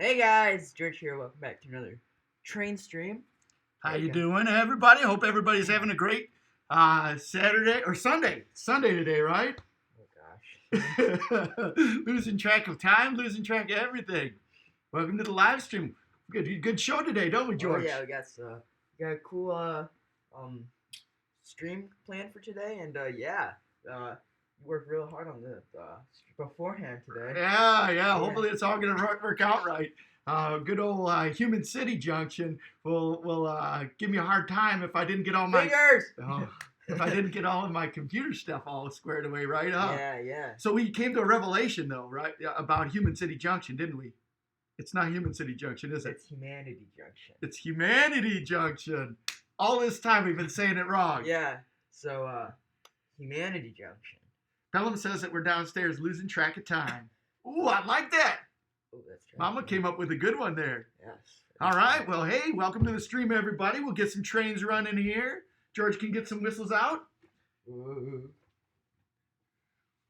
Hey guys, George here. Welcome back to another train stream. How There you you go. doing, everybody? Hope everybody's having a great Saturday or Sunday. Sunday today, right? Oh gosh. Losing track of time, losing track of everything. Welcome to the live stream. Good show today, don't we, Oh George? yeah, we got a cool stream planned for today, and you worked real hard on the beforehand today. Yeah. Hopefully it's all gonna work out right. Good old Human City Junction will give me a hard time if I didn't get all my Fingers. if I didn't get all of my computer stuff all squared away, right? Yeah. So we came to a revelation, though, right, about Human City Junction, didn't we? It's not Human City Junction, is it? It's Humanity Junction. It's Humanity Junction. All this time we've been saying it wrong. Yeah. So Humanity Junction. Pelham says that we're downstairs losing track of time. Ooh, I like that. Oh, that's true. Mama came up with a good one there. Yes. All right. Well, hey, welcome to the stream, everybody. We'll get some trains running here. George can get some whistles out. Ooh.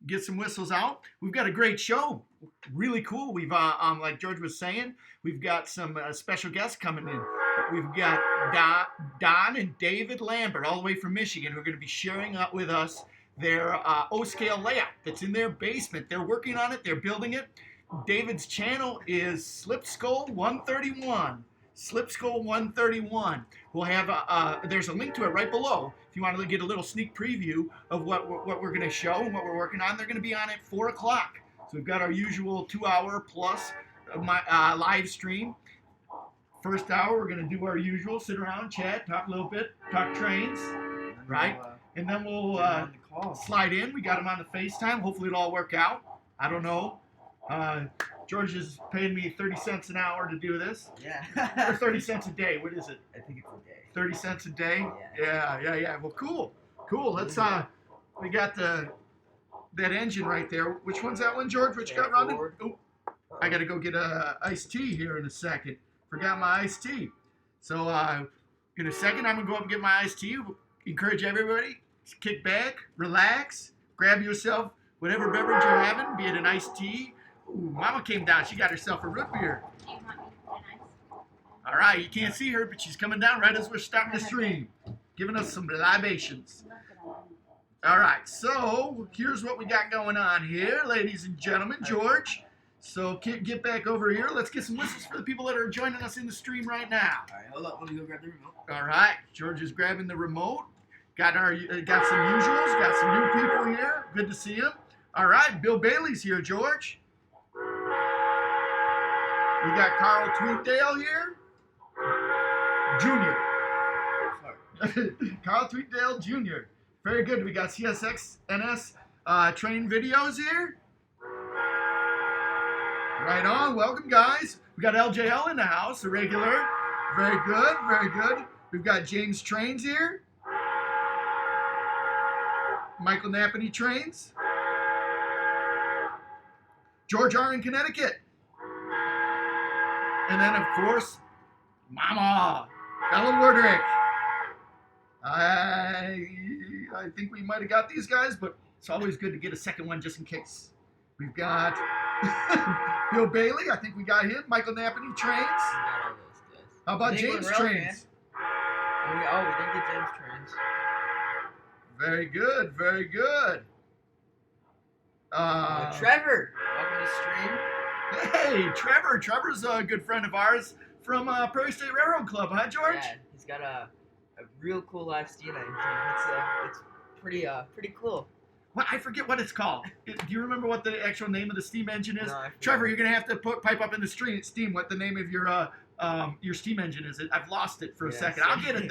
Get some whistles out. We've got a great show. Really cool. We've, like George was saying, we've got some special guests coming in. We've got Don and David Lambert, all the way from Michigan, who are going to be sharing up with us their O-scale layout that's in their basement. They're working on it. They're building it. David's channel is Slipskull 131. Slipskull 131. We'll have there's a link to it right below if you want to get a little sneak preview of what we're going to show and what we're working on. They're going to be on at 4 o'clock. So we've got our usual 2-hour plus live stream. First hour, we're going to do our usual, sit around, chat, talk a little bit, talk trains, right? And then we'll slide in. We got them on the FaceTime. Hopefully it'll all work out. I don't know. George is paying me 30 cents an hour to do this. Yeah. Or 30 cents a day. What is it? I think it's a day. 30 cents a day? Yeah. Yeah. Well, cool. Let's, we got that engine right there. Which one's that one, George? Which got running? Oh, I got to go get a iced tea here in a second. Forgot my iced tea. So, in a second, I'm going to go up and get my iced tea. Encourage everybody, kick back, relax, grab yourself whatever beverage you're having, be it an iced tea. Ooh, Mama came down. She got herself a root beer. Do you want me to be nice? All right, you can't see her, but she's coming down right as we're starting the stream, giving us some libations. All right, so here's what we got going on here, ladies and gentlemen. George, so get back over here. Let's get some whistles for the people that are joining us in the stream right now. All right, hold up. Let me go grab the remote. All right, George is grabbing the remote. Got some usuals, got some new people here. Good to see him. All right, Bill Bailey's here, George. We got Carl Tweetdale here. Junior. Sorry. Carl Tweetdale Jr. Very good. We got CSX NS train videos here. Right on. Welcome, guys. We got LJL in the house, a regular. Very good. We've got James Trains here. Michael Nappany Trains. George R. in Connecticut. And then, of course, Mama, Ellen Wardrick. I think we might have got these guys, but it's always good to get a second one just in case. We've got Bill Bailey. I think we got him. Michael Nappany Trains. We got all those guys. How about Nick James Monroe, Trains? we didn't get James Trains. Very good. Trevor, welcome to stream. Hey, Trevor. Trevor's a good friend of ours from Prairie State Railroad Club, huh, George? Yeah, he's got a real cool live steam engine. It's pretty cool. Well, I forget what it's called. Do you remember what the actual name of the steam engine is? No, I forget. Trevor, you're gonna have to pipe up in the steam what the name of your steam engine is. I've lost it for a second. I'll get it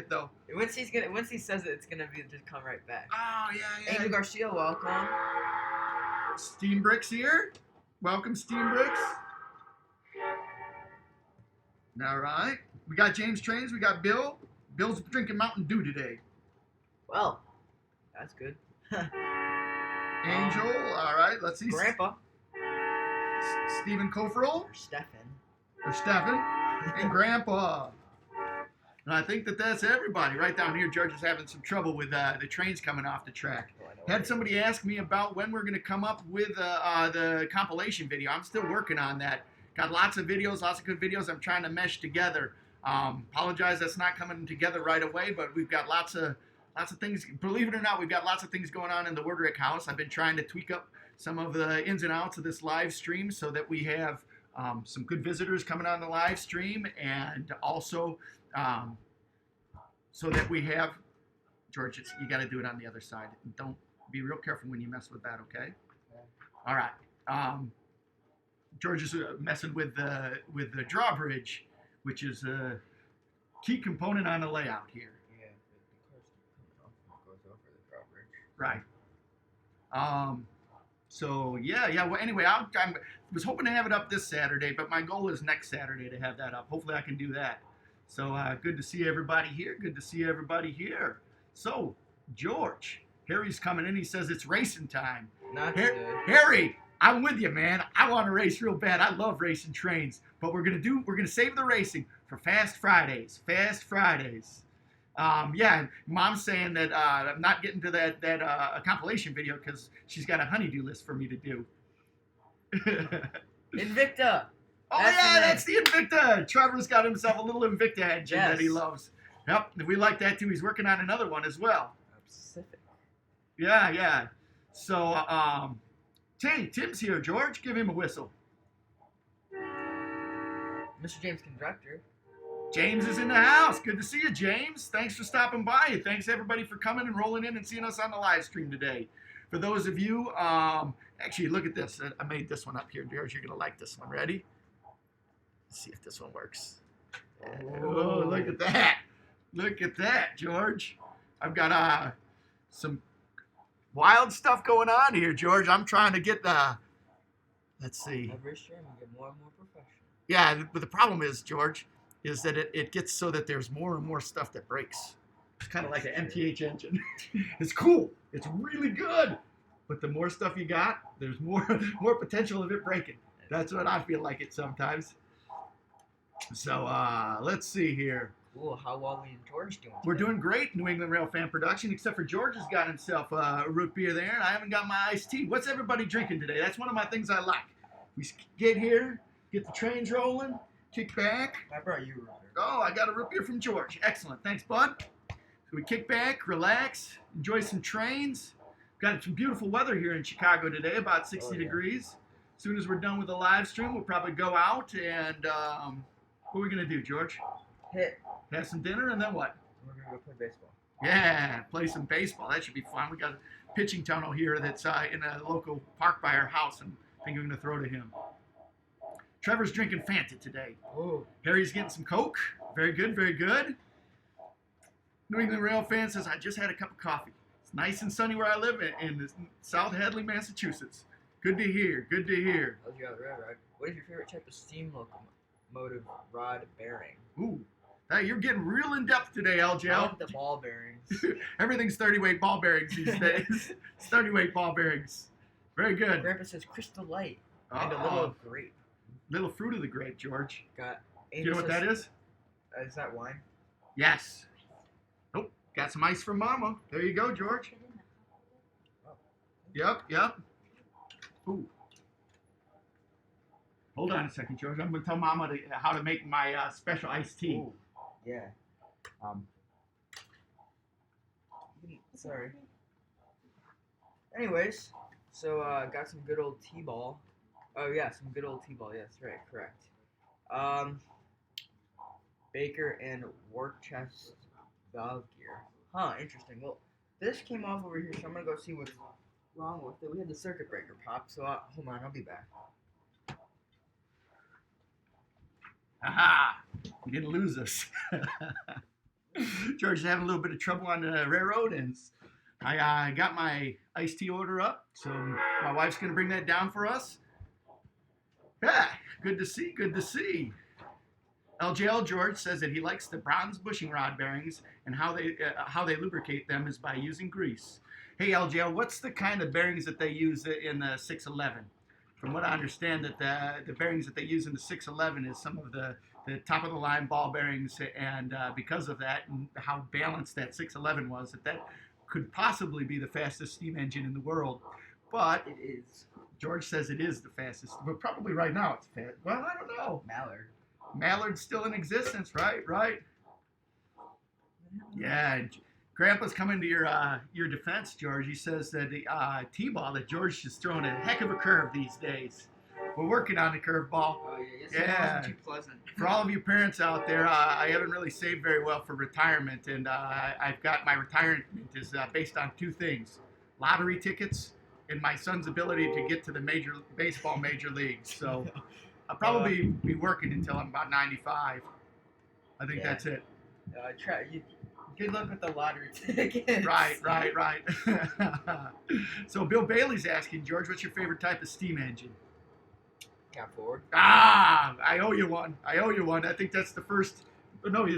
though. Once he says it, it's gonna be just come right back. Oh yeah. Angel Garcia, welcome. Steam Bricks here. Welcome, Steam Bricks. All right. We got James Trains. We got Bill. Bill's drinking Mountain Dew today. Well, that's good. Angel. All right. Let's see. Grandpa. Stephen Koferl. Or Stephen. And Grandpa. And I think that's everybody. Right down here, George is having some trouble with the trains coming off the track. Had somebody ask me about when we're going to come up with the compilation video. I'm still working on that. Got lots of videos, lots of good videos I'm trying to mesh together. Apologize that's not coming together right away, but we've got lots of things. Believe it or not, we've got lots of things going on in the Woodrick house. I've been trying to tweak up some of the ins and outs of this live stream so that we have some good visitors coming on the live stream, and also so that we have, George, you got to do it on the other side. Don't be real careful when you mess with that, okay? All right. George is messing with the drawbridge, which is a key component on the layout here. Yeah, the car's coming off and it goes over the drawbridge. Right. So yeah. Well, anyway, I was hoping to have it up this Saturday, but my goal is next Saturday to have that up. Hopefully, I can do that. So good to see everybody here. Good to see everybody here. So George, Harry's coming in. He says it's racing time. Not good. Harry, I'm with you, man. I want to race real bad. I love racing trains, but we're gonna save the racing for Fast Fridays. Fast Fridays. Yeah, Mom's saying that I'm not getting to that compilation video because she's got a honeydew list for me to do. Invicta. Oh that's the Invicta. Trevor's got himself a little Invicta engine that he loves. Yep, we like that too. He's working on another one as well. Pacific. Yeah. So, Tim's here, George. Give him a whistle. Mr. James Conductor. James is in the house. Good to see you, James. Thanks for stopping by. Thanks, everybody, for coming and rolling in and seeing us on the live stream today. For those of you, actually, look at this. I made this one up here, George. You're going to like this one. Ready? Let's see if this one works. Oh, look at that. Look at that, George. I've got some wild stuff going on here, George. I'm trying to get let's see. Every stream you get more and more professional. Yeah, but the problem is, George, is that it gets so that there's more and more stuff that breaks. It's kind of like an MTH engine. It's cool. It's really good. But the more stuff you got, there's more potential of it breaking. That's what I feel like it sometimes. So let's see here. Cool. How well and George doing? We're doing great, New England Rail Fan Production, except for George has got himself a root beer there, and I haven't got my iced tea. What's everybody drinking today? That's one of my things I like. We get here, get the trains rolling, kick back. I brought you root beer. Oh, I got a root beer from George. Excellent. Thanks, bud. So we kick back, relax, enjoy some trains. Got some beautiful weather here in Chicago today, about 60 degrees. As soon as we're done with the live stream, we'll probably go out and what are we going to do, George? Have some dinner, and then what? We're going to go play baseball. Yeah, play some baseball. That should be fun. We got a pitching tunnel here that's in a local park by our house, and I think we're going to throw to him. Trevor's drinking Fanta today. Oh. Harry's getting some Coke. Very good, very good. New England Rail Fan says, I just had a cup of coffee. It's nice and sunny where I live in South Hadley, Massachusetts. Good to hear, good to hear. What is your favorite type of steam locomotive rod bearing? Ooh. Hey, you're getting real in depth today, LJL. I like the ball bearings. Everything's 30-weight ball bearings these days. It's 30-weight ball bearings. Very good. Grandpa says Crystal Light and a little grape. Little fruit of the grape, George. Do you know what that is? Is that wine? Yes. Oh, got some ice from Mama. There you go, George. Yep. Ooh. Hold on a second, George. I'm going to tell Mama how to make my special iced tea. Ooh. Yeah. Sorry. Anyways, so got some good old T-ball. Oh yeah, some good old T-ball. Yes, right, correct. Baker and work chest valve gear. Huh, interesting. Well, this came off over here, so I'm gonna go see what's wrong with it. We had the circuit breaker pop, so hold on, I'll be back. Aha! You didn't lose us. George is having a little bit of trouble on the railroad, and I got my iced tea order up, so my wife's going to bring that down for us. Yeah, good to see, good to see. LJL George says that he likes the bronze bushing rod bearings, and how they lubricate them is by using grease. Hey LJL, what's the kind of bearings that they use in the 611? From what I understand, that the bearings that they use in the 611 is some of the top of the line ball bearings, and because of that and how balanced that 611 was, that could possibly be the fastest steam engine in the world. But it is. George says it is the fastest, but probably right now it's fast. Well, I don't know. Mallard. Mallard's still in existence, right? Right. Yeah. Grandpa's coming to your defense, George. He says that the T-ball that George is throwing a heck of a curve these days. We're working on the curveball. Oh yeah, yes, Yeah. it wasn't too pleasant. For all of you parents out there, I haven't really saved very well for retirement, and I've got my retirement is based on two things: lottery tickets and my son's ability to get to the major leagues. So I'll probably be working until I'm about 95. I think Yeah. that's it. Good luck with the lottery tickets. Right. So Bill Bailey's asking, George, what's your favorite type of steam engine? Cat Ford. I owe you one. I think that's the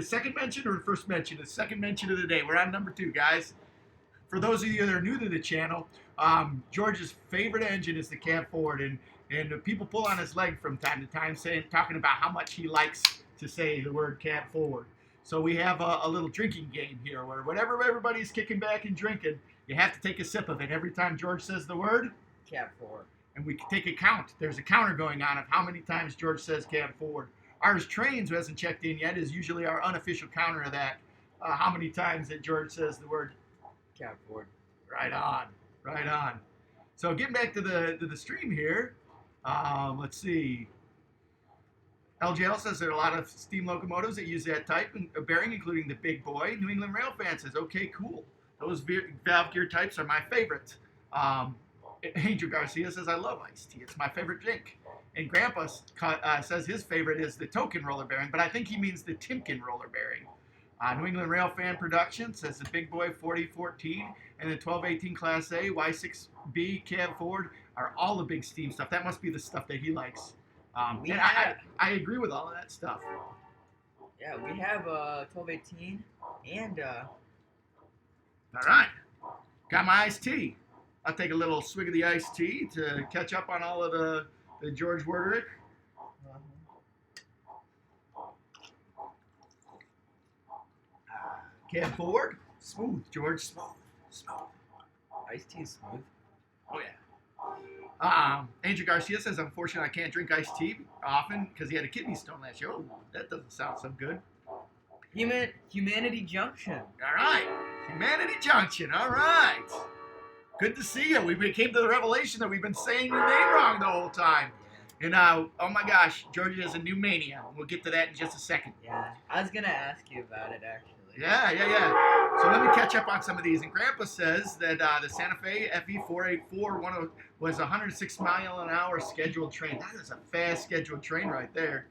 second mention or the first mention? The second mention of the day. We're on number 2, guys. For those of you that are new to the channel, George's favorite engine is the Cat Ford, and people pull on his leg from time to time, talking about how much he likes to say the word Cat Ford. So we have a little drinking game here, where whenever everybody's kicking back and drinking, you have to take a sip of it every time George says the word. Cat Ford. And we can take a count. There's a counter going on of how many times George says Cat Ford. Ours Trains, who hasn't checked in yet, is usually our unofficial counter of that. How many times that George says the word Cat Ford. Right on. So getting back to the stream here, let's see. LJL says there are a lot of steam locomotives that use that type of bearing, including the big boy. New England Rail Fan says, okay, cool. Those valve gear types are my favorite. Angel Garcia says, I love iced tea. It's my favorite drink. And Grandpa says his favorite is the token roller bearing, but I think he means the Timken roller bearing. New England Rail Fan Production says the Big Boy 4014 and the 1218 Class A, Y6B, Cab Ford are all the big steam stuff. That must be the stuff that he likes. I agree with all of that stuff. Yeah, we have 1218 and All right. Got my iced tea. I'll take a little swig of the iced tea to catch up on all of the George Worderick. Cab Ford. Smooth, George. Smooth. iced tea is smooth. Oh, yeah. Angel Garcia says, unfortunately, I can't drink iced tea often because he had a kidney stone last year. Oh, that doesn't sound so good. Humanity Junction. All right. Humanity Junction. All right. Good to see you. We came to the revelation that we've been saying your name wrong the whole time. And, oh my gosh, Georgia has a new mania. We'll get to that in just a second. Yeah, I was going to ask you about it, actually. Yeah. So let me catch up on some of these. And Grandpa says that the Santa Fe FE484 was a 106 mile an hour scheduled train. That is a fast scheduled train right there.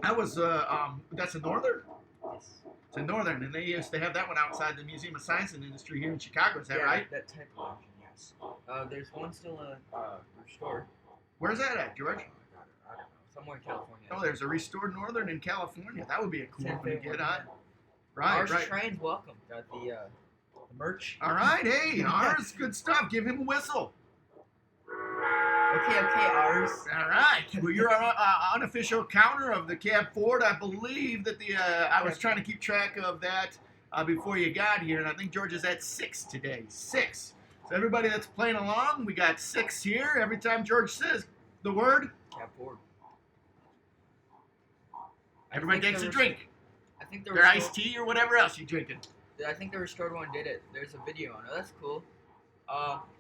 That was, that's a Northern? Yes. It's a Northern, and they used to have that one outside the Museum of Science and Industry here in Chicago. Is that right? That type of engine, yes. There's one still restored. Where's that at, George? I don't know. Somewhere in California. Oh, there's a restored Northern in California. That would be a cool Santa one to Fe get one, on. yeah. Right, Ours right. Trains welcome. Got the merch. All right, hey, ours, good stuff. Give him a whistle. Okay, ours. All right. Well, you're our unofficial counter of the Cab Ford. I believe that I was trying to keep track of that before you got here, and I think George is at 6 today. 6. So everybody that's playing along, we got 6 here. Every time George says the word, Cat Ford. everybody takes a drink. I think Their iced tea or whatever else you're drinking. I think the restored one did it. There's a video on it. That's cool.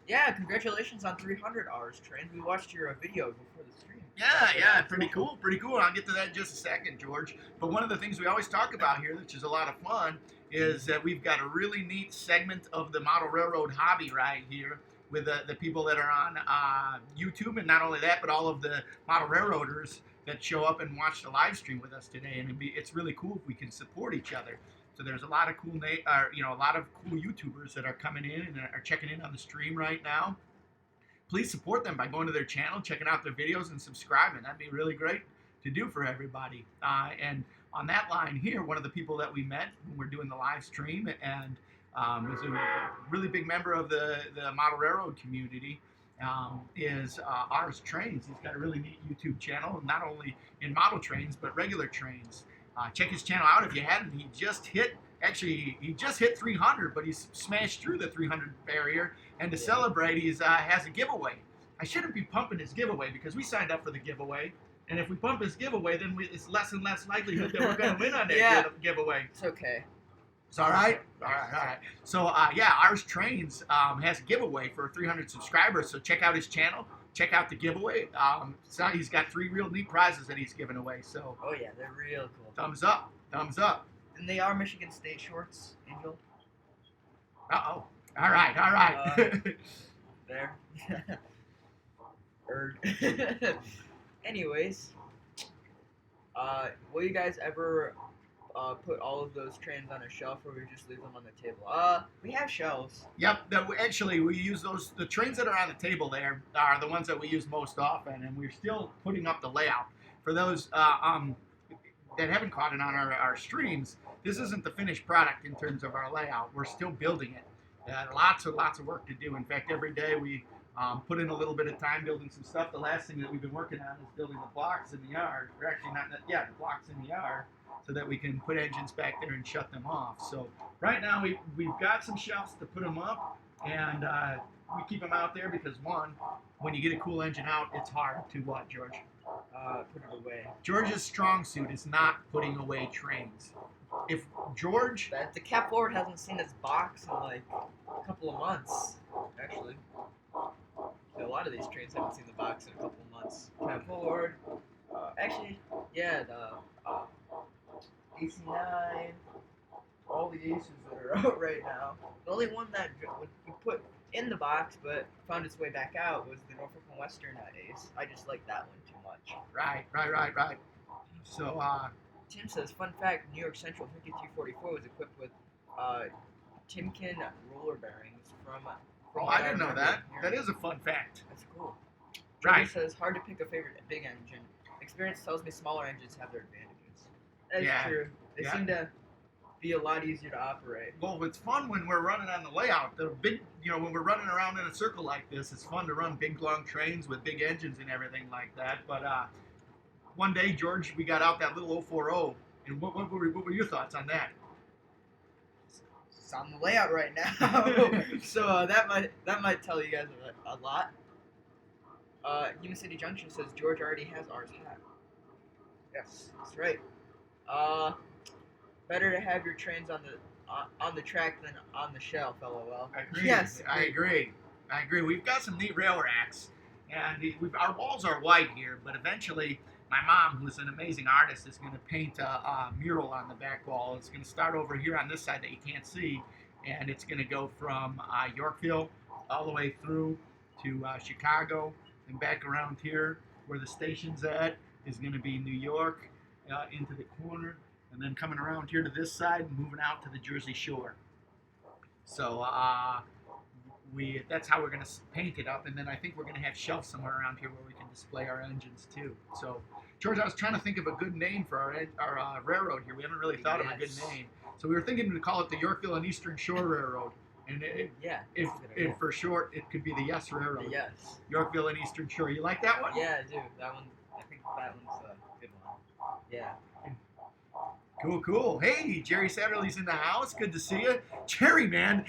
Yeah, congratulations on 300 hours, Train. We watched your video before the stream. Yeah, pretty cool. I'll get to that in just a second, George. But one of the things we always talk about here, which is a lot of fun, is that we've got a really neat segment of the model railroad hobby right here with the people that are on YouTube, and not only that, but all of the model railroaders that show up and watch the live stream with us today. And it's really cool if we can support each other. So there's a lot of cool, a lot of cool YouTubers that are coming in and are checking in on the stream right now. Please support them by going to their channel, checking out their videos, and subscribing. That'd be really great to do for everybody. And on that line here, one of the people that we met when we're doing the live stream and is a really big member of the model railroad community is Ours Trains. He's got a really neat YouTube channel, not only in model trains, but regular trains. Check his channel out if you hadn't. He just hit 300, but he's smashed through the 300 barrier. And to celebrate, he has a giveaway. I shouldn't be pumping his giveaway because we signed up for the giveaway. And if we pump his giveaway, then it's less and less likelihood that we're going to win on that Yeah. giveaway. It's okay. It's all right? All right. So, yeah, Ours Trains has a giveaway for 300 subscribers. So check out his channel. Check out the giveaway. So he's got 3 real neat prizes that he's giving away. So Oh yeah, they're real cool. thumbs up. Thumbs up. And they are Michigan State shorts, Angel. Uh-oh. All right. There. Erg. Anyways, will you guys ever put all of those trains on a shelf, or we just leave them on the table? We have shelves. Yep. Actually, we use those. The trains that are on the table there are the ones that we use most often, and we're still putting up the layout. For those that haven't caught it on our streams, this isn't the finished product in terms of our layout. We're still building it. Lots of work to do. In fact, every day we put in a little bit of time building some stuff. The last thing that we've been working on is building the blocks in the yard. Or actually the blocks in the yard, so that we can put engines back there and shut them off. So right now we've got some shelves to put them up, and we keep them out there because, one, when you get a cool engine out, it's hard to what, George? Put it away. George's strong suit is not putting away trains. If George... The Cap Forward hasn't seen its box in like a couple of months, actually. A lot of these trains haven't seen the box in a couple of months. Cap Forward, actually, yeah, the AC9, all the aces that are out right now. The only one that we put in the box but found its way back out was the Norfolk and Western ace. I just like that one too much. Right. So, Tim says, fun fact, New York Central 5244 was equipped with Timken roller bearings from oh, I didn't know that. That is a fun fact. That's cool. Right. Jordan says, hard to pick a favorite big engine. Experience tells me smaller engines have their advantages. That's Yeah. true. They seem to be a lot easier to operate. Well, it's fun when we're running on the layout. The big, when we're running around in a circle like this, it's fun to run big, long trains with big engines and everything like that. But one day, George, we got out that little 040, and what were your thoughts on that? It's on the layout right now, so that might tell you guys a lot. Human City Junction says George already has ours hat. Yes, that's right. Better to have your trains on the track than on the shelf. LOL. I agree. Yes, I agree. We've got some neat rail racks, and our walls are white here, but eventually my mom, who's an amazing artist, is going to paint a mural on the back wall. It's going to start over here on this side that you can't see, and it's going to go from Yorkville all the way through to Chicago, and back around here where the station's at is going to be New York into the corner, and then coming around here to this side and moving out to the Jersey Shore. So that's how we're going to paint it up, and then I think we're going to have shelves somewhere around here where we can display our engines too. So, George, I was trying to think of a good name for our railroad here. We haven't really thought of a good name. So we were thinking to call it the Yorkville and Eastern Shore Railroad. And if for short, it could be the Yes Railroad. The Yes. Yorkville and Eastern Shore. You like that one? Yeah, I do. That one. I think that one's a good one. Yeah. Cool. Hey, Jerry Satterley's in the house. Good to see you. Jerry, man,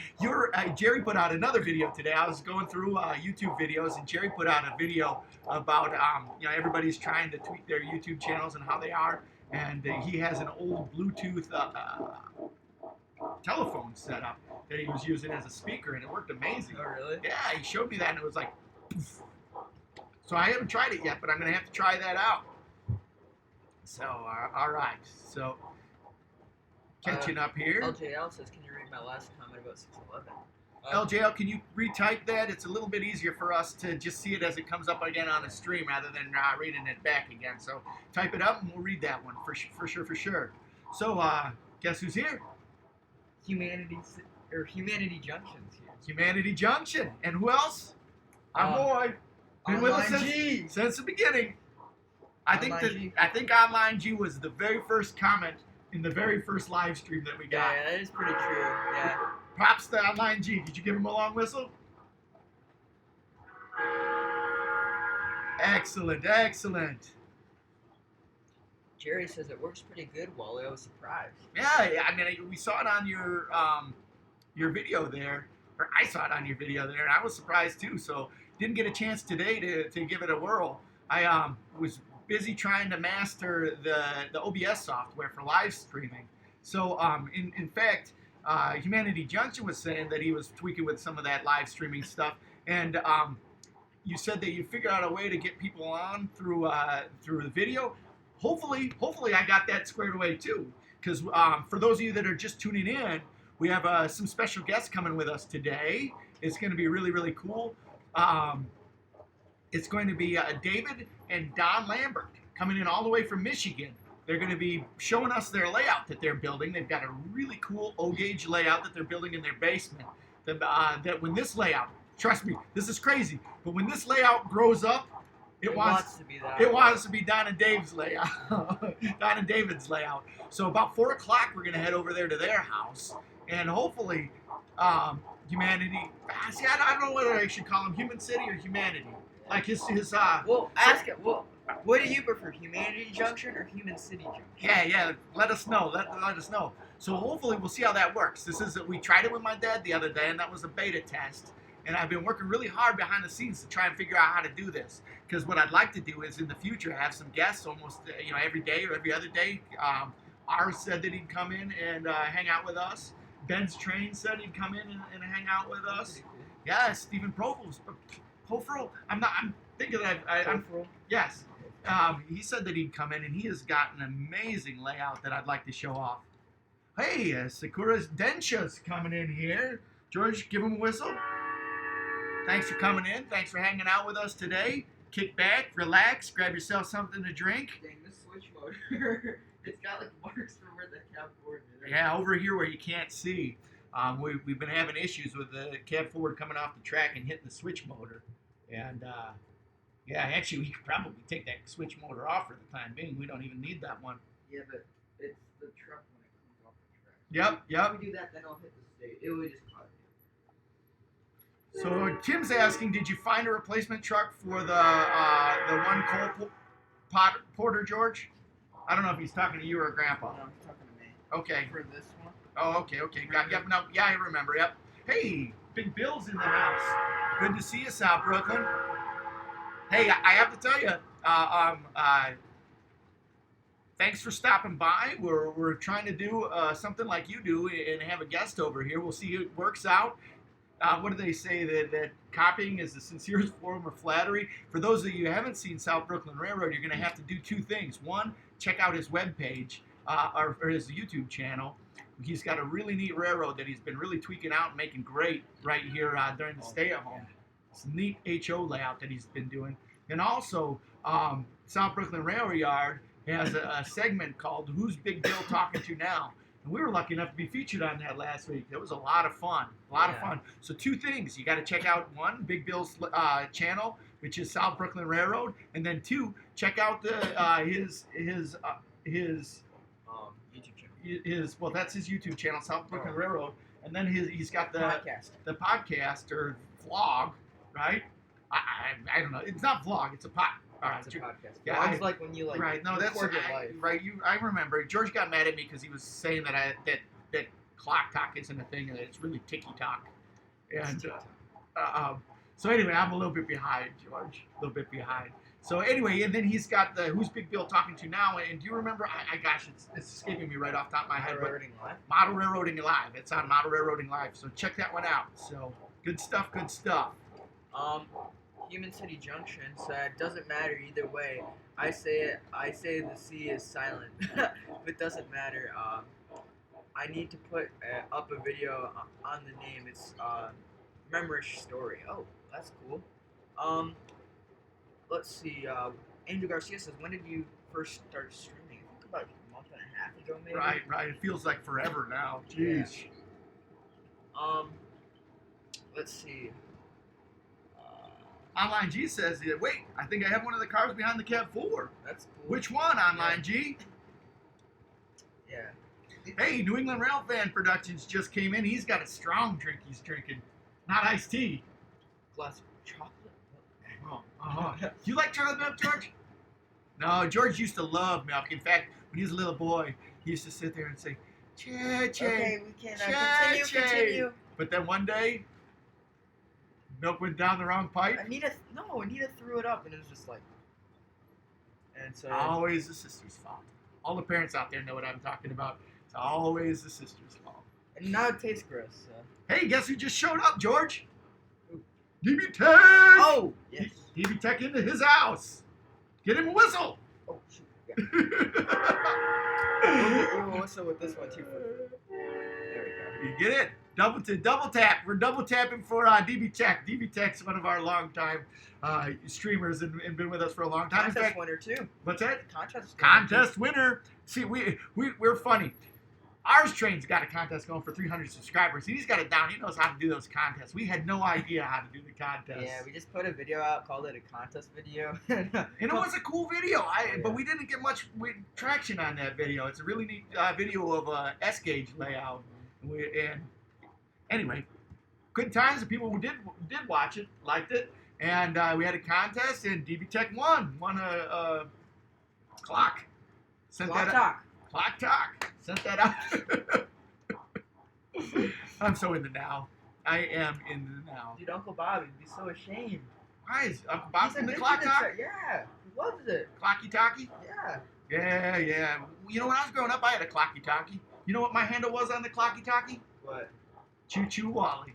Jerry put out another video today. I was going through YouTube videos, and Jerry put out a video about, everybody's trying to tweak their YouTube channels and how they are. And he has an old Bluetooth telephone set up that he was using as a speaker, and it worked amazing. Oh, really? Yeah, he showed me that, and it was like, poof. So I haven't tried it yet, but I'm going to have to try that out. So, all right. So, catching up here. LJL says, can you read my last comment about 611? LJL, can you retype that? It's a little bit easier for us to just see it as it comes up again on the stream rather than reading it back again. So type it up and we'll read that one for sure. So guess who's here? Humanity Junction's here. Humanity Junction. And who else? Our boy. Been with us since the beginning. I think Online G was the very first comment in the very first live stream that we got. Yeah, that is pretty true. Yeah. Props to Online G. Did you give him a long whistle? Excellent. Jerry says it works pretty good, Wally. I was surprised. Yeah. I mean, we saw it on your video there, or I saw it on your video there, and I was surprised too. So didn't get a chance today to give it a whirl. I was busy trying to master the OBS software for live streaming. So in fact, Humanity Junction was saying that he was tweaking with some of that live streaming stuff, and you said that you figured out a way to get people on through the video. Hopefully I got that squared away too. Because for those of you that are just tuning in, we have some special guests coming with us today. It's going to be really, really cool. It's going to be David and Don Lambert coming in all the way from Michigan. They're going to be showing us their layout that they're building. They've got a really cool O-gauge layout that they're building in their basement. That when this layout, trust me, this is crazy, but when this layout grows up, it wants to be that. It wants to be Don and Dave's layout. Don and David's layout. So about 4 o'clock, we're gonna head over there to their house, and hopefully, Humanity. See, I don't know whether I should call him Human City or Humanity. Like his. Well, ask it. Well, what do you prefer, Humanity Junction or Human City Junction? Yeah. Let us know. Let us know. So hopefully we'll see how that works. We tried it with my dad the other day, and that was a beta test. And I've been working really hard behind the scenes to try and figure out how to do this. Because what I'd like to do is in the future have some guests almost every day or every other day. Ours said that he'd come in and hang out with us. Ben's Train said he'd come in and hang out with us. Cool. Yeah, Stephen Profro. I'm thinking that yes. He said that he'd come in, and he has got an amazing layout that I'd like to show off. Hey, Sakura's Densha's coming in here. George, give him a whistle. Thanks for coming in. Thanks for hanging out with us today. Kick back, relax, grab yourself something to drink. Dang, this switch motor. It's got like marks for where the cab forward is. Yeah, over here where you can't see. We've been having issues with the cab forward coming off the track and hitting the switch motor. And actually we could probably take that switch motor off for the time being. We don't even need that one. Yeah, but it's the truck when it comes off the track. Yep. If we do that, then I'll hit the stage. It would just cause it. So Tim's asking, did you find a replacement truck for the one coal porter, George? I don't know if he's talking to you or Grandpa. No, he's talking to me. Okay. For this one. Oh, okay. I remember. Yep. Hey, Big Bill's in the house. Good to see you, South Brooklyn. Hey, I have to tell you, thanks for stopping by. We're trying to do something like you do and have a guest over here. We'll see if it works out. What do they say? That copying is the sincerest form of flattery. For those of you who haven't seen South Brooklyn Railroad, you're going to have to do two things. One, check out his webpage or his YouTube channel. He's got a really neat railroad that he's been really tweaking out and making great right here during the stay-at-home. It's a neat HO layout that he's been doing. And also, South Brooklyn Railroad Yard has a segment called Who's Big Bill Talking To Now? And we were lucky enough to be featured on that last week. It was a lot of fun. Of fun. So two things. You got to check out one, Big Bill's channel, which is South Brooklyn Railroad. And then two, check out his YouTube channel. Well, that's his YouTube channel, South Brooklyn Railroad. And then he's got the podcast or vlog, right? I don't know. It's not vlog. It's a It's a podcast. Yeah, Vlog's like when you like right. No, that's record your life. Right. I remember. George got mad at me because he was saying that clock talk isn't a thing and that it's really ticky tock. And so anyway, I'm a little bit behind, George. A little bit behind. So anyway, and then he's got the Who's Big Bill Talking To Now? And do you remember? It's escaping me right off the top of my head. Model Railroading Live. It's on Model Railroading Live. So check that one out. So good stuff. Human City Junction said, doesn't matter either way. I say the C is silent. It doesn't matter. I need to put up a video on the name. It's Memorish Story. Oh, that's cool. Let's see. Andrew Garcia says, when did you first start streaming? I think about a month and a half ago, maybe. Right. It feels like forever now. Jeez. Yeah. Let's see. Online G says, wait, I think I have one of the cars behind the cab forward. That's cool. Which one, Online G? Yeah. Hey, New England Rail Fan Productions just came in. He's got a strong drink he's drinking. Not iced tea. Glass of chocolate milk. Do you like chocolate milk, George? No, George used to love milk. In fact, when he was a little boy, he used to sit there and say, Che. Okay, we can continue. But then one day, Milk went down the wrong pipe. Anita threw it up, and it was just like. And so. Always the sister's fault. All the parents out there know what I'm talking about. It's always the sister's fault. And now it tastes gross. So. Hey, guess who just showed up, George? Who? DB Tech! Oh! Yes. DB Tech into his house. Get him a whistle. Oh, shoot. Yeah. We'll whistle with this one, too. There we go. You get it? Double tap. We're double tapping for DB Tech. DB Tech's one of our longtime streamers and been with us for a long time. Contest In fact, winner, too. what's that? Contest Winner. See, we're funny. Ours Train's got a contest going for 300 subscribers. He's got it down. He knows how to do those contests. We had no idea how to do the contest. Yeah, we just put a video out, called it a contest video. And it was a cool video. Yeah. But we didn't get much traction on that video. It's a really neat video of a S-gauge layout. And anyway, good times. The people who did watch it liked it. And we had a contest, and DB Tech won a clock. Clock talk. Sent that out. I'm so in the now. I am in the now. Dude, Uncle Bob would be so ashamed. Why is Uncle Bob He's in the invented clock it, talk? sir. Yeah, he loves it. Clocky talkie? Yeah. Yeah. You know, when I was growing up, I had a clocky talkie. You know what my handle was on the clocky talkie? What? Choo Choo Wally.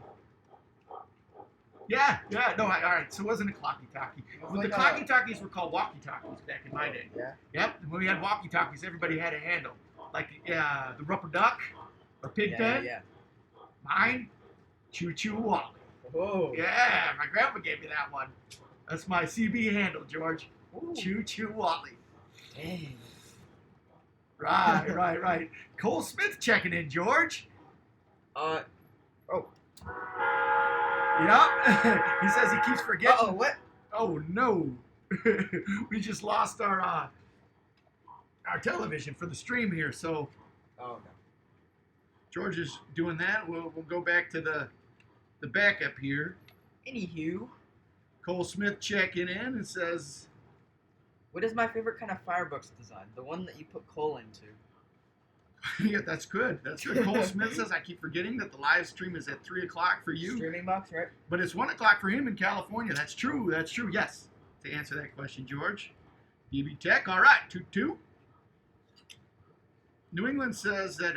Yeah. No, all right. So it wasn't a clocky talkie. Like The clocky talkies were called walkie talkies back in my day. Yeah. Yep. When we had walkie talkies, everybody had a handle. Like the rubber duck or pig pen. Yeah. Mine, Choo Choo Wally. Oh. Yeah, my grandpa gave me that one. That's my CB handle, George. Ooh. Choo Choo Wally. Dang. Right. Cole Smith checking in, George. Oh. Yep. He says he keeps forgetting. Uh-oh, what? Oh no. We just lost our television for the stream here, so Oh, no. George is doing that. We'll go back to the backup here. Anywho, Cole Smith checking in and says, what is my favorite kind of Firebucks design? The one that you put coal into. yeah, that's good. Cole Smith says, I keep forgetting that the live stream is at 3 o'clock for you. Streaming box, right? But it's 1 o'clock for him in California. That's true. Yes. To answer that question, George. DB Tech, all right. 2-2. New England says that,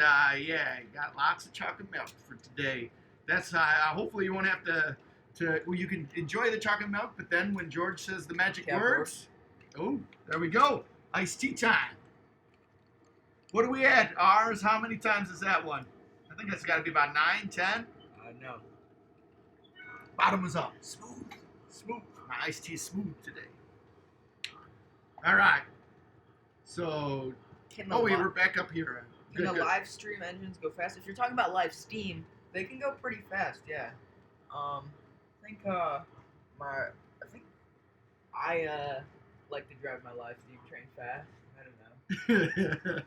got lots of chocolate milk for today. That's, hopefully you won't have well, you can enjoy the chocolate milk, but then when George says the magic words, oh, there we go. Iced tea time. What do we add? Ours, how many times is that one? I think that's got to be about 9, 10. No. Bottom is up. Smooth. My iced tea is smooth today. All right. So, we're back up here. Can the live stream engines go fast? If you're talking about live Steam, they can go pretty fast. Yeah. I think I like to drive my live Steam train fast. I don't know.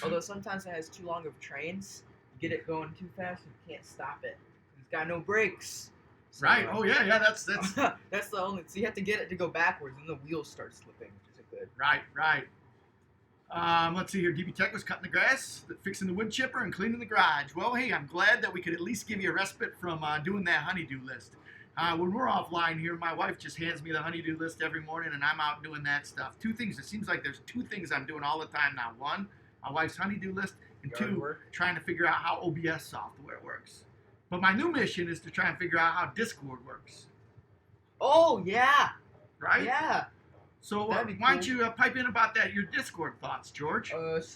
Although sometimes it has too long of trains. You get it going too fast, and you can't stop it. It's got no brakes. So, Right. Oh yeah. That's that's the only. So you have to get it to go backwards, and the wheels start slipping, which isn't good. right. Let's see here. DB Tech was cutting the grass, fixing the wood chipper, and cleaning the garage. Well, hey, I'm glad that we could at least give you a respite from doing that honeydew list. When we're offline here, my wife just hands me the honeydew list every morning, and I'm out doing that stuff. 2 things. It seems like there's 2 things I'm doing all the time now. 1, my wife's honeydew list, and Yard 2, work. trying to figure out how OBS software works. But my new mission is to try and figure out how Discord works. Oh yeah. Right? Yeah. So That'd be why don't cool. you pipe in about that, your Discord thoughts, George? Ours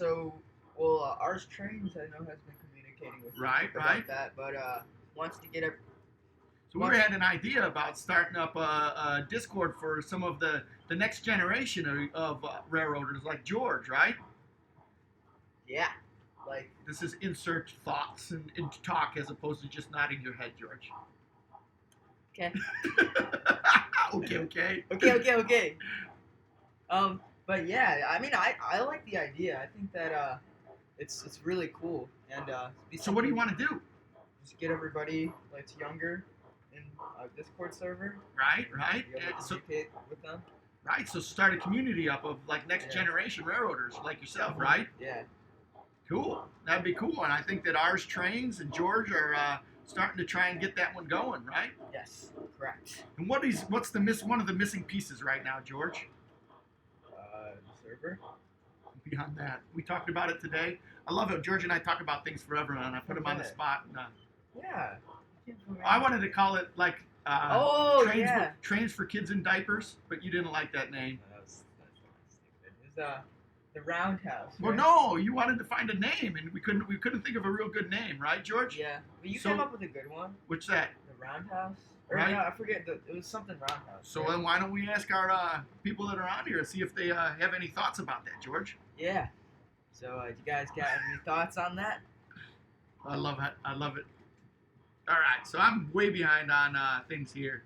Trains I know has been communicating with Right, about right. that, but wants to get a. So we had an idea about starting up a Discord for some of the next generation of railroaders like George, right? Yeah. Like. This is insert thoughts and talk as opposed to just nodding your head, George. Okay. Okay. But yeah, I mean, I like the idea. I think that it's really cool. And So what do you want to do? Just get everybody that's younger in a Discord server. Right. Be able to So communicate with them. right. So start a community up of like next generation railroaders like yourself, right? Yeah. Cool. That'd be cool. And I think that ours Trains and George are starting to try and get that one going, right? Yes, correct. And what's one of the missing pieces right now, George? The server. Beyond that, we talked about it today. I love it. George and I talk about things forever, and I put him on the spot. And, Yeah. I wanted to call it like trains for kids in diapers, but you didn't like that name. That's stupid. It was the Roundhouse. Well, right? no, you wanted to find a name, and we couldn't think of a real good name, right, George? Yeah, but you So- came up with a good one. What's that? The Roundhouse. Or Right. no, I forget. It was something Roundhouse. So right? then why don't we ask our people that are on here, see if they have any thoughts about that, George? Yeah. So, do you guys got any thoughts on that? I love it. I love it. All right, so I'm way behind on things here.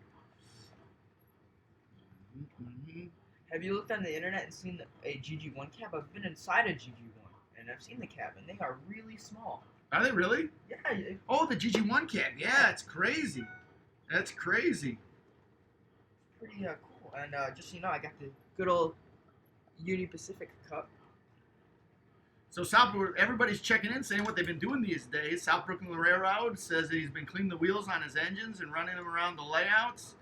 Mhm. Have you looked on the internet and seen a GG1 cab? I've been inside a GG1 and I've seen the cab, and they are really small. Are they really? Yeah, Oh, the GG1 cab. Yeah, it's crazy. That's crazy. pretty cool. And just so you know, I got the good old Uni Pacific Cup. So everybody's checking in, saying what they've been doing these days. South Brooklyn Railroad says that he's been cleaning the wheels on his engines and running them around the layouts.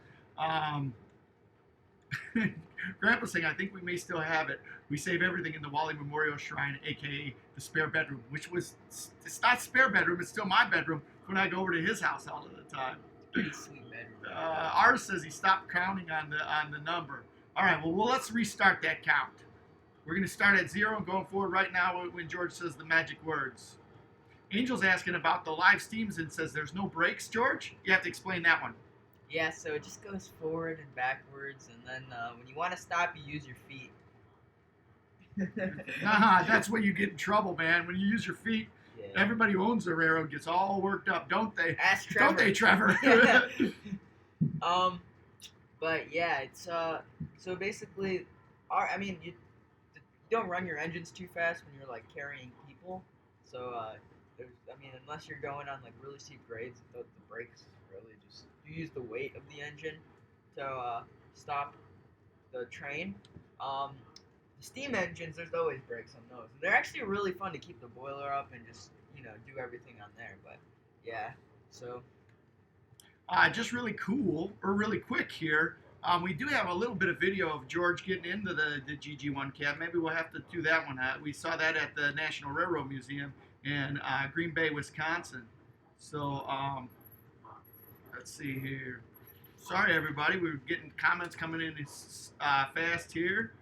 Grandpa's saying, I think we may still have it. We save everything in the Wally Memorial Shrine, a.k.a. the spare bedroom, it's not spare bedroom, it's still my bedroom when I go over to his house all of the time. Pretty sweet bedroom. Ours says he stopped counting on the number. All right, well, let's restart that count. We're going to start at 0 and going forward right now when George says the magic words. Angel's asking about the live steams and says there's no brakes, George? You have to explain that one. Yeah, so it just goes forward and backwards, and then when you want to stop, you use your feet. That's when you get in trouble, man. When you use your feet, Yeah. everybody who owns the railroad gets all worked up, don't they? Ask Trevor. Don't they, Trevor? Yeah. But yeah, it's so basically, you don't run your engines too fast when you're like carrying people. So unless you're going on like really steep grades, the brakes really just you use the weight of the engine to stop the train. The steam engines, there's always brakes on those. They're actually really fun to keep the boiler up and just do everything on there. But yeah, so. Just really cool, or really quick here. We do have a little bit of video of George getting into the GG1 cab. Maybe we'll have to do that one. We saw that at the National Railroad Museum in Green Bay, Wisconsin. So, let's see here. Sorry, everybody. We're getting comments coming in fast here.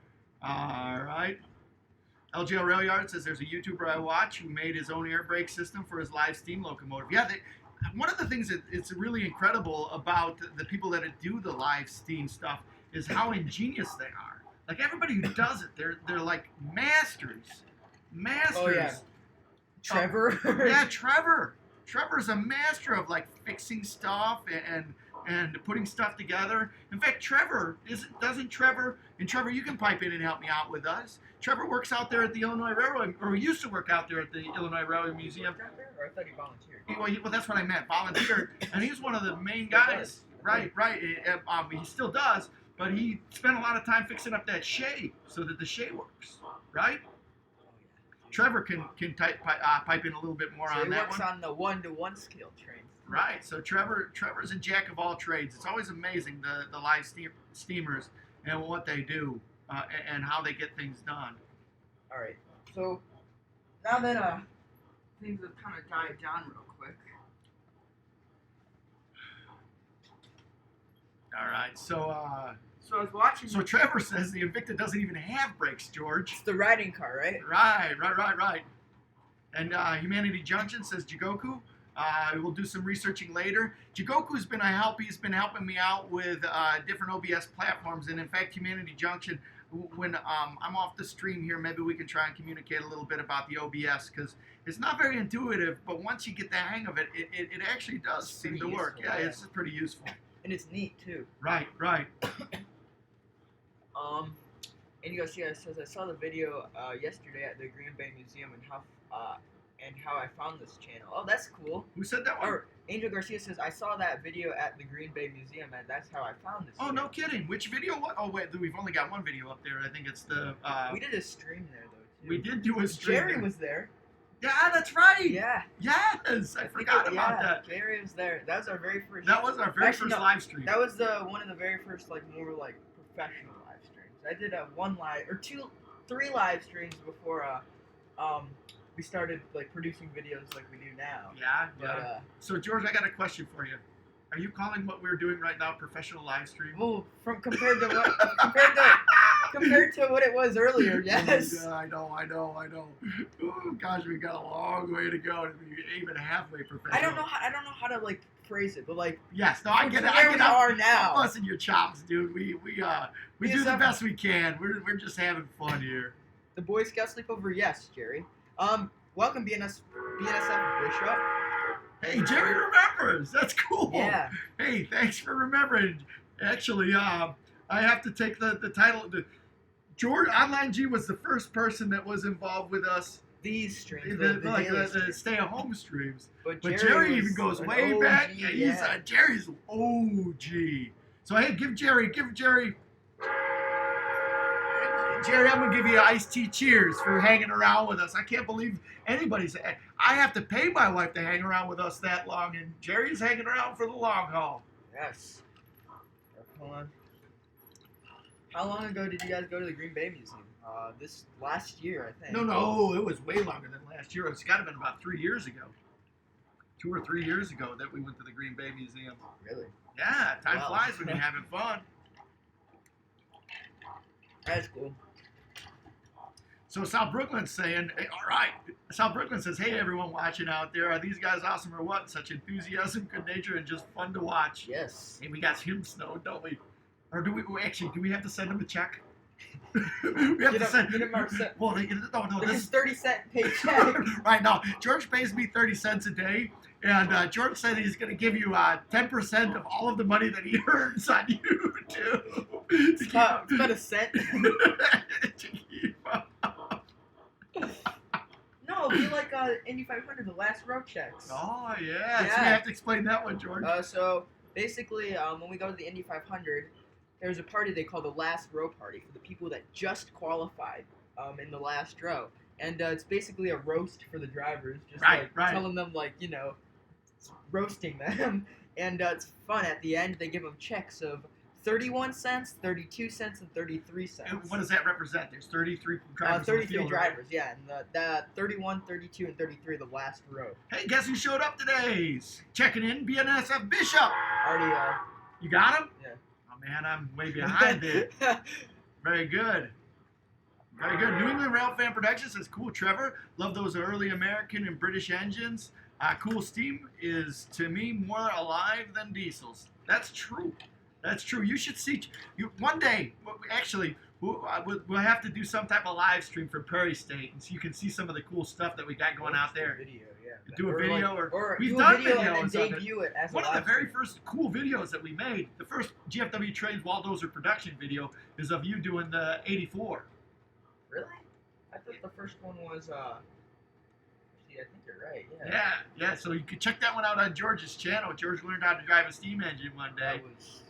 All right. LGL Rail Yard says there's a YouTuber I watch who made his own air brake system for his live steam locomotive. Yeah, one of the things that it's really incredible about the people that do the live steam stuff is how ingenious they are. Like everybody who does it, they're like masters. Oh yeah. Trevor. Yeah, Trevor. Trevor's a master of like fixing stuff and putting stuff together. In fact, doesn't Trevor, and Trevor, you can pipe in and help me out with us. Trevor works out there at the Illinois Railroad, or he used to work out there at the Illinois Railroad Museum. Or I thought he volunteered. Well, that's what I meant, volunteer. And he's one of the main guys. Right. He still does, but he spent a lot of time fixing up that shay so that the shay works, right? Trevor can pipe in a little bit more So on that one. he works on the 1-to-1 scale train. Right. So Trevor's a jack of all trades. It's always amazing the live steamers and what they do and how they get things done. All right. So now that things have kind of died down real quick. All right. So I was watching. so Trevor says the Invicta doesn't even have brakes, George. It's the riding car, right? Right. And Humanity Junction says Jigoku. We'll do some researching later. Jigoku's been a help. He's been helping me out with different OBS platforms. And in fact, Humanity Junction, when I'm off the stream here, maybe we can try and communicate a little bit about the OBS because it's not very intuitive. But once you get the hang of it, it actually does seem to work. Useful, Yeah, it's pretty useful. And it's neat too. Right. And you guys see, says I saw the video yesterday at the Green Bay Museum and how I found this channel. Oh, that's cool. Who said that one? Or Angel Garcia says I saw that video at the Green Bay Museum and that's how I found this. Oh, channel. no kidding. Which video? What? Oh, wait. We've only got one video up there. I think it's the. We did a stream there though. Too. We did do a stream. Jerry there. was there. Yeah, that's right. Yeah. Yes, I think forgot about that. Jerry was there. That was our very first. That was our very Actually, first no, live stream. That was one of the very first more professional live streams. I did three live streams before we started producing videos like we do now. Yeah, But yeah. So George, I got a question for you. Are you calling what we're doing right now professional live stream? well, compared to what it was earlier, yes. Yeah, I know. Oh gosh, we got a long way to go to be even halfway professional. I don't know how to phrase it, but Yes, no, I get it. Where we are now. I'm busting your chops, dude. We do the best we can. We're just having fun here. The Boy Scout sleepover, yes, Jerry. Welcome BNSF Bishop. Hey, Jerry remembers. That's cool. Yeah. Hey, thanks for remembering. Actually, I have to take the title. George Online G was the first person that was involved with us. These streams, the stay-at-home streams. But Jerry even goes way OG, back. Yeah, he's yeah. Jerry's OG. So hey, give Jerry. Jerry, I'm gonna give you an iced tea cheers for hanging around with us. I can't believe anybody's. I have to pay my wife to hang around with us that long, and Jerry's hanging around for the long haul. Yes. Hold on. How long ago did you guys go to the Green Bay Museum? This last year, I think. No, it was way longer than last year. It's got to have been about 3 years ago. 2 or 3 years ago that we went to the Green Bay Museum. Really? Yeah, time Wow. flies when you're having fun. That's cool. So South Brooklyn's saying, hey, all right. South Brooklyn says, hey, everyone watching out there. Are these guys awesome or what? Such enthusiasm, good nature, and just fun to watch. Yes. Hey, we got him snowed, don't we? Or do we have to send him a check? We have to send him our set. Well, no, This this is 30-cent paycheck. right now. George pays me 30 cents a day, and George said he's going to give you 10% of all of the money that he earns on YouTube. It's about a cent. to keep up. No, it'll be like Indy 500, the last row checks. Oh yeah. So Yeah. you have to explain that one, George. So basically, when we go to the Indy 500, there's a party they call the last row party for the people that just qualified in the last row, and it's basically a roast for the drivers, just Right. telling them roasting them, and it's fun. At the end, they give them checks of 31 cents, 32 cents, and 33 cents. And what does that represent? There's 33 drivers. On the 33 field, drivers, yeah, and the 31, 32, and 33 the last row. Hey, guess who showed up today? Checking in, BNSF Bishop. Already, You got him? Yeah. Oh man, I'm way behind it. Very good. Very good. New England Rail Fan Productions says, cool, Trevor. Love those early American and British engines. Cool steam is, to me, more alive than diesels. That's true. That's true. You should see. One day, actually, we'll have to do some type of live stream for Prairie State, and so you can see some of the cool stuff that we got going out there. Video, yeah. Do a video, or we've we've do done a video and videos then of it. debut it as One a of the live very stream. first cool videos that we made, the first GFW Trains Waldozer production video, is of you doing the 84. Really? I thought the first one was actually, I think you're right. Yeah. So you can check that one out on George's channel. George learned how to drive a steam engine one day. That was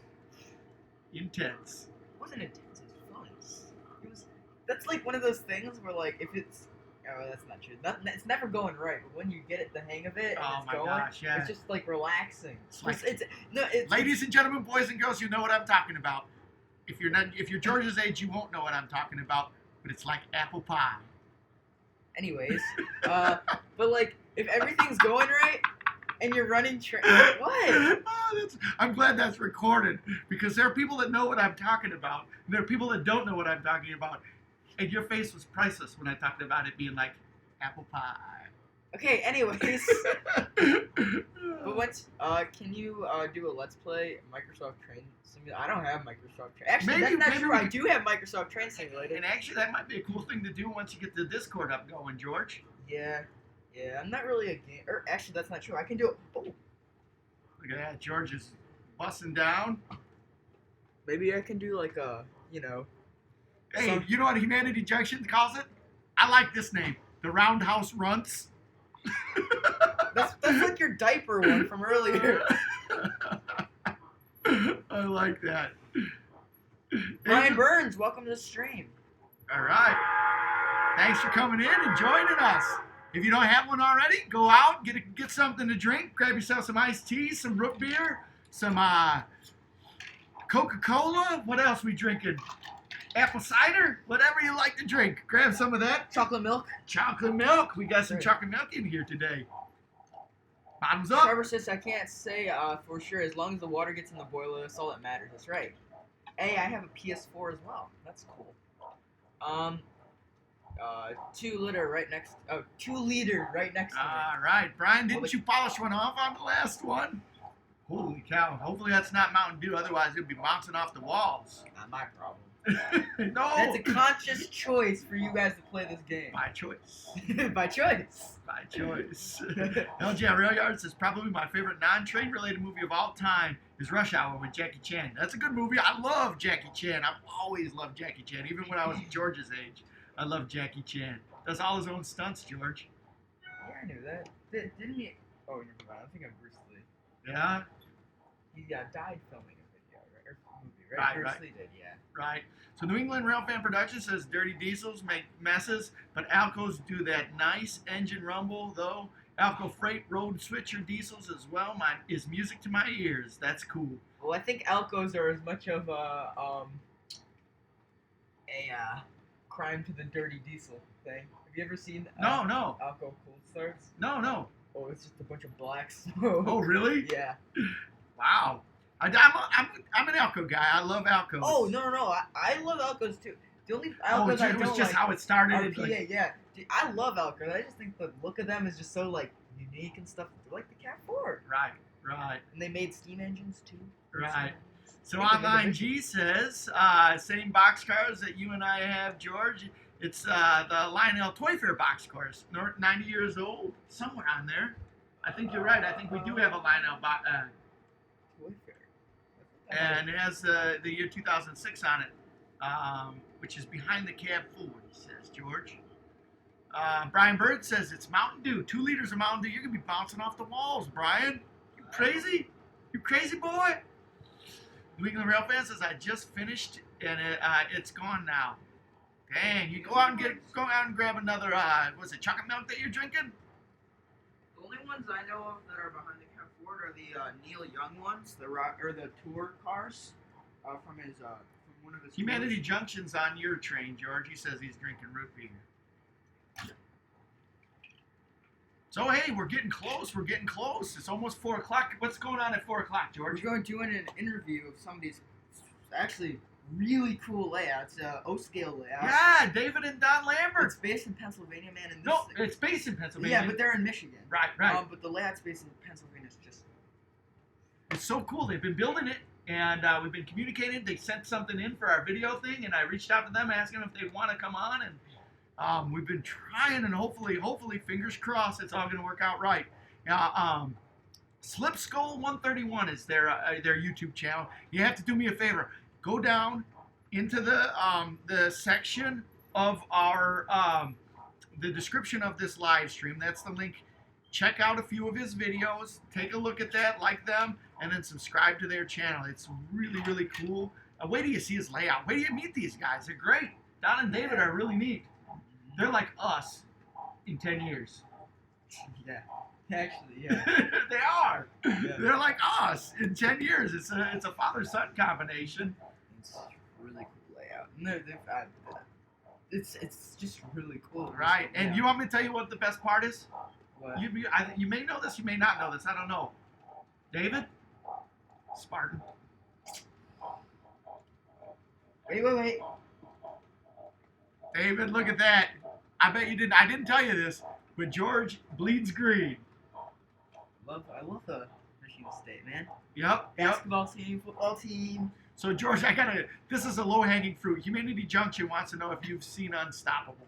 Intense. it wasn't intense. It was fun. It was. That's like one of those things where if it's. Oh, that's not true. It's never going right, but when you get the hang of it and Oh it's my going, gosh, yeah. it's just relaxing. It's It's Ladies and gentlemen, boys and girls, you know what I'm talking about. If you're George's age, you won't know what I'm talking about. But it's like apple pie. Anyways, but if everything's going right and you're running what? Oh, I'm glad that's recorded, because there are people that know what I'm talking about, and there are people that don't know what I'm talking about. And your face was priceless when I talked about it being like apple pie. Okay. Anyways, but what? Can you do a Let's Play Microsoft Train Simulator? I don't have Microsoft Train. Actually, Maybe- that's not maybe true. we I could- do have Microsoft Train Simulator. And actually, that might be a cool thing to do once you get the Discord up going, George. Yeah. I'm not really a game. Or actually, that's not true. I can do it. Oh, Look at that, George is busting down. maybe I can do Hey, So- you know what Humanity Junction calls it? I like this name, the Roundhouse Runts. That's like your diaper one from earlier. I like that. Brian Burns, welcome to the stream. All right. Thanks for coming in and joining us. If you don't have one already, go out, get something to drink, grab yourself some iced tea, some root beer, some Coca-Cola. What else we drinking? Apple cider, whatever you like to drink. Grab some of that. Chocolate milk. Chocolate milk. We got some Right. chocolate milk in here today. Bottoms up. Trevor says I can't say for sure. As long as the water gets in the boiler, that's all that matters. That's right. Hey, I have a PS4 as well. That's cool. 2 liter right next. 2 liter right next to me. All right, Brian, didn't you polish one off on the last one? Holy cow. Hopefully that's not Mountain Dew. Otherwise, it'll be bouncing off the walls. Not my problem. No. That's a conscious choice for you guys to play this game. By choice. By choice. By choice. LGR Rail Yard says probably my favorite non-train related movie of all time is Rush Hour with Jackie Chan. That's a good movie. I love Jackie Chan. I've always loved Jackie Chan. Even when I was George's age, I loved Jackie Chan. Does all his own stunts, George. Yeah, I knew that. Didn't he? Oh, never mind. I'm thinking of Bruce Lee. Yeah? He died filming a video, right? Or movie, right? Right, Bruce right. Lee did, yeah. Right. So New England Railfan Productions says dirty diesels make messes, but Alcos do that nice engine rumble, though. Alco Freight Road Switcher diesels as well. Is music to my ears. That's cool. Well, I think Alcos are as much of a crime to the dirty diesel thing. Have you ever seen No. Alco Cold Starts? No. Oh, it's just a bunch of blacks. Oh, really? Yeah. Wow. I'm an Alco guy. I love Alcos. Oh, no. I love Alcos too. The only Oh, Alcos I it was don't just like how it started. are It's PA, like- yeah. Dude, I love Alcos. I just think the look of them is just so like unique and stuff. They're like the Cat 4. Right. And they made steam engines too. Right. So Make a Online division. G says, same boxcars that you and I have, George. It's the Lionel Toy Fair boxcars, 90 years old, somewhere on there. I think you're right. I think we do have a Lionel Toy Fair. and it has the year 2006 on it, which is behind the cab forward, he says, George. Brian Bird says it's Mountain Dew. 2 liters of Mountain Dew. You're going to be bouncing off the walls, Brian. You crazy? You crazy boy? New England Rail Fan says I just finished and it's gone now. Dang, you go out and grab another, was it chocolate milk that you're drinking? The only ones I know of that are behind the Cat Ford are the Neil Young ones, the tour cars, from one of his. Humanity tours. Junction's on your train, George. He says he's drinking root beer. So, hey, we're getting close. We're getting close. It's almost 4 o'clock. What's going on at 4 o'clock, George? We're going doing an interview of somebody's actually really cool layouts, O-scale layouts. Yeah, David and Don Lambert. It's based in Pennsylvania, man. And this No, it's based in Pennsylvania. yeah, but they're in Michigan. Right. But the layout's based in Pennsylvania is just. It's so cool. They've been building it, and we've been communicating. They sent something in for our video thing, and I reached out to them, asking them if they want to come on, and we've been trying, and hopefully, fingers crossed, it's all going to work out right. Slip Skull 131 is their YouTube channel. You have to do me a favor. Go down into the section of our the description of this live stream. That's the link. Check out a few of his videos. Take a look at that, like them, and then subscribe to their channel. It's really, really cool. Wait till you see his layout. Wait till you meet these guys. They're great. Don and David are really neat. They're like us in 10 years. Yeah. Actually, yeah. They are. Yeah. They're like us in 10 years. It's a father-son combination. It's really cool layout. No, it's just really cool. Right. And Yeah. you want me to tell you what the best part is? What? You may know this, you may not know this. I don't know. David? Spartan. Wait. David, look at that. I bet you didn't. I didn't tell you this, but George bleeds green. I love the Michigan State, man. Yep. Basketball team, football team. So George, this is a low-hanging fruit. Humanity Junction wants to know if you've seen Unstoppable.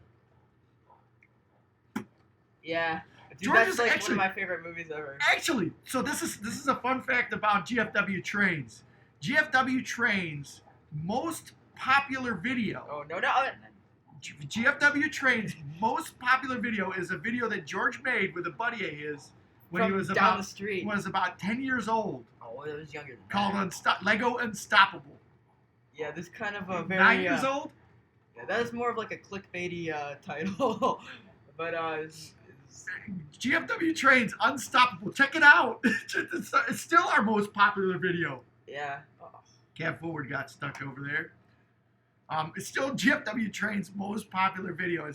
Yeah. Dude, George that's is like actually- one of my favorite movies ever. Actually, so this is a fun fact about GFW Trains. GFW Trains' most popular video. Oh, no. GFW Train's most popular video is a video that George made with a buddy of his when he From was down the street. was about 10 years old, Oh, it was younger than called that. Lego Unstoppable. Yeah, this kind of a very 9 years old? Yeah, that is more of like a clickbaity title, but it's GFW Trains Unstoppable. Check it out. It's still our most popular video. Yeah. Oh. Cab Forward got stuck over there. It's still GFW Train's most popular video.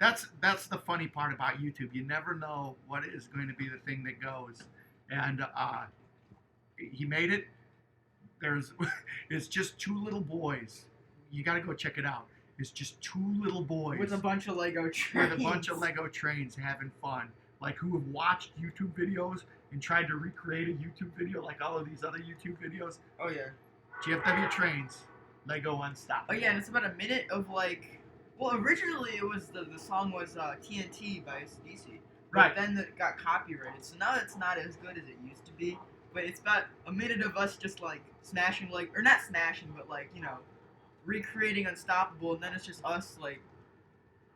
That's the funny part about YouTube. You never know what is going to be the thing that goes. And he made it. It's just two little boys. You got to go check it out. It's just two little boys With a bunch of Lego trains. with a bunch of Lego trains having fun. Like who have watched YouTube videos and tried to recreate a YouTube video like all of these other YouTube videos. Oh yeah. GFW Trains, Lego Unstoppable. Oh yeah, and it's about a minute of like. Well, originally it was the song was TNT by AC/DC. Right. But then it got copyrighted, so now it's not as good as it used to be. But it's about a minute of us just like smashing, like, or not smashing, but like, you know, recreating Unstoppable, and then it's just us like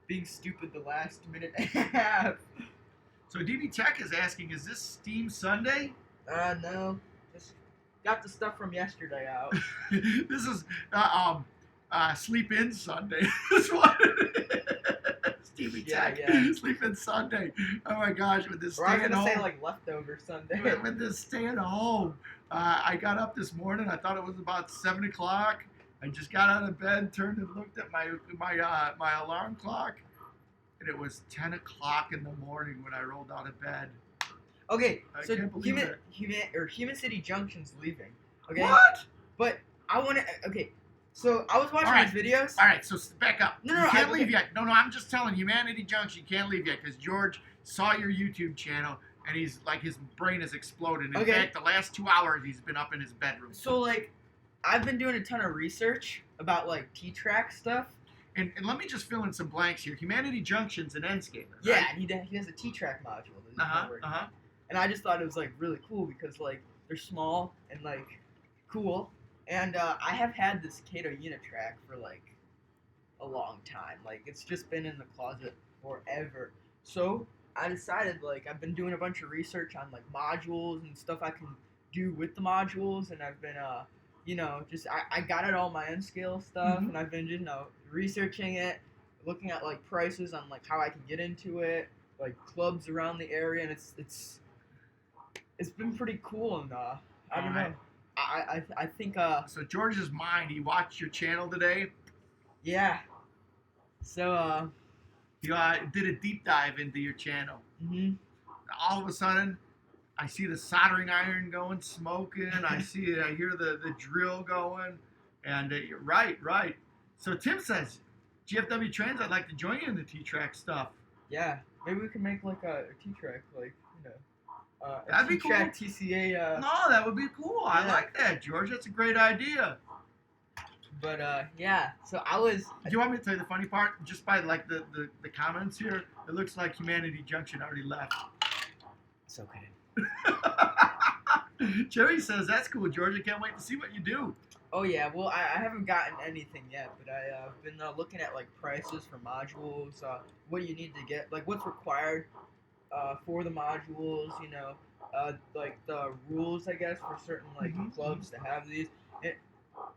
being stupid the last minute and a half. So DB Tech is asking, is this Steam Sunday? No, just got the stuff from yesterday out. This is Sleep In Sunday. That's what it is. Stevie Yeah, Tech. yeah. Sleep In Sunday. Oh my gosh, with this Or I was staying gonna home. say like leftover Sunday. With this staying home. I got up this morning. I thought it was about 7 o'clock. I just got out of bed, turned and looked at my alarm clock, and it was 10 o'clock in the morning when I rolled out of bed. Okay, I so can't believe it. Human City Junction's leaving. Okay. What? But I want to. Okay, so I was watching All right. his videos. All right, so back up. No, you can't okay. leave yet. No, I'm just telling Humanity Junction, you can't leave yet because George saw your YouTube channel and he's like his brain has exploded. In Okay. fact, the last 2 hours he's been up in his bedroom. So like, I've been doing a ton of research about like T-Track stuff. And let me just fill in some blanks here. Humanity Junction's an Enscaler. Yeah, Right? and he has a T-Track module. That he's Uh-huh, been working uh-huh. on. And I just thought it was like really cool because like they're small and like cool. And I have had this Kato Unitrack for like a long time. Like it's just been in the closet forever. So I decided like I've been doing a bunch of research on like modules and stuff I can do with the modules, and I've been you know, just I got it all my N-scale stuff, Mhm. and I've been, you know, researching it, looking at like prices on like how I can get into it, like clubs around the area, and it's been pretty cool, and I don't Alright. know. I think So George's mind, he watched your channel today. yeah. So He did a deep dive into your channel. mhm. All of a sudden, I see the soldering iron going, smoking. I hear the drill going. And right. So Tim says, GFW Trans, I'd like to join you in the T-Track stuff. Yeah, maybe we can make like a T-Track, like, you know, a That'd be T-Track TCA. No, that would be cool. I yeah. like that, George. That's a great idea. But yeah. So I was. Do you want me to tell you the funny part? Just by like the comments here, it looks like Humanity Junction already left. It's okay. Jerry says, that's cool, George. I can't wait to see what you do. Oh yeah, well I haven't gotten anything yet, but I've been looking at like prices for modules, what you need to get, like what's required for the modules, you know, like the rules I guess for certain like Mhm. clubs to have these.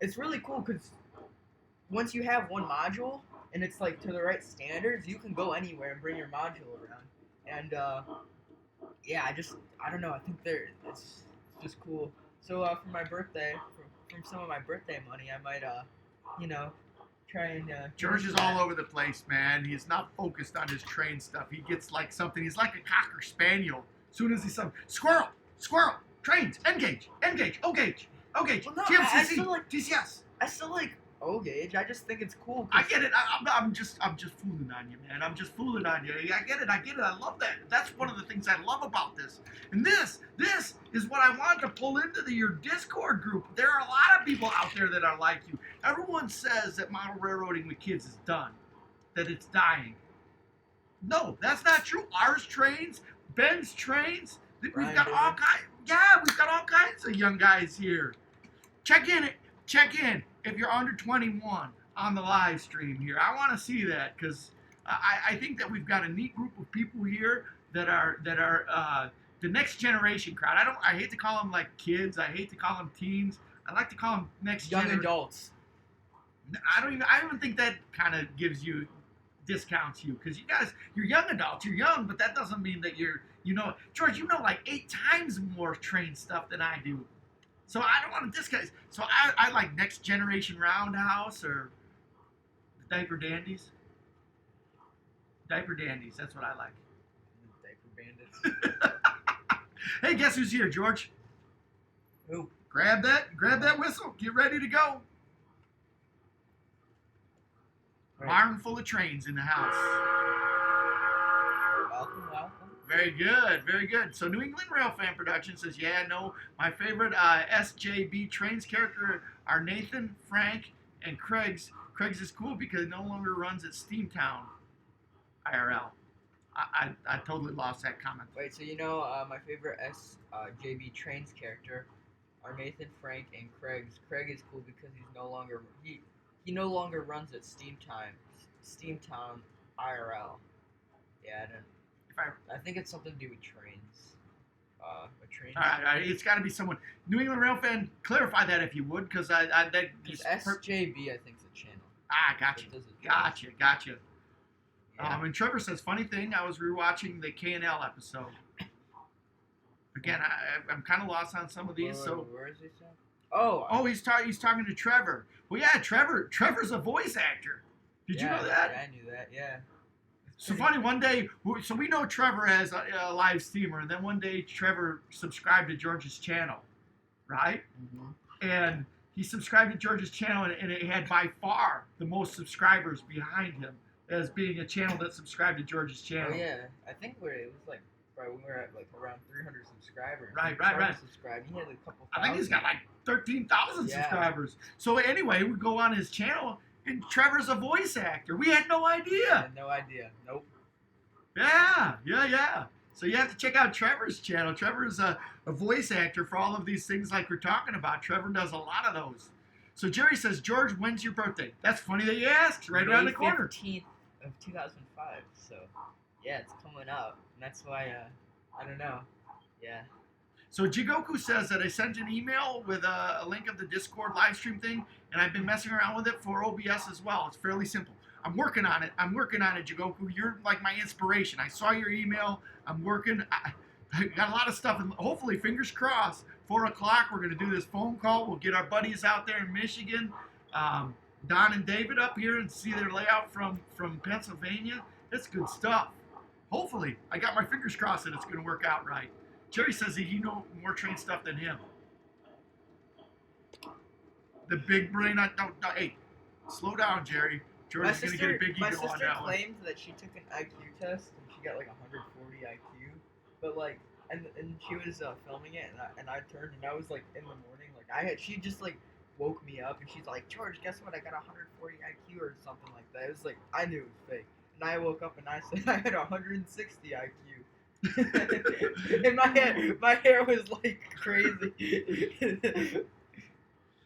It's really cool because once you have one module and it's like to the right standards, you can go anywhere and bring your module around. And yeah, I don't know, I think it's just cool. So for my birthday, from some of my birthday money, I might, you know, try and. George is all over the place, man. He's not focused on his train stuff. He gets like something. He's like a cocker spaniel. As soon as he's something, squirrel, trains, engage, O gauge, Well, no, I TMCC, feel like- TCS. I still like O gauge. I just think it's cool. I get it. I'm just fooling on you, man. I'm just fooling on you. I get it. I love that. That's one of the things I love about this. And this is what I wanted to pull into your Discord group. There are a lot of people out there that are like you. Everyone says that model railroading with kids is done, that it's dying. No, that's not true. Ours trains, Ben's trains. We've Ryan got all David. kinds. Yeah, we've got all kinds of young guys here. Check in if you're under 21 on the live stream here. I want to see that because I think that we've got a neat group of people here that are the next generation crowd. I hate to call them like kids. I hate to call them teens. I like to call them next young generation. adults. I don't even think that kind of gives you discounts you because you guys, you're young adults. You're young, but that doesn't mean that you're, George, like 8 times more train stuff than I do. So I don't want to discount. So I like Next Generation Roundhouse or the Diaper Dandies. Diaper Dandies, that's what I like. The Diaper Bandits. Hey, guess who's here, George? Who? Grab that whistle. Get ready to go. Right. Barn full of trains in the house. Welcome. Very good, very good. So New England Rail Fan Production says, yeah, no, my favorite SJB Trains character are Nathan, Frank, and Craig's. Craig's is cool because it no longer runs at Steamtown IRL. I totally lost that comment. Wait, so my favorite JB Trains character are Nathan, Frank, and Craig's. Craig is cool because he no longer runs at Steamtown IRL. Yeah, I think it's something to do with trains. Trains. All right, it's got to be someone. New England Rail Fan, clarify that if you would, because Because SJB, I think, is a channel. Gotcha. Yeah. And Trevor says, funny thing, I was rewatching the K&L episode. Again, I'm kind of lost on some of these. Where is he from? Oh, he's talking to Trevor. Well, yeah, Trevor's a voice actor. Did you know that? Yeah, I knew that. Yeah. So funny, one day, so we know Trevor as a live streamer, and then one day Trevor subscribed to George's channel, right? Mm-hmm. And he subscribed to George's channel, and it had by far the most subscribers behind him as being a channel that subscribed to George's channel. Oh yeah, I think we were at like around 300 subscribers. Right. Subscribed. He had a couple. I think he's got like 13,000 subscribers. So anyway, we go on his channel, and Trevor's a voice actor. We had no idea. I had no idea. Nope. Yeah. So you have to check out Trevor's channel. Trevor's a voice actor for all of these things like we're talking about. Trevor does a lot of those. So Jerry says, George, when's your birthday? That's funny that you asked. Right around the corner. May 15th of 2005. So yeah, it's coming up. And that's why I don't know. Yeah. So Jigoku says that I sent an email with a link of the Discord live stream thing, and I've been messing around with it for OBS as well. It's fairly simple. I'm working on it, Jigoku. You're like my inspiration. I saw your email. I'm working. I got a lot of stuff, and hopefully, fingers crossed, 4 o'clock, we're going to do this phone call. We'll get our buddies out there in Michigan, Don and David up here, and see their layout from Pennsylvania. That's good stuff. Hopefully, I got my fingers crossed that it's going to work out right. Jerry says that he knows more train stuff than him. The big brain, hey, slow down, Jerry. Jordan's going to get a big ego on that one. My sister claimed that she took an IQ test and she got like 140 IQ, but like, and she was filming it, and I turned, and I was like in the morning, she just like woke me up, and she's like, George, guess what? I got 140 IQ or something like that. It was like, I knew it was fake, and I woke up and I said I had 160 IQ. And my hair was like crazy.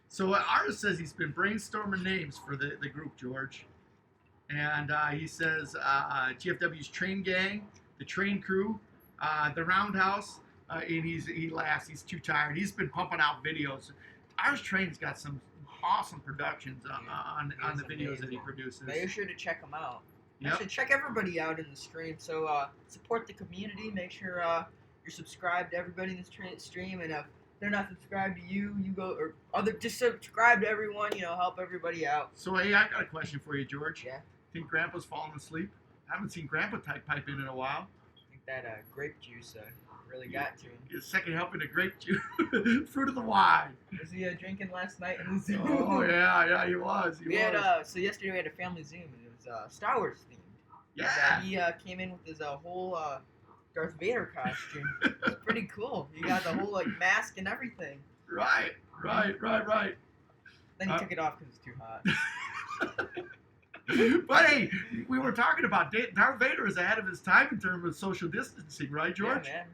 So Artis says he's been brainstorming names for the group, George. And he says GFW's Train Gang, the Train Crew, the Roundhouse, and he laughs. He's too tired. He's been pumping out videos. Ours Train's got some awesome productions on the videos that he produces. Make sure to check them out. Yep. Actually, check everybody out in the stream. So support the community. Make sure you're subscribed to everybody in this stream, and if they're not subscribed to you, just subscribe to everyone. Help everybody out. So hey, I got a question for you, George. Yeah. Think Grandpa's falling asleep? I haven't seen Grandpa pipe in a while. I think that grape juice really got to him. His second helping of grape juice, fruit of the wine. Was he drinking last night in the Zoom? Oh yeah, he was. So yesterday we had a family Zoom, and it was Star Wars themed. Yeah. And, he came in with his whole Darth Vader costume. It's pretty cool. He got the whole mask and everything. Right. Then he took it off because it's too hot. But hey, we were talking about Darth Vader is ahead of his time in terms of social distancing, right, George? Yeah, man.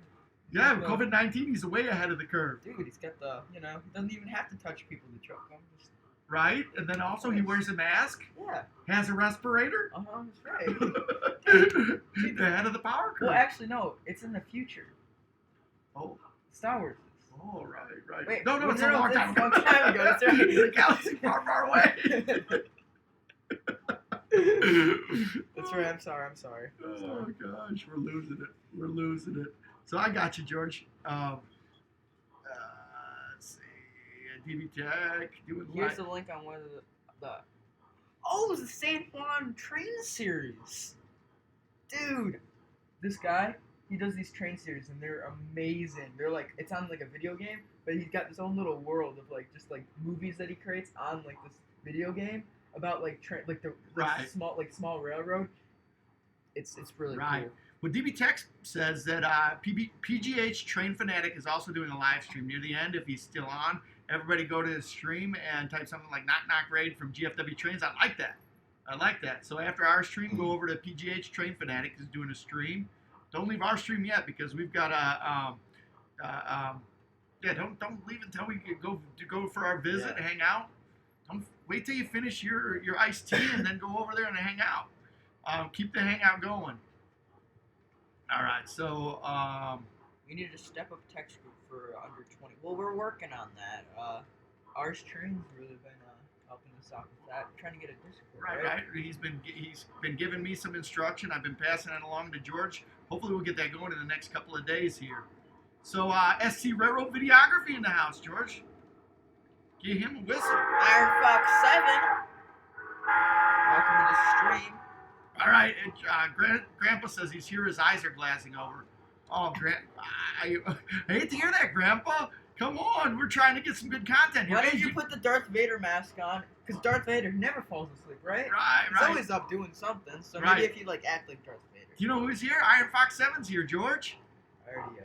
Yeah, COVID-19, he's way ahead of the curve. Dude, he's got he doesn't even have to touch people to choke them. Right? And then also he wears a mask. Yeah. Has a respirator. That's right. He's ahead of the power curve. Well, actually, no. It's in the future. Oh. Star Wars. Oh, right. Wait, no, it's a long time ago. That's right. The galaxy far away. That's right. I'm sorry. I'm sorry. Oh gosh, we're losing it. We're losing it. So I got you, George. Let's see. DB Tech doing Here's the link on one of the oh, it's the San Juan train series. Dude, this guy, he does these train series and they're amazing. They're like, it's on like a video game, but he's got this own little world of like just like movies that he creates on like this video game about like like the Right. small railroad. It's really Right. cool. Well, DB Tech says that PGH Train Fanatic is also doing a live stream near the end. If he's still on, everybody go to his stream and type something like "knock knock raid" from GFW Trains. I like that. I like that. So after our stream, go over to PGH Train Fanatic is doing a stream. Don't leave our stream yet because we've got a don't leave until we go for our visit and hang out. Don't wait till you finish your iced tea and then go over there and hang out. Keep the hangout going. All right, so We need to step up text group for under 20. Well, we're working on that. Ours train's really been helping us out with that. Trying to get a Discord. right. He's been giving me some instruction. I've been passing it along to George. Hopefully, we'll get that going in the next couple of days here. So, SC Railroad Videography in the house, George. Give him a whistle. Iron Fox 7. Welcome to the stream. All right, Grandpa says he's here. His eyes are glassing over. Oh, I hate to hear that, Grandpa. Come on, we're trying to get some good content here. Why did you put the Darth Vader mask on? Because Darth Vader never falls asleep, right? He's Right. always up doing something. So Right. maybe if you like act like Darth Vader. Do you know who's here? Iron Fox 7's here, George. I already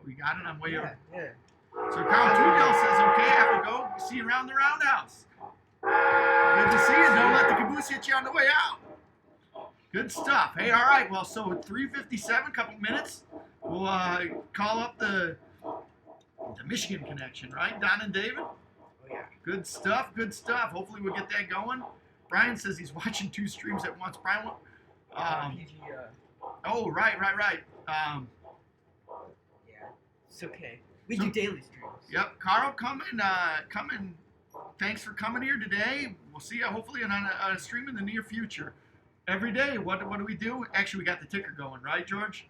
We got it. I'm way up. Yeah. So Carl Tudell says, okay, I have to go. See you around the roundhouse. Good to see you. Don't let the caboose hit you on the way out. Good stuff. Hey, all right. Well, so at 3:57, couple minutes, we'll call up the Michigan connection, right? Don and David? Oh, yeah. Good stuff. Good stuff. Hopefully we'll get that going. Brian says he's watching 2 streams at once. Brian, PG, oh, right. yeah. It's okay. We do daily streams. Yep, Carl, come and thanks for coming here today. We'll see you hopefully on a stream in the near future. Every day, what do we do? Actually, we got the ticker going, right, George?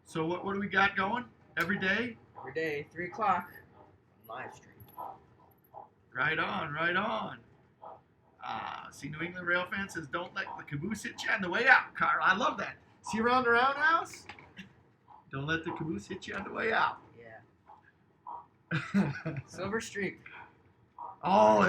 So what do we got going every day? Every day, 3 o'clock, live stream. Right on. See, New England Rail fan says, don't let the caboose hit you on the way out, Carl. I love that. See you around the roundhouse? Don't let the caboose hit you on the way out. Yeah. Silver Streak. Oh,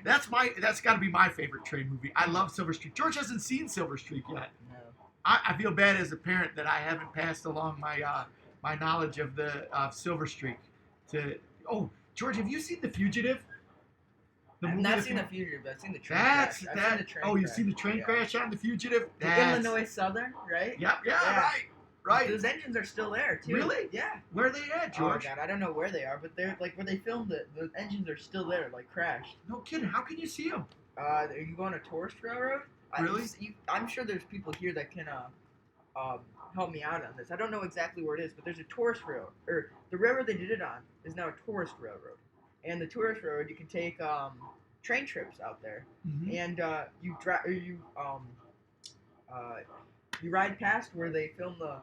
that's got to be my favorite train movie. I love Silver Streak. George hasn't seen Silver Streak yet. No. I feel bad as a parent that I haven't passed along my knowledge of the Silver Streak. George, have you seen The Fugitive? I've not seen The Fugitive, but I've seen the train That's crash. that. I've seen the train You've seen the train crash on The Fugitive? The Illinois Southern, right? Yep. Yeah. Right. Those engines are still there too. Really? Yeah. Where are they at, George? Oh God, I don't know where they are, but they're like where they filmed it. The engines are still there, like crashed. No kidding. How can you see them? Are you going to tourist railroad? Really? I'm sure there's people here that can help me out on this. I don't know exactly where it is, but there's a tourist railroad, or the railroad they did it on is now a tourist railroad. And the tourist railroad, you can take train trips out there, and you ride past where they filmed the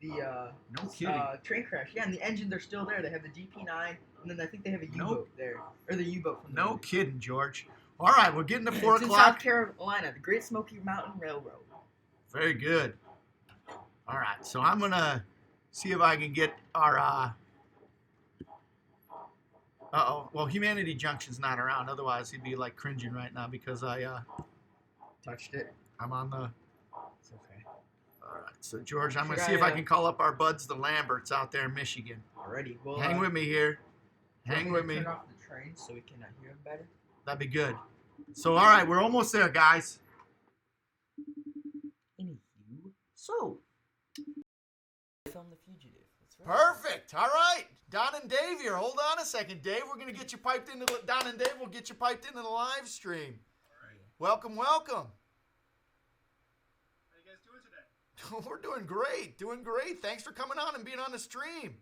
No kidding. train crash. Yeah, and the engines are still there. They have the DP9, and then I think they have a U-boat there, or the U-boat from the No movie. kidding, George. All right, we're getting to 4 It's in South o'clock. Carolina, the Great Smoky Mountain Railroad. Very good. All right, so I'm gonna see if I can get our. Well, Humanity Junction's not around. Otherwise, he'd be like cringing right now because Touched it. I'm on the. It's okay. All right, so George, I'm gonna Should see if I I, can call up our buds, the Lamberts, out there in Michigan. Alrighty. Well, Hang with me here. Hang with me. Turn off the train so we can hear him better. That'd be good. So, all right, we're almost there, guys. Anywho, so film The Fugitive. That's right. Perfect. All right. Don and Dave here. Hold on a second, Dave. We're going to get you piped into the... Don and Dave will get you piped into the live stream. All right. Welcome. How you guys doing today? We're doing great. Doing great. Thanks for coming on and being on the stream.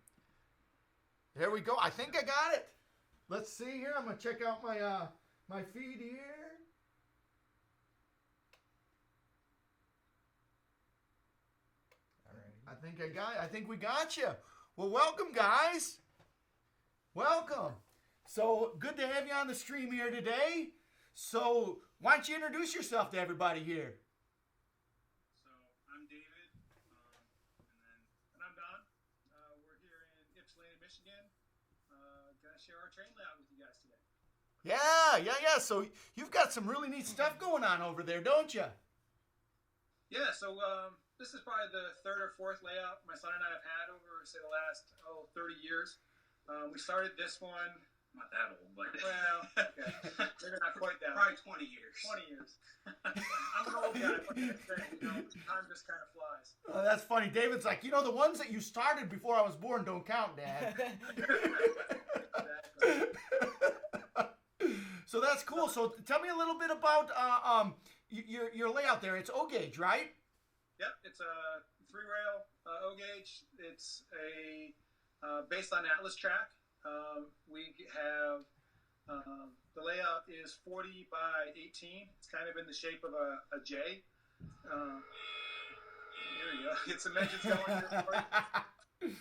There we go. I think I got it. Let's see here. I'm going to check out my feed here. I think we got you. Well, welcome, guys. Welcome. So good to have you on the stream here today. So why don't you introduce yourself to everybody here? So I'm David, and I'm Don. We're here in Ypsilanti, Michigan. Gonna share our train layout with you guys today. Yeah. So you've got some really neat stuff going on over there, don't you? Yeah. So this is probably the third or fourth layout my son and I have had over, say, the last 30 years. We started this one. Not that old, but Well, okay. Maybe not quite that. probably 20 years. 20 years. I'm an old guy, but time just kind of flies. Oh, that's funny. David's like, the ones that you started before I was born don't count, Dad. Exactly. So that's cool. So tell me a little bit about your layout there. It's O gauge, right? Yep, it's a 3-rail O gauge. It's a based on Atlas track. We have the layout is 40 by 18. It's kind of in the shape of a J. Here we go. Get some engines going here for you.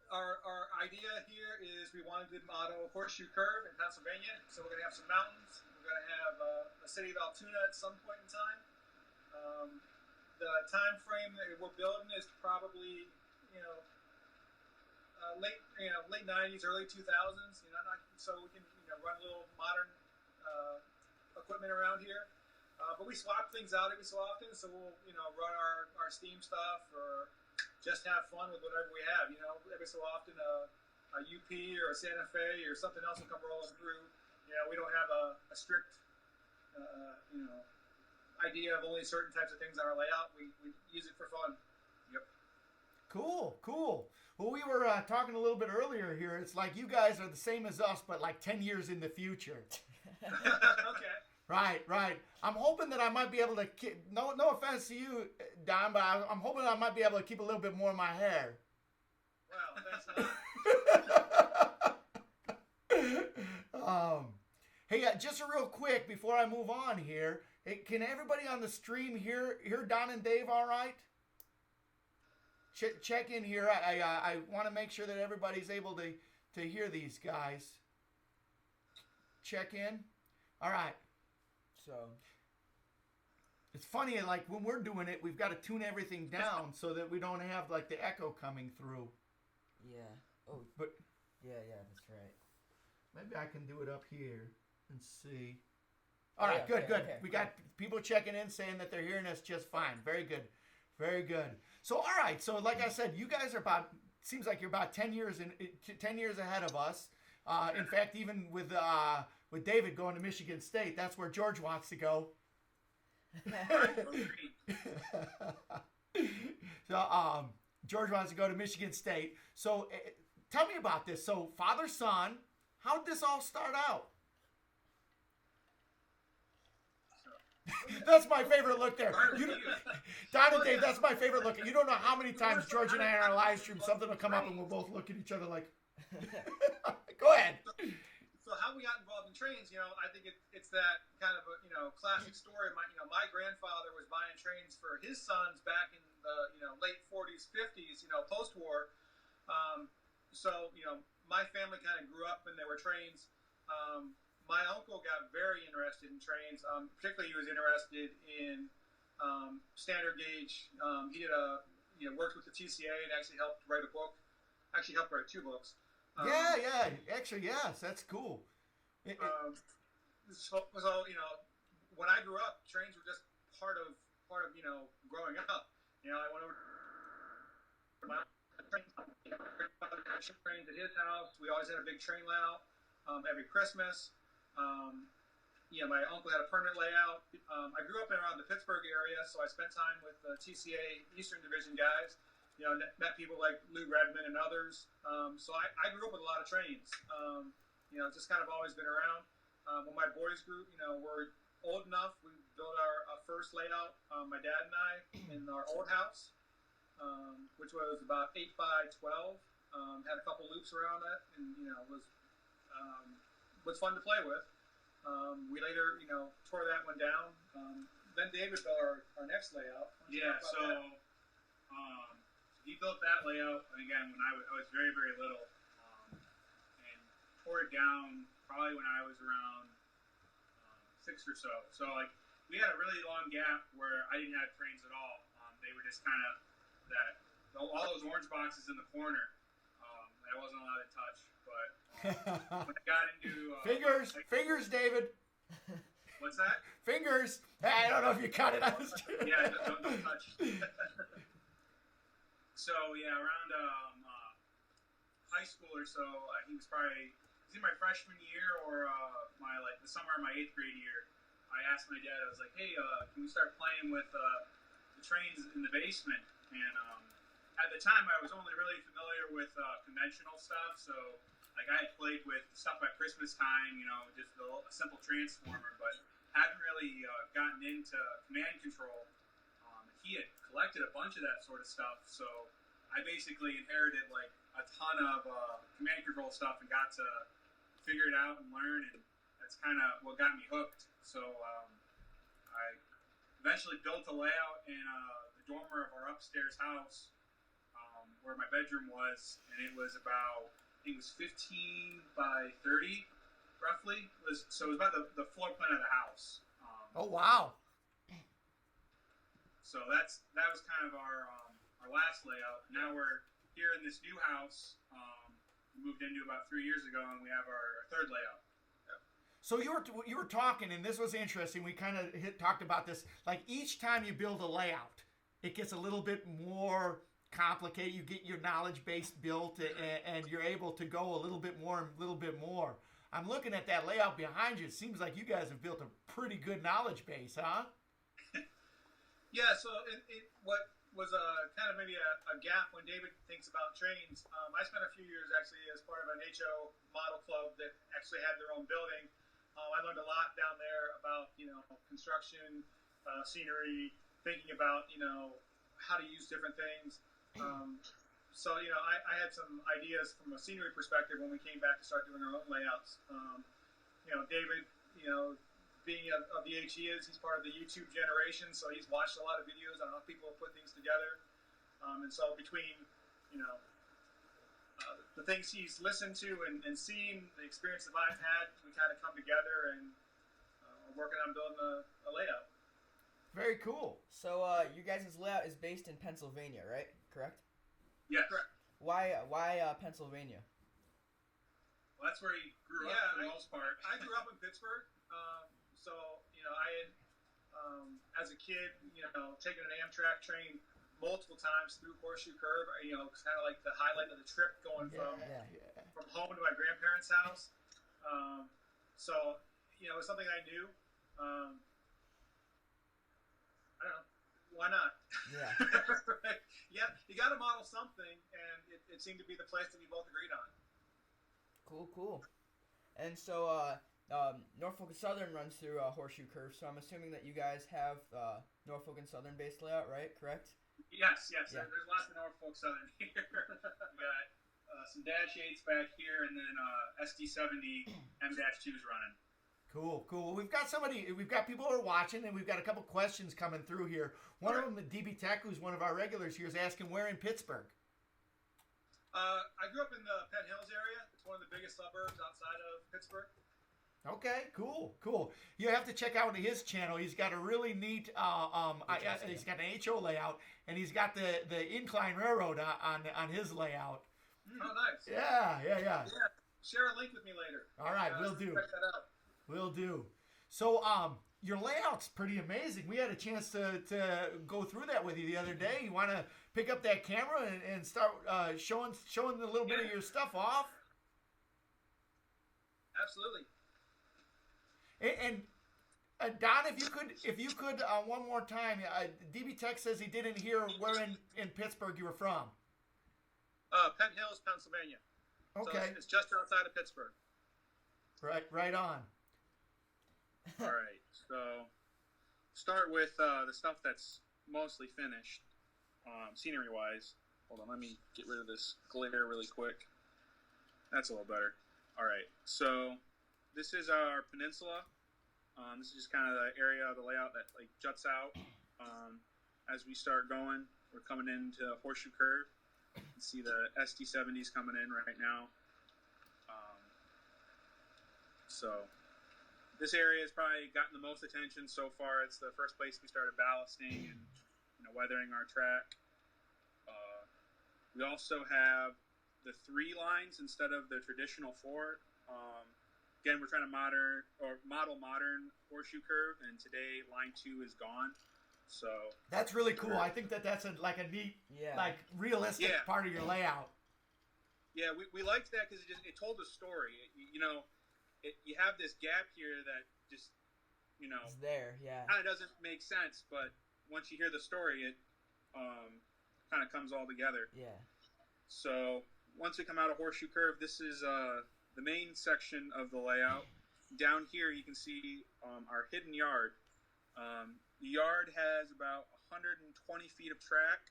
Our idea here is we wanted to model Horseshoe Curve in Pennsylvania. So we're going to have some mountains. We're going to have the city of Altoona at some point in time. The time frame that we're building is probably, late 90s, early 2000s. So we can run a little modern equipment around here. But we swap things out every so often. So we'll run our steam stuff or just have fun with whatever we have. Every so often a UP or a Santa Fe or something else will come rolling through. We don't have a strict idea of only certain types of things on our layout. We use it for fun. Yep. Cool. Well, we were talking a little bit earlier here. It's like you guys are the same as us, but like 10 years in the future. Okay. Right. I'm hoping that I might be able to keep, no offense to you, Don, but I'm hoping I might be able to keep a little bit more of my hair. Well, that's not. Hey, just real quick before I move on here, can everybody on the stream hear Don and Dave all right? Check in here. I want to make sure that everybody's able to hear these guys. Check in. All right. So it's funny, like when we're doing it, we've got to tune everything down so that we don't have like the echo coming through. yeah. Oh, But yeah, that's right. maybe I can do it up here and see. All right, yeah, good. okay. We got people checking in saying that they're hearing us just fine. Very good. So, all right. So, like I said, you guys are seems like you're about 10 years ahead of us. In fact, even with David going to Michigan State, that's where George wants to go. So, George wants to go to Michigan State. So, tell me about this. So, father, son, how did this all start out? That's my favorite look there. Don and Dave, that's my favorite look. You don't know how many times George and I on our live stream, something will come up and we'll both look at each other like, go ahead. So how we got involved in trains, I think it's that kind of a classic story. My grandfather was buying trains for his sons back in the late 40s, 50s, post-war. So my family kind of grew up when there were trains. My uncle got very interested in trains. Particularly, he was interested in standard gauge. He did worked with the TCA and actually helped write a book. Actually, helped write 2 books. Yeah. Actually, yes, that's cool. So when I grew up, trains were just part of growing up. I went over to my trains at his house. We always had a big train layout every Christmas. My uncle had a permanent layout. I grew up around the Pittsburgh area, so I spent time with the TCA Eastern Division guys. Met people like Lou Redman and others. So I grew up with a lot of trains. Just kind of always been around. When my boys grew, were old enough, we built our first layout, my dad and I, in our old house, which was about 8 by 12. Had a couple loops around it, and was fun to play with. We later, tore that one down. Then David built our next layout. Yeah, so he built that layout, and again, when I was very, very little, and tore it down probably when I was around 6 or so. So, like, we had a really long gap where I didn't have trains at all. They were just kind of all those orange boxes in the corner that I wasn't allowed to touch. But when I got into fingers, David. What's that? Fingers. I don't know if you cut it. Yeah, don't touch. So yeah, around high school or so, he's in my freshman year or the summer of my 8th grade year. I asked my dad. I was like, "Hey, can we start playing with the trains in the basement?" And at the time, I was only really familiar with conventional stuff. So, like, I had played with stuff at Christmas time, just a simple transformer, but hadn't really gotten into command control. He had collected a bunch of that sort of stuff, so I basically inherited like a ton of command control stuff and got to figure it out and learn, and that's kind of what got me hooked. So I eventually built a layout in the dormer of our upstairs house, where my bedroom was, and it was about, I think it was 15 by 30, roughly. So it was about the floor plan of the house. Oh wow! So that was kind of our last layout. Now we're here in this new house. We moved into about 3 years ago, and we have our third layout. So you were talking, and this was interesting. We kind of talked about this. Like, each time you build a layout, it gets a little bit more complicated. You get your knowledge base built, and you're able to go a little bit more and a little bit more. I'm looking at that layout behind you. It seems like you guys have built a pretty good knowledge base, huh? Yeah. So what was kind of maybe a gap when David thinks about trains. I spent a few years actually as part of an HO model club that actually had their own building. I learned a lot down there about construction, scenery, thinking about how to use different things. So I had some ideas from a scenery perspective when we came back to start doing our own layouts. David, being of the age he is, he's part of the YouTube generation, so he's watched a lot of videos on how people put things together. And so between the things he's listened to and seen, the experience that I've had, we kind of come together and we're working on building a layout. Very cool. So you guys' layout is based in Pennsylvania, right? Correct? Yeah, correct. Why Pennsylvania? Well, that's where he grew up for the most part. I grew up in Pittsburgh, so I had, as a kid, taken an Amtrak train multiple times through Horseshoe Curve. It's kind of like the highlight of the trip going from home to my grandparents' house. So it was something I knew. I don't know. Why not? Yeah. Right? Yeah, you got to model something, and it seemed to be the place that we both agreed on. Cool. And so Norfolk and Southern runs through Horseshoe Curve, so I'm assuming that you guys have Norfolk and Southern based layout, right? Correct? Yes. Yeah. There's lots of Norfolk Southern here. We got some Dash 8s back here, and then SD70 M-2s running. Cool. We've got people who are watching, and we've got a couple questions coming through here. One of them, DB Tech, who's one of our regulars here, is asking where in Pittsburgh. I grew up in the Penn Hills area. It's one of the biggest suburbs outside of Pittsburgh. Okay, cool. You have to check out his channel. He's got a really neat, he's got an HO layout, and he's got the incline railroad on his layout. Oh, nice. Yeah. Share a link with me later. All right, we'll do. Check that out. Will do. So, your layout's pretty amazing. We had a chance to go through that with you the other day. You want to pick up that camera and start showing a little bit of your stuff off? Absolutely. And Don, if you could one more time. DB Tech says he didn't hear where in Pittsburgh you were from. Penn Hills, Pennsylvania. Okay. So it's just outside of Pittsburgh. Right on. All right, so start with the stuff that's mostly finished, scenery-wise. Hold on, let me get rid of this glare really quick. That's a little better. All right, so this is our peninsula. This is just kind of the area of the layout that juts out as we start going. we're coming into Horseshoe Curve. You can see the SD70s coming in right now. So this area has probably gotten the most attention so far. It's the first place we started ballasting and weathering our track. We also have the 3 lines instead of the traditional 4. Again, we're trying to model modern Horseshoe Curve, and today line 2 is gone. So That's really cool. I think that's a neat, realistic part of your layout. Yeah, we liked that because it told a story. You have this gap here that just it's there. Yeah, kind of doesn't make sense, but once you hear the story, it kind of comes all together. Yeah. So once we come out of Horseshoe Curve, this is the main section of the layout. Down here, you can see our hidden yard. The yard has about 120 feet of track,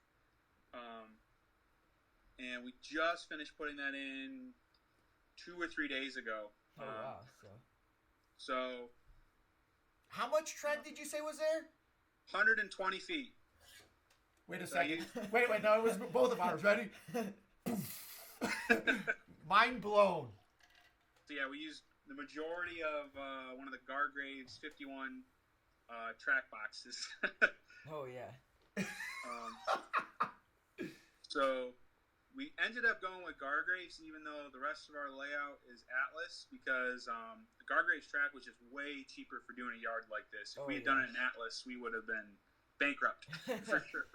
and we just finished putting that in 2 or 3 days ago. Oh wow! So how much track did you say was there? 120 feet. Wait a second. Wait, no, it was both of ours. Ready? Mind blown. So yeah, we used the majority of one of the Gargraves 51 track boxes. Oh yeah. So we ended up going with Gargraves, even though the rest of our layout is Atlas, because the Gargraves track was just way cheaper for doing a yard like this. If we had done it in Atlas, we would have been bankrupt for sure.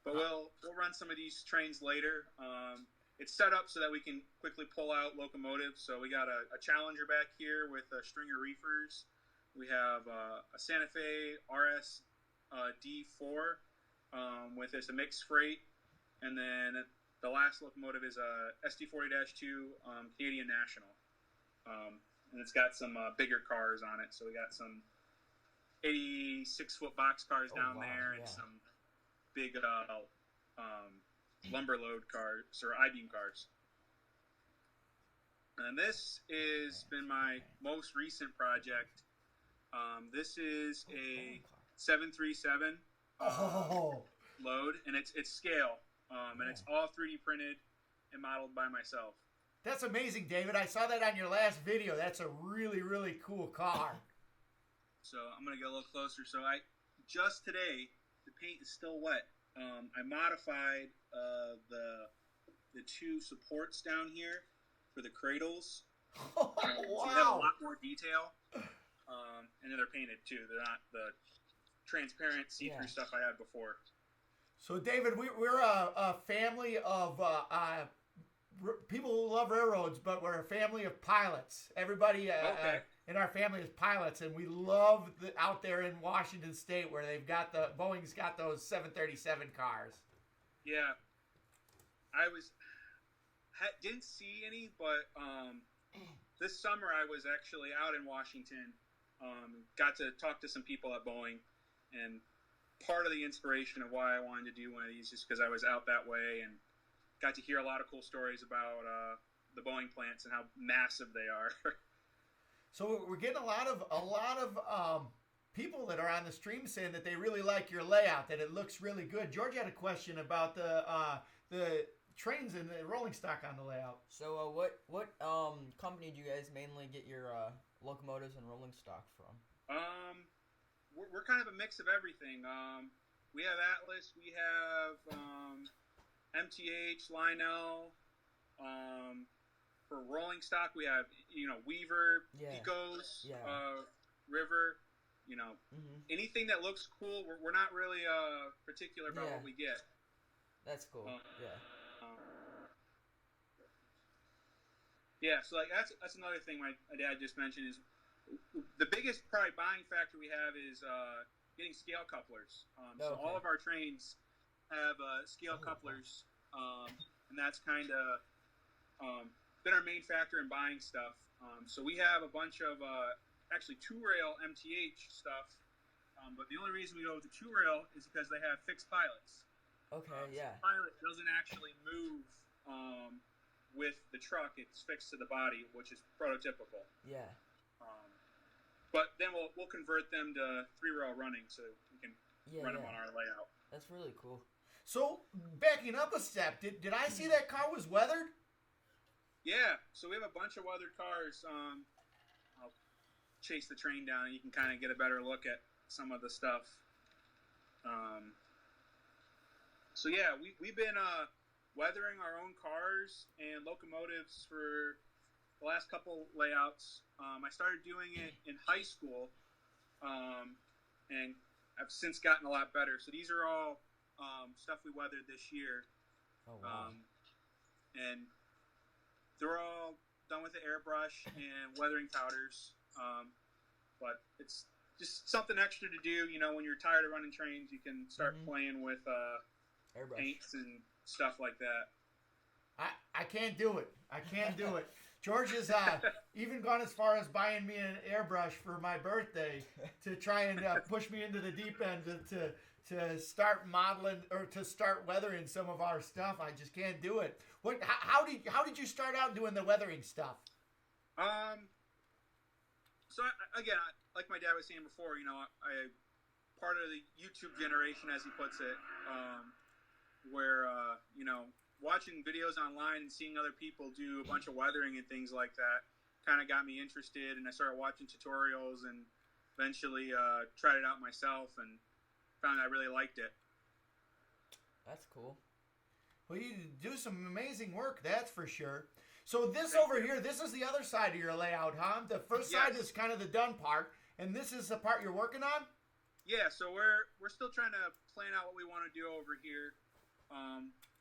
But we'll run some of these trains later. It's set up so that we can quickly pull out locomotives. So we got a Challenger back here with Stringer reefers. We have a Santa Fe RS D4 with a mixed freight. And then the last locomotive is a SD40-2 Canadian National. And it's got some bigger cars on it. So we got some 86-foot box cars down there and some big lumber load cars or I-beam cars. And this has been my most recent project. This is a 737 load, and it's scale. And it's all 3D printed and modeled by myself. That's amazing, David. I saw that on your last video. That's a really, really cool car. So I'm going to get a little closer. So just today, the paint is still wet. I modified the 2 supports down here for the cradles. Oh, So they have a lot more detail. And then they're painted too. They're not the transparent see-through stuff I had before. So, David, we're a family of people who love railroads, but we're a family of pilots. Everybody in our family is pilots, and we love out there in Washington State where Boeing's got those 737 cars. Yeah, didn't see any, but this summer I was actually out in Washington. Got to talk to some people at Boeing, and part of the inspiration of why I wanted to do one of these is because I was out that way and got to hear a lot of cool stories about the Boeing plants and how massive they are. So we're getting a lot of people that are on the stream saying that they really like your layout, that it looks really good. George had a question about the trains and the rolling stock on the layout. So what company do you guys mainly get your locomotives and rolling stock from? We're kind of a mix of everything. We have Atlas, we have MTH, Lionel. For rolling stock, we have Weaver, Ecos, River. Anything that looks cool. We're not really particular about what we get. That's cool. So that's another thing my dad just mentioned is the biggest probably buying factor we have is getting scale couplers. So all of our trains have scale couplers, and that's kind of been our main factor in buying stuff. So we have a bunch of actually 2-rail MTH stuff, but the only reason we go with the 2-rail is because they have fixed pilots. Okay, The pilot doesn't actually move with the truck; it's fixed to the body, which is prototypical. Yeah. But then we'll convert them to 3-rail running, so we can run them on our layout. That's really cool. So backing up a step, did I see that car was weathered? Yeah, so we have a bunch of weathered cars. I'll chase the train down, and you can kind of get a better look at some of the stuff. So yeah, we've been weathering our own cars and locomotives for the last couple layouts. I started doing it in high school, and I've since gotten a lot better. So these are all stuff we weathered this year. Oh wow. And they're all done with the airbrush and weathering powders. But it's just something extra to do. You know, when you're tired of running trains, you can start playing with Airbrush. paints and stuff like that. I can't do it. I can't do it. George has even gone as far as buying me an airbrush for my birthday to try and push me into the deep end to start modeling or to start weathering some of our stuff. I just can't do it. How did you start out doing the weathering stuff? So again, like my dad was saying before, you know, I part of the YouTube generation, as he puts it, where you know, watching videos online and seeing other people do a bunch of weathering and things like that kind of got me interested, and I started watching tutorials and eventually tried it out myself and found I really liked it. That's cool. Well, you do some amazing work, that's for sure. So this over here, this is the other side of your layout, huh? The first side is kind of the done part, and this is the part you're working on? Yeah, so we're still trying to plan out what we want to do over here.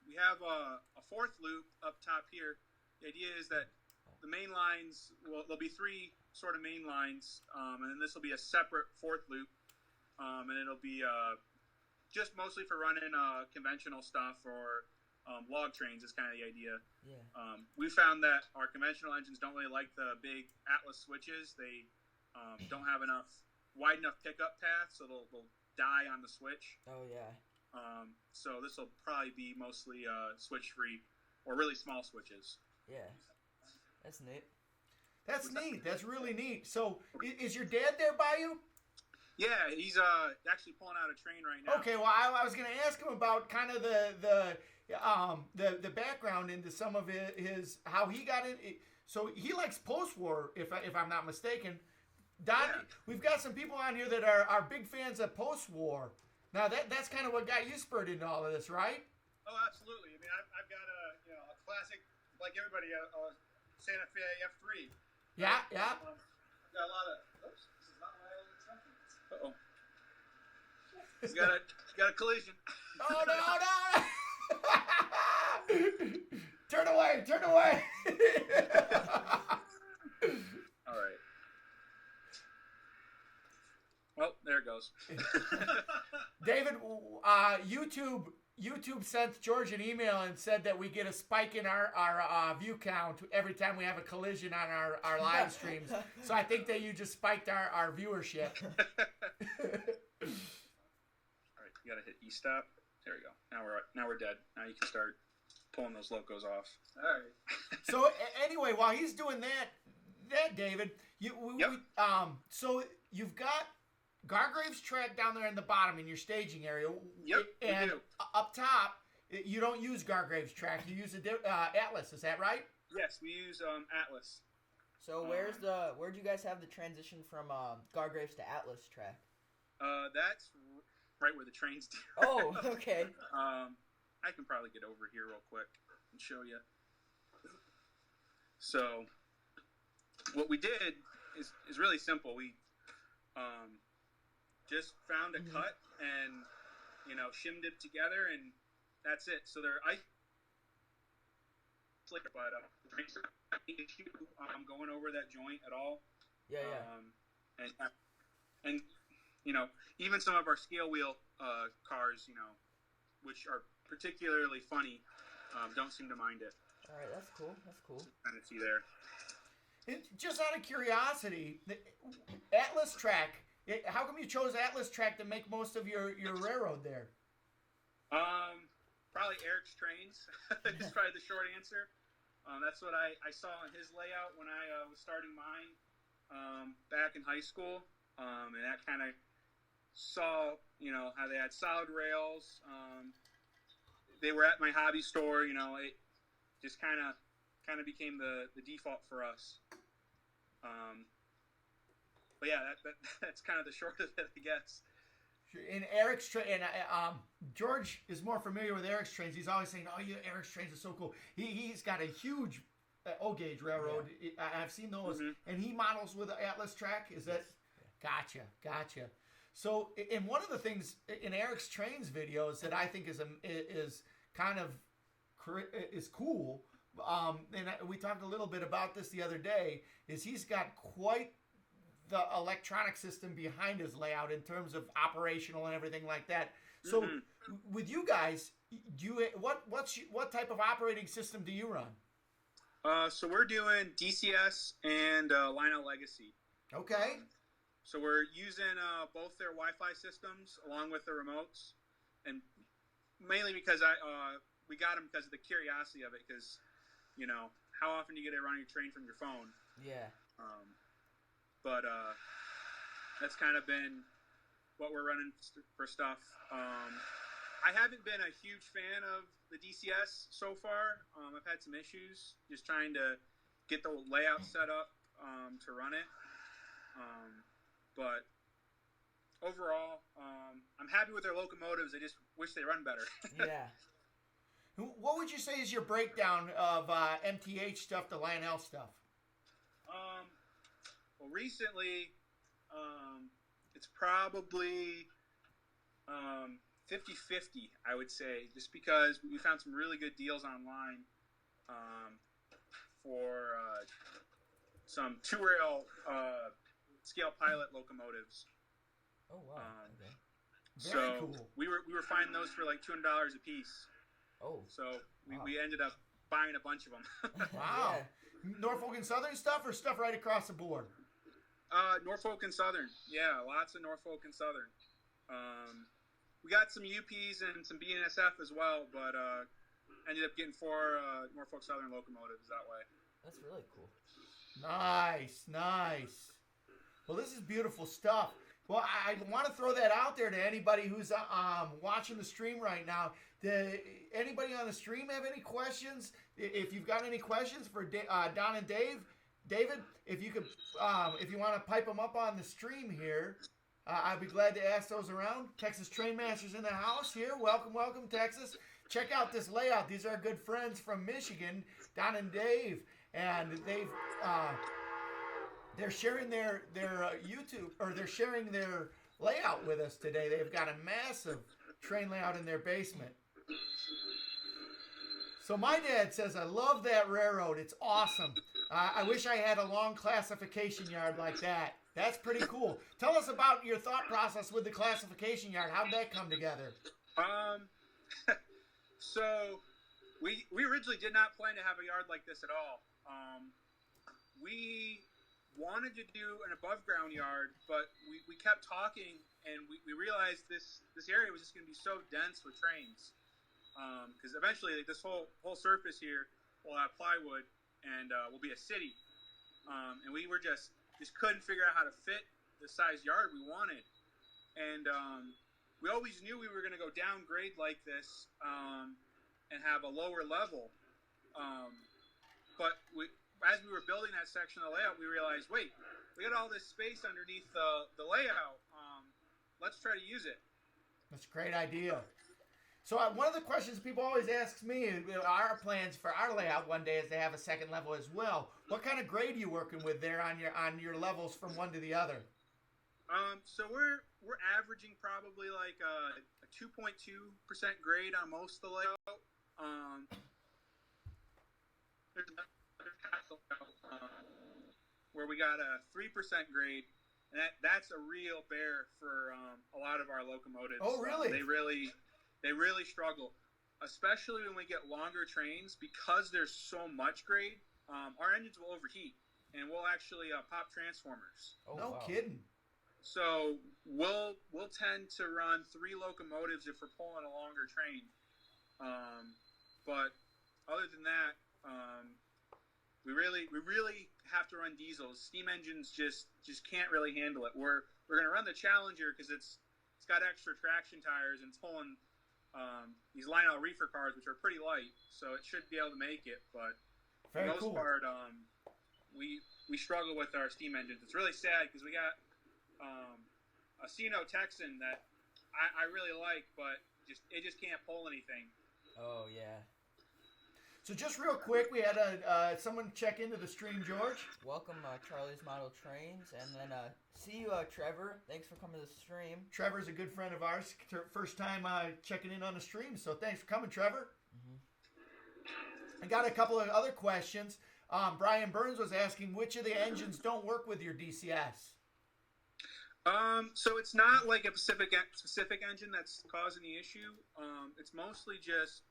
We have a fourth loop up top here. The idea is that the main lines, there'll be three sort of main lines, and then this will be a separate fourth loop, and it'll be just mostly for running conventional stuff or log trains is kind of the idea. Yeah. We found that our conventional engines don't really like the big Atlas switches. They don't have wide enough pickup path, so they'll die on the switch. Oh yeah. So this will probably be mostly switch free or really small switches. Yeah. That's neat. That's neat. That's really neat. So is your dad there by you? Yeah, he's actually pulling out a train right now. Okay, well, I was going to ask him about kind of the background into some of his how he got in. So he likes post-war, if I'm not mistaken. Don, we've got some people on here that are big fans of post-war. Now that's kind of what got you spurred into all of this, right? Oh, absolutely. I mean, I've got a classic, like everybody, Santa Fe F3. Yeah. Got a lot of. Oops, this is not what I was expecting. He's got a collision. Oh no! Turn away! All right. Well, there it goes. David, YouTube sent George an email and said that we get a spike in our view count every time we have a collision on our live streams. So I think that you just spiked our viewership. All right, you gotta hit E-stop. There we go. Now we're dead. Now you can start pulling those locos off. All right. So anyway, while he's doing that David, so you've got Gargrave's track down there in the bottom in your staging area. Yep. And we do. up top, you don't use Gargrave's track. You use Atlas. Is that right? Yes, we use Atlas. So where'd you guys have the transition from Gargraves to Atlas track? That's right where the trains do. Oh, okay. I can probably get over here real quick and show you. So, what we did is really simple. We just found a cut and shimmed it together, and that's it. So they're but the trains are not an issue going over that joint at all. Yeah. And even some of our scale wheel cars, which are particularly funny, don't seem to mind it. All right, that's cool. Kind of see there. Just out of curiosity, the Atlas track. How come you chose Atlas track to make most of your railroad there? Probably Eric's trains. Is probably the short answer. That's what I saw in his layout when I was starting mine back in high school, and that kind of saw, you know, how they had solid rails. They were at my hobby store. You know, it just kind of became the default for us. But yeah, that's kind of the short of it, I guess. In Eric's train, and George is more familiar with Eric's trains. He's always saying, "Oh, yeah, Eric's trains are so cool." He's got a huge O gauge railroad. Yeah. I've seen those, and he models with Atlas track. Is that? Gotcha. So, and one of the things in Eric's trains videos that I think is kind of is cool, and we talked a little bit about this the other day. Is he's got quite the electronic system behind his layout in terms of operational and everything like that. So with you guys, what type of operating system do you run? So we're doing DCS and Lionel Legacy. Okay. So we're using both their Wi-Fi systems along with the remotes, and mainly because we got them because of the curiosity of it. Because, you know, how often do you get to run your train from your phone? Yeah. But that's kind of been what we're running for stuff. I haven't been a huge fan of the DCS so far. I've had some issues just trying to get the layout set up to run it. But overall, I'm happy with their locomotives. I just wish they run better. Yeah. What would you say is your breakdown of MTH stuff to Lionel stuff? Well, recently, it's probably 50-50, I would say, just because we found some really good deals online for some two-rail scale pilot locomotives. Oh, wow. Okay. Very So cool. we were finding those for like $200 a piece. Oh. So Wow. we ended up buying a bunch of them. Wow. Yeah. Norfolk and Southern stuff or stuff right across the board? Norfolk and Southern. Yeah, lots of Norfolk and Southern. We got some UPs and some BNSF as well, but ended up getting 4 Norfolk Southern locomotives that way. That's really cool. Nice. Well, this is beautiful stuff. Well, I want to throw that out there to anybody who's watching the stream right now. Anybody on the stream have any questions? If you've got any questions for Don and David, if you could, if you want to pipe them up on the stream here, I'd be glad to ask those around. Texas Trainmasters in the house here. Welcome, Texas. Check out this layout. These are good friends from Michigan, Don and Dave, and they're sharing their YouTube, or they're sharing their layout with us today. They've got a massive train layout in their basement. So my dad says, I love that railroad. It's awesome. I wish I had a long classification yard like that. That's pretty cool. Tell us about your thought process with the classification yard. How'd that come together? So we originally did not plan to have a yard like this at all. We wanted to do an above ground yard, but we kept talking, and we realized this area was just going to be so dense with trains. Because eventually, like, this whole surface here will have plywood and will be a city. And we were just couldn't figure out how to fit the size yard we wanted. And we always knew we were going to go downgrade like this and have a lower level. But as we were building that section of the layout, we realized, wait, we got all this space underneath the layout. Let's try to use it. That's a great idea. So one of the questions people always ask me, our plans for our layout one day is to have a second level as well. What kind of grade are you working with there on your levels from one to the other? So we're averaging probably like a 2.2% grade on most of the layout. There's where we got a 3% grade, and that's a real bear for a lot of our locomotives. Oh, really? They really struggle, especially when we get longer trains, because there's so much grade. Our engines will overheat, and we'll actually pop transformers. Oh, no wow. kidding. So we'll tend to run 3 locomotives if we're pulling a longer train. But other than that, we really have to run diesels. Steam engines just can't really handle it. We're going to run the Challenger because it's it's got extra traction tires, and it's pulling these Lionel reefer cars, which are pretty light, so it should be able to make it. But for Very the most cool. part, we struggle with our steam engines. It's really sad because we got a Sino Texan that I really like, but it just can't pull anything. Oh yeah. So just real quick, we had someone check into the stream, George. Welcome, Charlie's Model Trains, and then see you, Trevor. Thanks for coming to the stream. Trevor's a good friend of ours. First time checking in on the stream, so thanks for coming, Trevor. I got a couple of other questions. Brian Burns was asking which of the engines don't work with your DCS. So it's not like a specific engine that's causing the issue. It's mostly just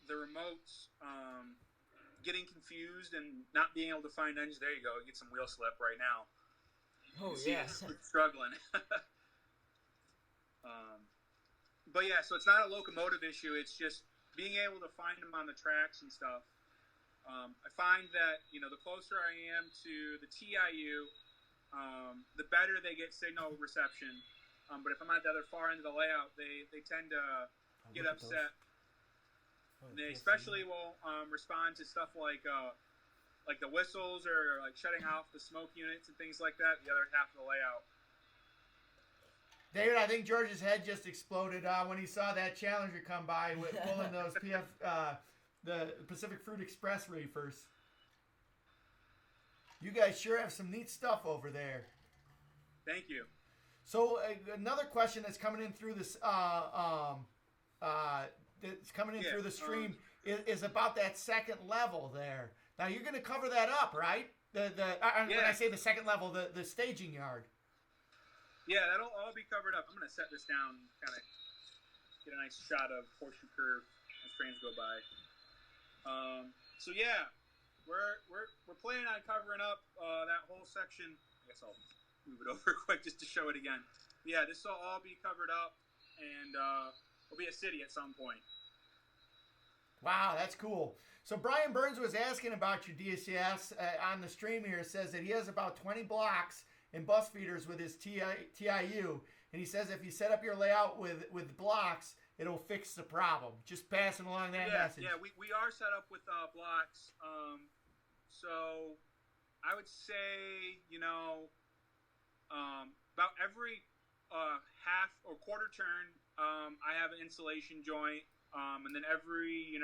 the remotes getting confused and not being able to find engines. There you go. You get some wheel slip right now. Oh See, yeah. it's struggling. But yeah, so it's not a locomotive issue. It's just being able to find them on the tracks and stuff. I find that the closer I am to the TIU, the better they get signal reception. But if I'm at the other far end of the layout, they tend to get upset. They especially will respond to stuff like the whistles or like shutting off the smoke units and things like that. The other half of the layout. David, I think George's head just exploded when he saw that Challenger come by with pulling those the Pacific Fruit Express reefers. You guys sure have some neat stuff over there. Thank you. So another question that's coming in through this through the stream is about that second level there. Now you're going to cover that up, right? When I say the second level, the staging yard. Yeah, that'll all be covered up. I'm going to set this down, kind of get a nice shot of Horseshoe Curve as trains go by. So yeah, we're planning on covering up that whole section. I guess I'll move it over quick just to show it again. Yeah, this will all be covered up, and it'll be a city at some point. Wow, that's cool. So Brian Burns was asking about your DCS on the stream here. Says that he has about 20 blocks and bus feeders with his TIU, and he says if you set up your layout with blocks, it'll fix the problem. Just passing along that message. Yeah, we are set up with blocks. So I would say, about every half or quarter turn, I have an insulation joint, and then every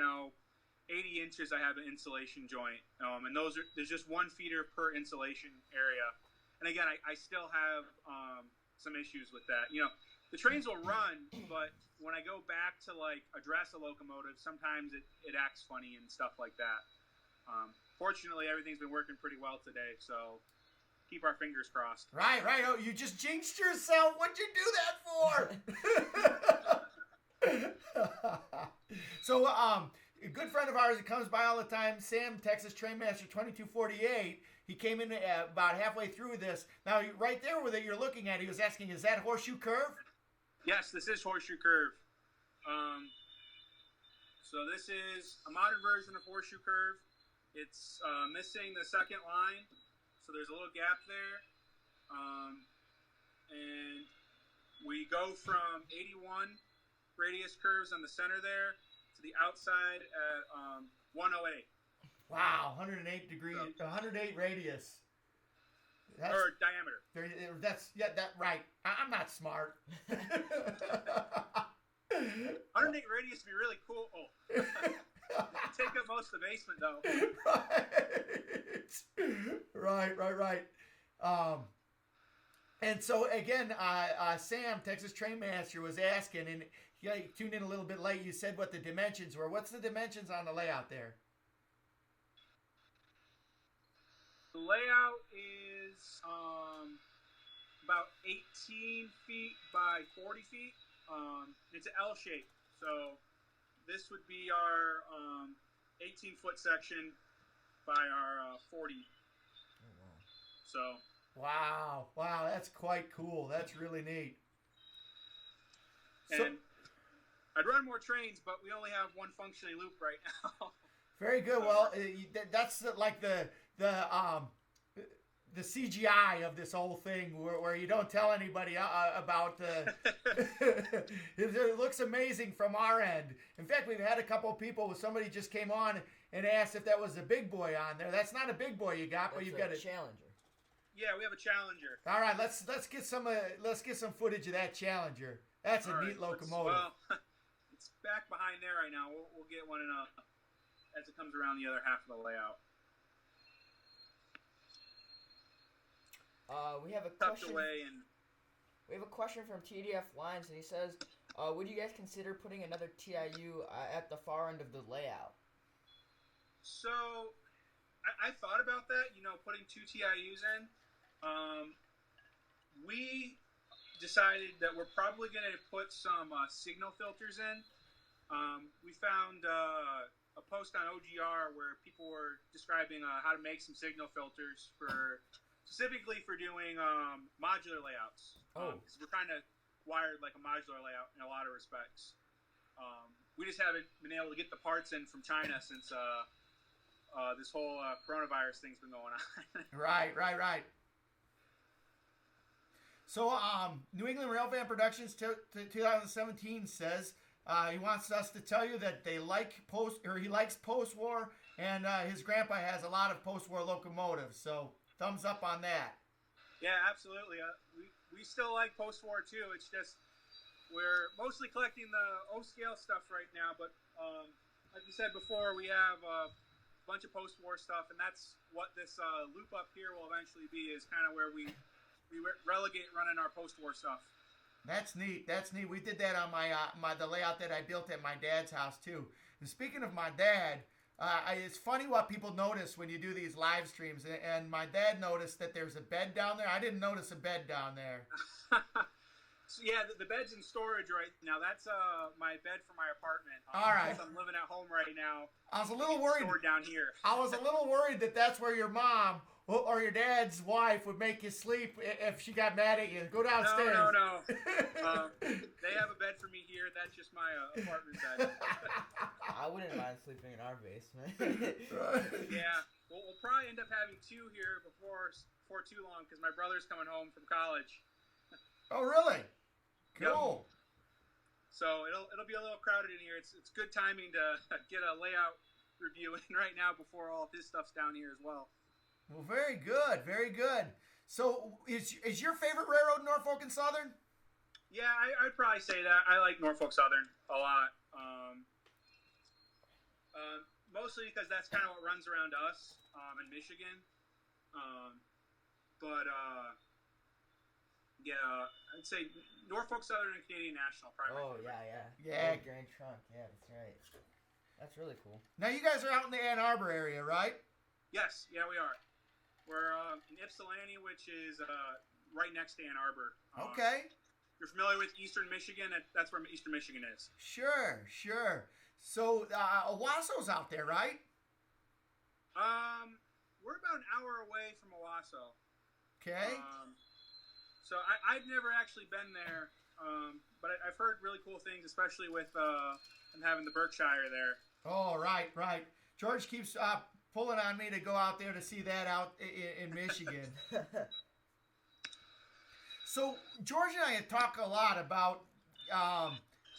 80 inches I have an insulation joint, and there's just one feeder per insulation area. And again, I still have some issues with that. The trains will run, but when I go back to like address a locomotive, sometimes it acts funny and stuff like that. Fortunately, everything's been working pretty well today, so keep our fingers crossed. Right. Oh, you just jinxed yourself. What'd you do that for? So, a good friend of ours that comes by all the time, Sam, Texas Trainmaster 2248. He came in about halfway through this. Now, right there with it, you're looking at, he was asking, is that Horseshoe Curve? Yes, this is Horseshoe Curve. So this is a modern version of Horseshoe Curve. It's missing the second line, so there's a little gap there. And we go from 81 radius curves on the center there to the outside at 108. Wow, 108 degrees, 108 radius. Or diameter. Right. I'm not smart. 108 radius would be really cool. Oh. Take up most of the basement, though. Right. And so, again, Sam, Texas Trainmaster, was asking, and he tuned in a little bit late. You said what the dimensions were. What's the dimensions on the layout there? The layout is about 18 feet by 40 feet. It's an L shape. So this would be our 18-foot section by our 40. Oh, wow. So. Wow, that's quite cool. That's really neat. And I'd run more trains, but we only have one functioning loop right now. Very good. Well, that's like the the CGI of this whole thing, where you don't tell anybody about the. It looks amazing from our end. In fact, we've had a couple of people. Somebody just came on and asked if that was a big boy on there. That's not a big boy you got, but you've got a a Challenger. Yeah, we have a Challenger. All right, let's get some footage of that Challenger. That's a All neat right, locomotive. Well, it's back behind there right now. We'll get one as it comes around the other half of the layout. We have a Tucked question. away and We have a question from TDF Lines, and he says, "Would you guys consider putting another TIU at the far end of the layout?" so I thought about that. Putting 2 TIUs in. We decided that we're probably going to put some signal filters in. We found a post on OGR where people were describing how to make some signal filters specifically for doing modular layouts. Because we're kind of wired like a modular layout in a lot of respects. We just haven't been able to get the parts in from China since this whole coronavirus thing's been going on. Right. So, New England Railvan Productions 2017 says he wants us to tell you that he likes post-war, and his grandpa has a lot of post-war locomotives. So, thumbs up on that. Yeah, absolutely. We still like post-war too. It's just we're mostly collecting the O-scale stuff right now, but like you said before, we have a bunch of post-war stuff, and that's what this loop up here will eventually be. Is kind of where we relegate running our post-war stuff. That's neat. We did that on the layout that I built at my dad's house too. And speaking of my dad, it's funny what people notice when you do these live streams. And my dad noticed that there's a bed down there. I didn't notice a bed down there. So, yeah, the bed's in storage right now. That's my bed for my apartment. All right. I'm living at home right now. I was a little worried. Stored down here. I was a little worried that's where your mom or your dad's wife would make you sleep if she got mad at you. Go downstairs. No. They have a bed for me here. That's just my apartment bed. I wouldn't mind sleeping in our basement. Yeah. We'll probably end up having 2 here before too long because my brother's coming home from college. Oh, really? Cool. Yep. So it'll be a little crowded in here. It's good timing to get a layout review in right now before all of his stuff's down here as well. Well, very good. So is your favorite railroad Norfolk and Southern? Yeah, I'd probably say that. I like Norfolk Southern a lot. Mostly because that's kind of what runs around us in Michigan. Yeah, I'd say Norfolk Southern and Canadian National probably. Oh, yeah. Yeah. Grand Trunk. Yeah, that's right. That's really cool. Now you guys are out in the Ann Arbor area, right? Yes, yeah, we are. We're in Ypsilanti, which is right next to Ann Arbor. Okay. You're familiar with Eastern Michigan? That's where Eastern Michigan is. Sure. So Owasso's out there, right? We're about an hour away from Owasso. Okay. So I've never actually been there, but I've heard really cool things, especially with them having the Berkshire there. Oh, right. George keeps pulling on me to go out there to see that out in Michigan. So George and I talk a lot about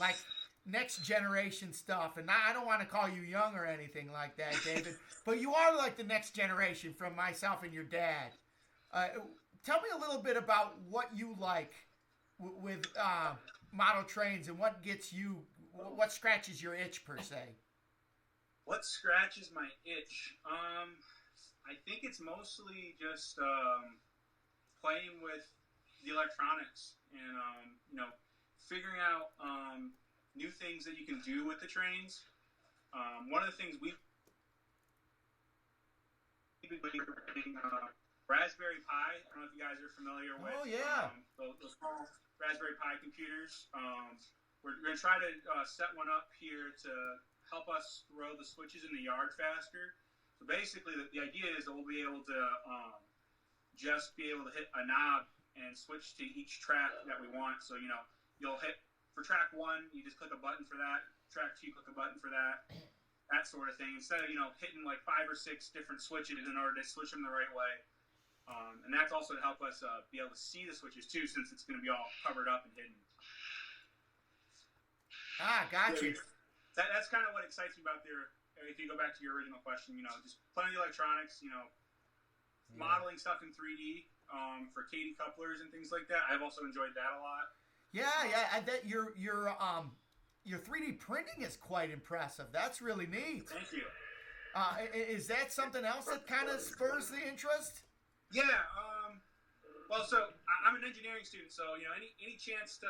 like next generation stuff, and I don't want to call you young or anything like that, David, but you are like the next generation from myself and your dad. Tell me a little bit about what you like with model trains and what scratches your itch per se. What scratches my itch? I think it's mostly just playing with the electronics and figuring out new things that you can do with the trains. One of the things we've been doing Raspberry Pi. I don't know if you guys are familiar with. Oh yeah. Those small Raspberry Pi computers. We're going to try to set one up here to help us throw the switches in the yard faster. So basically, the idea is that we'll be able to just be able to hit a knob and switch to each track that we want. So you'll hit for track 1, you just click a button for that. Track 2, click a button for that. That sort of thing. Instead of hitting like 5 or 6 different switches in order to switch them the right way. And that's also to help us be able to see the switches too, since it's going to be all covered up and hidden. Ah, gotcha. That's kind of what excites me about their. If you go back to your original question, just plenty of electronics. Modeling stuff in 3D for Katie couplers and things like that. I've also enjoyed that a lot. Yeah. I bet your 3D printing is quite impressive. That's really neat. Thank you. Is that something else that kind of spurs the interest? Yeah. Well, so I'm an engineering student, so any chance to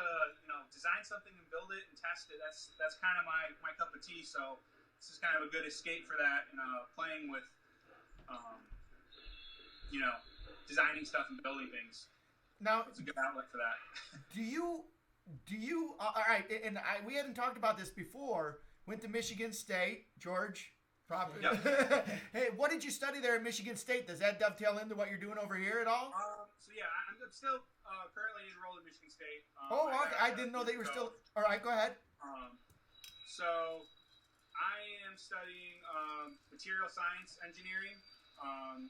design something and build it and test it, that's kind of my cup of tea. So this is kind of a good escape for that, and playing with designing stuff and building things. Now, it's a good outlet for that. Do you? All right, and we hadn't talked about this before. Went to Michigan State, George. Probably. Yep. Hey, what did you study there at Michigan State? Does that dovetail into what you're doing over here at all? So yeah, I'm still currently enrolled in Michigan State. Okay. I didn't know that you were still. All right, go ahead. So I am studying material science engineering.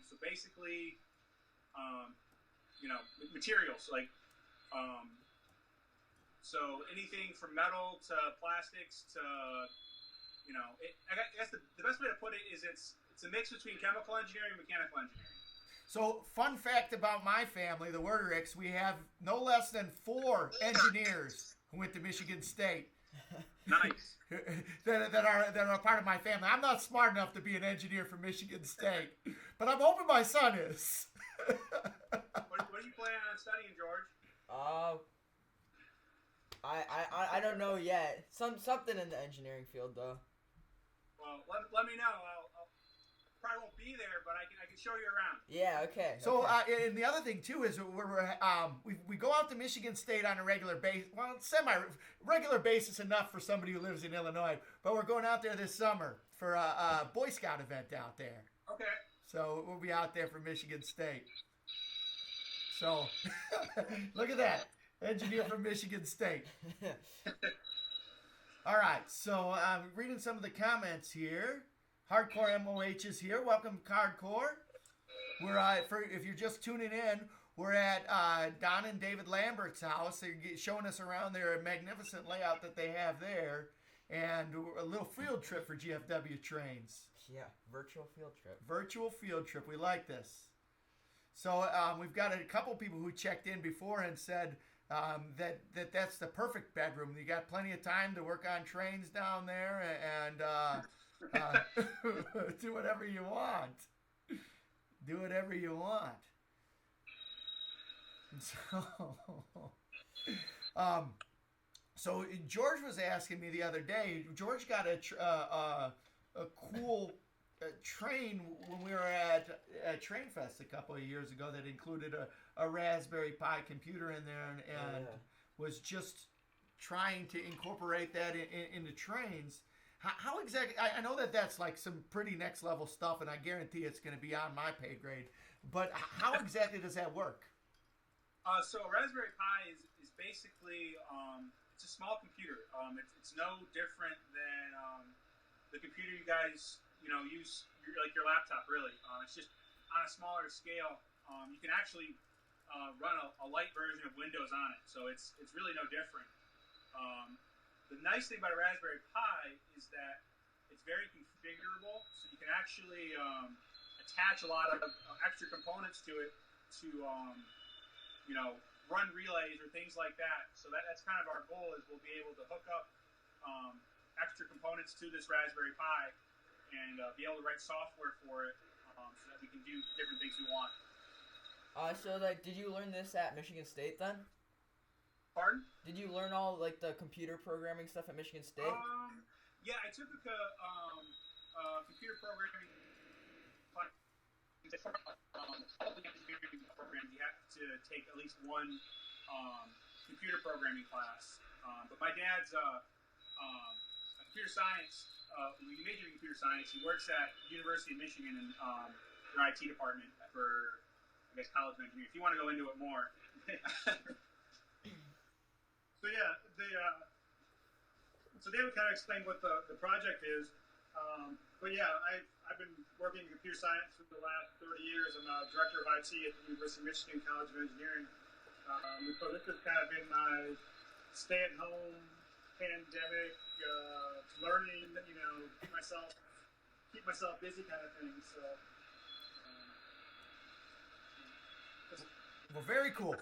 So basically, materials like. So anything from metal to plastics to, I guess the best way to put it is it's a mix between chemical engineering and mechanical engineering. So, fun fact about my family, the Werdericks, we have no less than 4 engineers who went to Michigan State. Nice. that are part of my family. I'm not smart enough to be an engineer from Michigan State, but I'm hoping my son is. What are you planning on studying, George? I don't know yet. Something in the engineering field though. Well, let me know. I'll probably won't be there, but I can show you around. Yeah. Okay. So, okay. And the other thing too is we go out to Michigan State on a regular basis. Well, semi-regular basis enough for somebody who lives in Illinois. But we're going out there this summer for a Boy Scout event out there. Okay. So we'll be out there for Michigan State. So look at that. Engineer from Michigan State. All right, so I'm reading some of the comments here. Hardcore MOH is here. Welcome, Hardcore. We're if you're just tuning in, we're at Don and David Lambert's house. They're showing us around their magnificent layout that they have there, and a little field trip for GFW trains. Yeah, virtual field trip. Virtual field trip. We like this. So we've got a couple people who checked in before and said. That's the perfect bedroom. You got plenty of time to work on trains down there and do whatever you want. Do whatever you want. So George was asking me the other day. George got a cool train when we were at Train Fest a couple of years ago that included a Raspberry Pi computer in there and was just trying to incorporate that into trains. How exactly? I know that's like some pretty next level stuff, and I guarantee it's going to be on my pay grade. But how exactly does that work? So a Raspberry Pi is basically it's a small computer. It's no different than the computer you guys use like your laptop really. It's just on a smaller scale. You can actually run a light version of Windows on it, so it's really no different. The nice thing about a Raspberry Pi is that it's very configurable, so you can actually attach a lot of extra components to it to run relays or things like that. So that's kind of our goal, is we'll be able to hook up extra components to this Raspberry Pi and be able to write software for it so that we can do different things we want. So did you learn this at Michigan State then? Pardon? Did you learn all the computer programming stuff at Michigan State? Yeah, I took a computer programming class. All the engineering programs, you have to take at least one computer programming class. But my dad's a computer science. We majored in computer science. He works at University of Michigan in their IT department for, I guess, college engineering. If you want to go into it more. So yeah, so David kind of explained what the project is. But yeah, I've been working in computer science for the last 30 years. I'm a director of IT at the University of Michigan College of Engineering. So this has kind of been my stay-at-home pandemic learning, keep myself busy kind of thing. So. Well, very cool.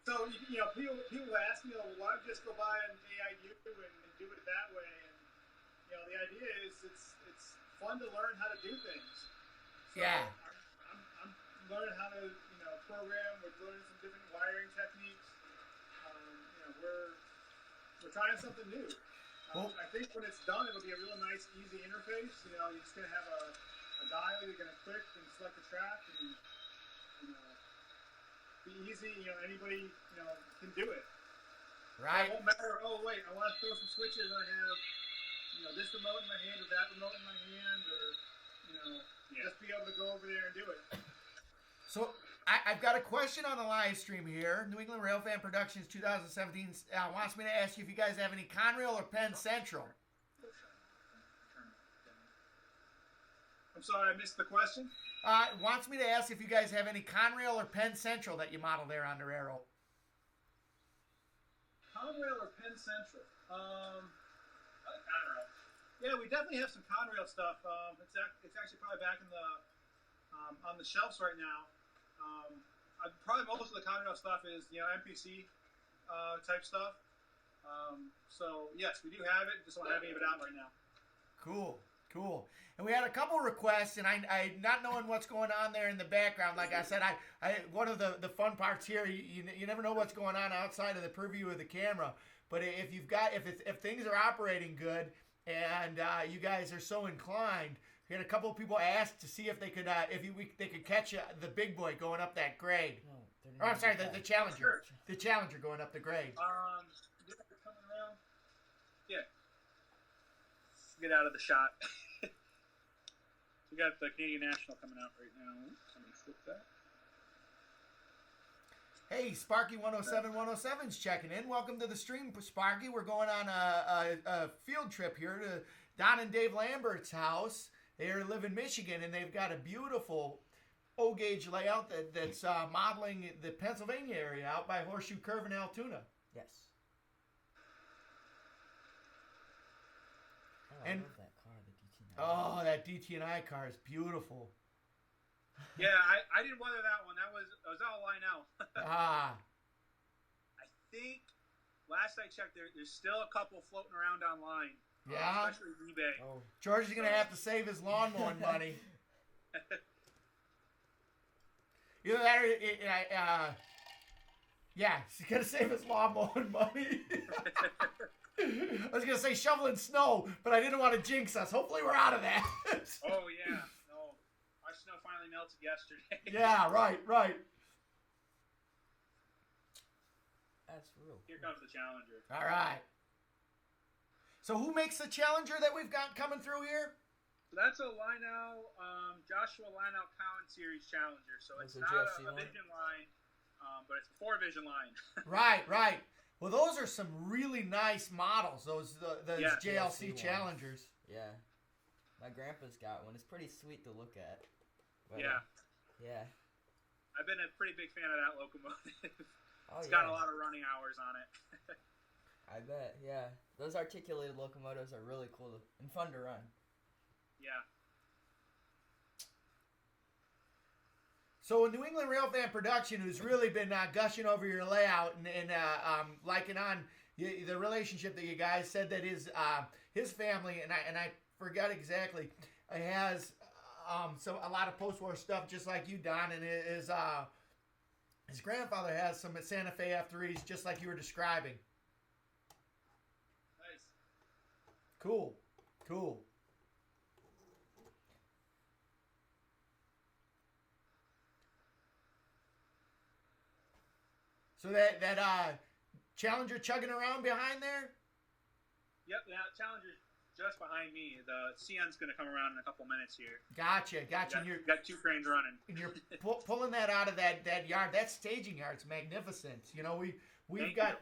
So people ask me, why don't you just go buy an AIU and do it that way? And the idea is it's fun to learn how to do things. So Yeah. I'm learning how to program. We're learning some different wiring techniques. We're trying something new. I think when it's done, it'll be a real nice, easy interface. You're just gonna have a dial. You're gonna click and select the track, and be easy. Anybody can do it. Right. It won't matter. Oh wait, I want to throw some switches. I have this remote in my hand or that remote in my hand, or just be able to go over there and do it. So I've got a question on the live stream here. New England Railfan Productions 2017 wants me to ask you if you guys have any Conrail or Penn Central. I'm sorry, I missed the question. Wants me to ask if you guys have any Conrail or Penn Central that you model there on the Arrow. Conrail or Penn Central? Conrail. Yeah, we definitely have some Conrail stuff. It's actually probably back in the on the shelves right now. Probably most of the Conrail stuff is MPC type stuff. So yes, we do have it. Just don't have any of it out right now. Cool. And we had a couple requests, and I not knowing what's going on there in the background. Like I said, I one of the fun parts here, you never know what's going on outside of the purview of the camera. But if things are operating good and you guys are so inclined, we had a couple of people ask to see if they could they could catch the big boy going up that grade. No, I'm sorry, the Challenger. Sure. The Challenger going up the grade. Coming around. Yeah. Get out of the shot. We got the Canadian National coming out right now. Somebody flip that. Hey, Sparky 107's checking in. Welcome to the stream, Sparky. We're going on a field trip here to Don and Dave Lambert's house. They live in Michigan, and they've got a beautiful O-gauge layout that's modeling the Pennsylvania area out by Horseshoe Curve and Altoona. Yes. Oh, And- I love that car, the DT9. Oh, that DT&I car is beautiful. Yeah, I didn't weather that one. That was all line out. Ah, I think last I checked, there's still a couple floating around online. yeah. Especially eBay. Oh, George is going to have to save his lawn mowing money. Either that or, yeah, he's going to save his lawn mowing money. I was going to say shoveling snow, but I didn't want to jinx us. Hopefully we're out of that. Oh yeah, no, our snow finally melted yesterday. Yeah, right. that's real. Here comes the Challenger. All right. So who makes the Challenger that we've got coming through here? So that's a Lionel, Joshua Lionel Cowan Series Challenger. So it's That's a not GLC a line? Vision line, but it's a 4-vision line. Right. Well, those are some really nice models. Those Yeah, JLC GLC ones. Challengers. Yeah. My grandpa's got one. It's pretty sweet to look at. But, Yeah. Yeah. I've been a pretty big fan of that locomotive. Oh, It's yeah. got a lot of running hours on it. I bet, yeah. Those articulated locomotives are really cool and fun to run. Yeah. So New England Railfan Production, who's really been gushing over your layout and liking on the relationship that you guys said that his family, and I forgot exactly, has a lot of post-war stuff just like you, Don, and his grandfather has some Santa Fe F3s just like you were describing. Nice. Cool. So that Challenger chugging around behind there? Yep, that Challenger's just behind me. The CN's going to come around in a couple minutes here. Gotcha. And Got 2 cranes running. you're pulling that out of that yard. That staging yard's magnificent. You know, we've Thank got you.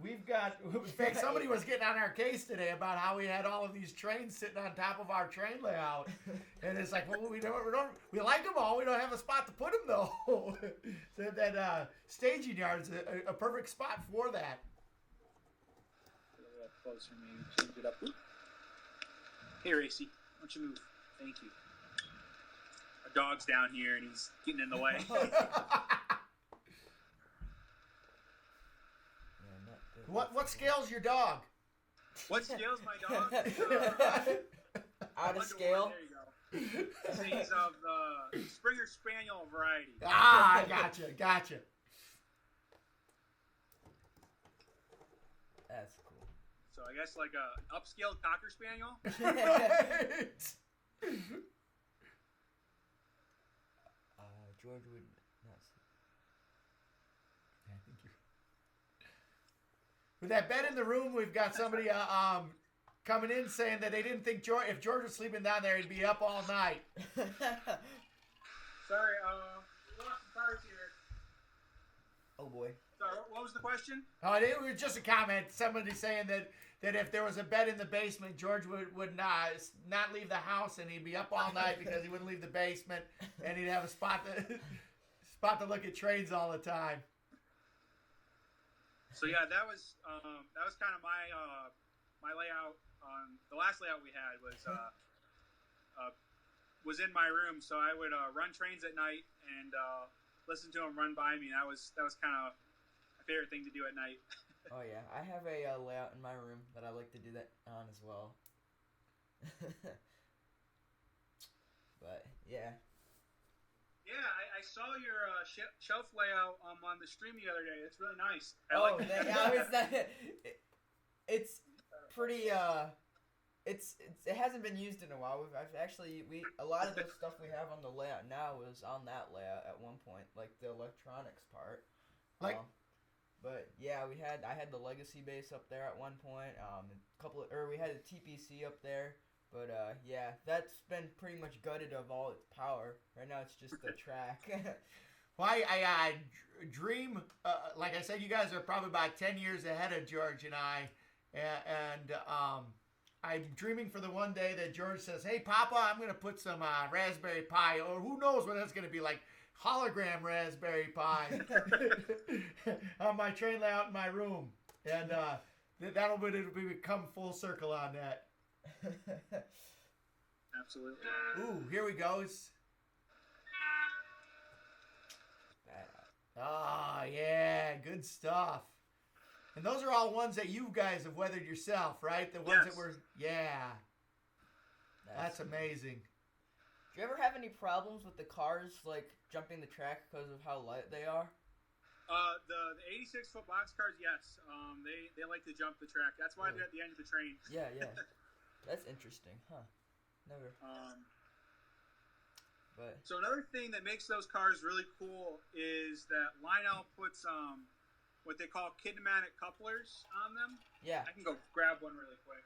We've got, in fact, somebody was getting on our case today about how we had all of these trains sitting on top of our train layout, and it's like, well, we like them all. We don't have a spot to put them though. So that staging yard is a perfect spot for that. Get a little closer, maybe change it up. Oop. Hey, Racy, why don't you move? Thank you. Our dog's down here and he's getting in the way. What scale's your dog? What scale's my dog? Out of scale. There you go. He's of the Springer Spaniel variety. Ah, gotcha. That's cool. So I guess like a upscale Cocker Spaniel. George would not. With that bed in the room, we've got somebody coming in saying that they didn't think if George was sleeping down there, he'd be up all night. Sorry, we lost some cars here. Oh boy. Sorry, what was the question? Oh, it was just a comment. Somebody saying that if there was a bed in the basement, George would not leave the house, and he'd be up all night because he wouldn't leave the basement, and he'd have a spot to look at trains all the time. So yeah, that was kind of my layout. The last layout we had was in my room, so I would run trains at night and listen to them run by me. That was kind of my favorite thing to do at night. Oh yeah, I have a layout in my room that I like to do that on as well. But yeah. Yeah, I saw your shelf layout on the stream the other day. It's really nice. It's pretty. It hasn't been used in a while. A lot of the stuff we have on the layout now was on that layout at one point, like the electronics part. But yeah, I had the Legacy base up there at one point. We had a TPC up there. But yeah, that's been pretty much gutted of all its power. Right now, it's just the track. Well, I dream. Like I said, you guys are probably about 10 years ahead of George and I, and I'm dreaming for the one day that George says, "Hey, Papa, I'm going to put some Raspberry Pi, or who knows what that's going to be like, hologram Raspberry Pi on my train layout in my room," and it'll become full circle on that. Absolutely. Ooh, here we go. Ah, yeah, good stuff. And those are all ones that you guys have weathered yourself, right? The ones that were, yeah. That's amazing. Do you ever have any problems with the cars, like, jumping the track because of how light they are? The 86-foot boxcars, yes. They like to jump the track. That's why they're at the end of the train. Yeah. That's interesting, huh? Never. So another thing that makes those cars really cool is that Lionel puts what they call kinematic couplers on them. Yeah. I can go grab one really quick.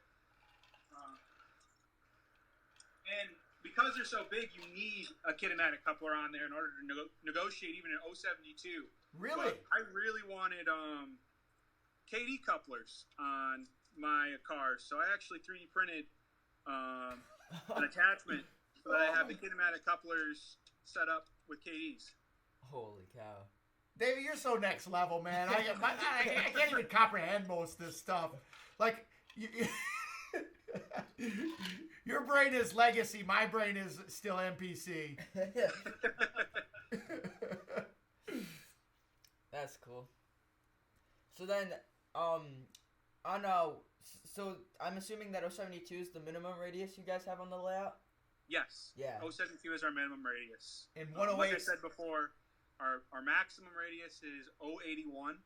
And because they're so big, you need a kinematic coupler on there in order to negotiate even an 072. Really? But I really wanted KD couplers on my cars, so I actually 3D printed an attachment so that I have the kinematic couplers set up with KDs. Holy cow. David, you're so next level, man. I can't even comprehend most of this stuff. Like, your brain is legacy. My brain is still NPC. That's cool. So then, so I'm assuming that 072 is the minimum radius you guys have on the layout? Yes. Yeah. 072 is our minimum radius. And 108. Like I said before, our maximum radius is 081.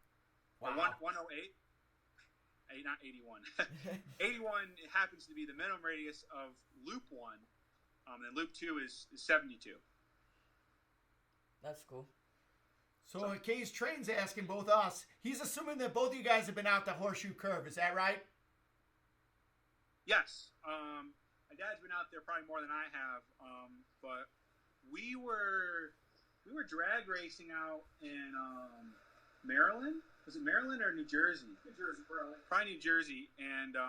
Wow. Or 108. Not 81. 81 happens to be the minimum radius of loop 1. And loop 2 is 72. That's cool. So Kay's Train's asking both us. He's assuming that both of you guys have been out the horseshoe curve. Is that right? Yes. My dad's been out there probably more than I have. But we were drag racing out in Maryland, was it Maryland or New Jersey? New Jersey, Probably New Jersey. And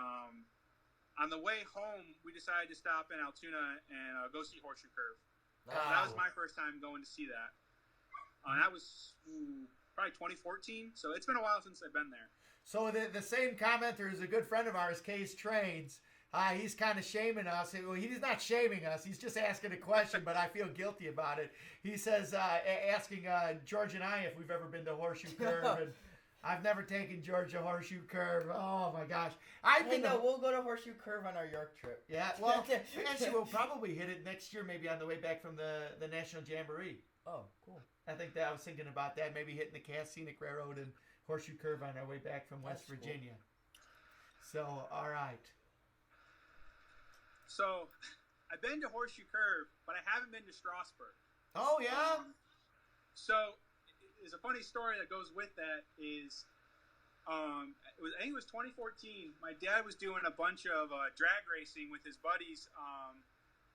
on the way home, we decided to stop in Altoona and go see Horseshoe Curve. That was my first time going to see that. That was probably 2014, so it's been a while since I've been there. So the same commenter is a good friend of ours, Case Trains. He's kind of shaming us. Well, he's not shaming us. He's just asking a question, but I feel guilty about it. He says, asking George and I if we've ever been to Horseshoe Curve, and I've never taken George to Horseshoe Curve. Oh my gosh! We'll go to Horseshoe Curve on our York trip. Yeah, well, actually, we'll probably hit it next year, maybe on the way back from the National Jamboree. Oh, cool. I think that I was thinking about that, maybe hitting the Cass Scenic Railroad and Horseshoe Curve on our way back from West Virginia. So, all right. So, I've been to Horseshoe Curve, but I haven't been to Strasburg. Oh, yeah? So, there's a funny story that goes with that is, I think it was 2014. My dad was doing a bunch of drag racing with his buddies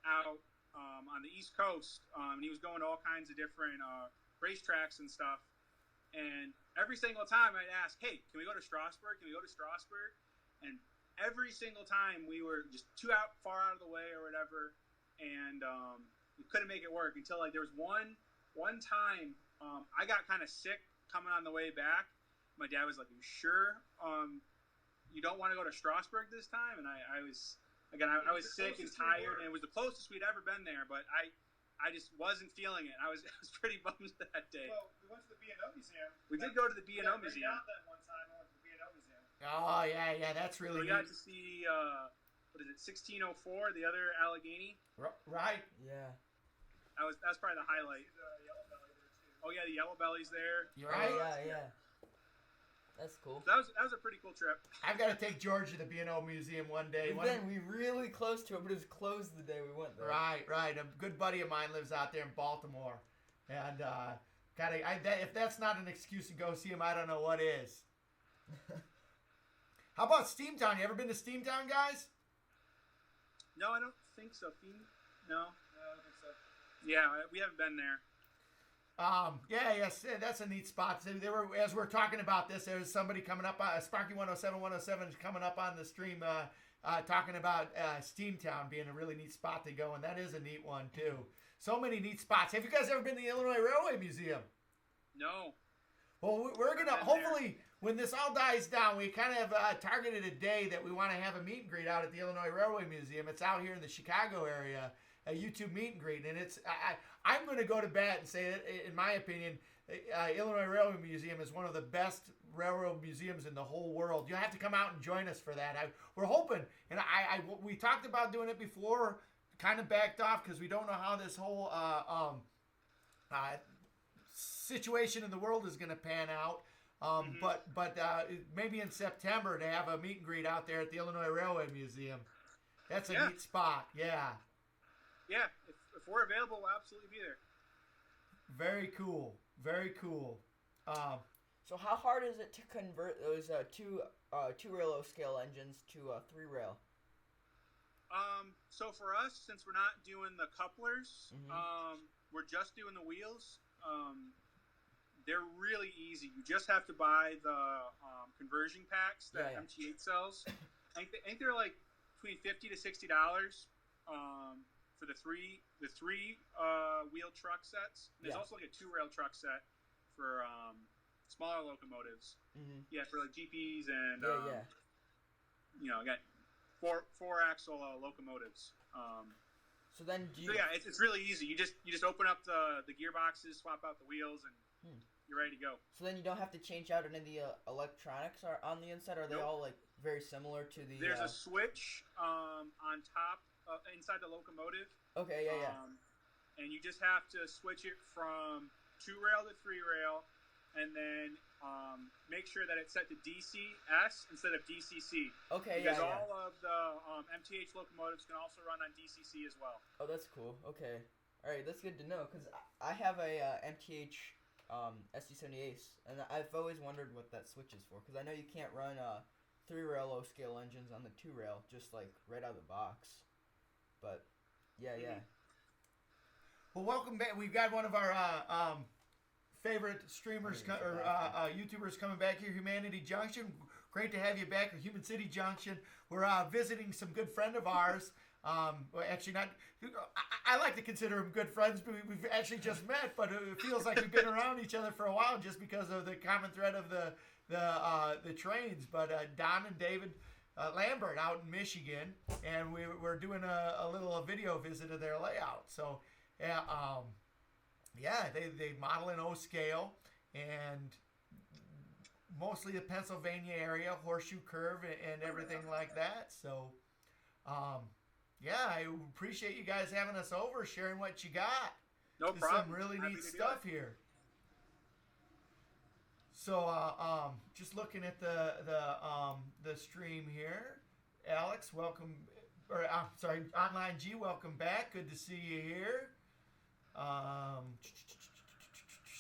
out on the East Coast. And he was going to all kinds of different racetracks and stuff. And every single time I'd ask, hey, can we go to Strasburg? Can we go to Strasburg? And every single time we were just far out of the way or whatever. And we couldn't make it work until like there was one time I got kind of sick coming on the way back. My dad was like, "You sure you don't want to go to Strasburg this time?" And I was sick and tired, and it was the closest we'd ever been there, but I just wasn't feeling it. I was pretty bummed that day. Well, we went to the B&O Museum. We did go to the B&O Museum. That one time I went to the B&O Museum. Oh, yeah, that's really We got to see, what is it, 1604, the other Allegheny. Right. Yeah. That was probably the highlight. Yellow Belly there too. Oh, yeah, the Yellow Belly's there. You're right. Yeah. That's cool. That was a pretty cool trip. I've got to take George to the B&O Museum one day. We really close to it, but it was closed the day we went there. Right. A good buddy of mine lives out there in Baltimore, and if that's not an excuse to go see him, I don't know what is. How about Steamtown? You ever been to Steamtown, guys? No, I don't think so. No. No, I don't think so. Yeah, we haven't been there. Yes, that's a neat spot. They were, as we're talking about this, there's somebody coming up, Sparky 107 is coming up on the stream, talking about Steamtown being a really neat spot to go, and that is a neat one too. So many neat spots. Have you guys ever been to the Illinois Railway Museum? No. Well, we're gonna hopefully, when this all dies down, we kind of targeted a day that we want to have a meet and greet out at the Illinois Railway Museum. It's out here in the Chicago area. A YouTube meet and greet, and I'm going to go to bat and say that, in my opinion, Illinois Railway Museum is one of the best railroad museums in the whole world. You have to come out and join us for that. We're hoping, and we talked about doing it before, kind of backed off because we don't know how this whole situation in the world is going to pan out. But maybe in September to have a meet and greet out there at the Illinois Railway Museum. That's a neat spot. Yeah. Yeah, if we're available, we'll absolutely be there. Very cool. So how hard is it to convert those two rail scale engines to 3-rail? So for us, since we're not doing the couplers, we're just doing the wheels. They're really easy. You just have to buy the conversion packs that MT8 sells. I think they're like between $50 to $60. For the three wheel truck sets. There's also like a 2-rail truck set for smaller locomotives. Yeah, for like GPs and got four axle locomotives. So then, it's really easy. You just open up the gearboxes, swap out the wheels, and you're ready to go. So then you don't have to change out any of the electronics on the inside. Are they all like very similar to the? There's a switch on top. Inside the locomotive. Okay, yeah. And you just have to switch it from 2-rail to 3-rail, and then make sure that it's set to DCS instead of DCC. Okay, because all of the MTH locomotives can also run on DCC as well. Oh, that's cool. Okay. All right, that's good to know, because I have a MTH SD78, and I've always wondered what that switch is for, because I know you can't run 3-rail low-scale engines on the 2-rail, just like right out of the box. But yeah. Well, welcome back. We've got one of our favorite streamers YouTubers coming back here, Humanity Junction. Great to have you back at Human City Junction. We're visiting some good friend of ours. Well, actually, not. I like to consider them good friends, but we've actually just met. But it feels like we've been around each other for a while, just because of the common thread of the trains. But Don and David Lambert out in Michigan, and we're doing a little video visit of their layout. So, yeah, they model in O scale and mostly the Pennsylvania area, horseshoe curve, and everything like that. So, yeah, I appreciate you guys having us over, sharing what you got. No There's problem. some really Happy neat to do stuff it. here. So, just looking at the stream here, Alex, welcome. Or I'm sorry, Online G, welcome back. Good to see you here.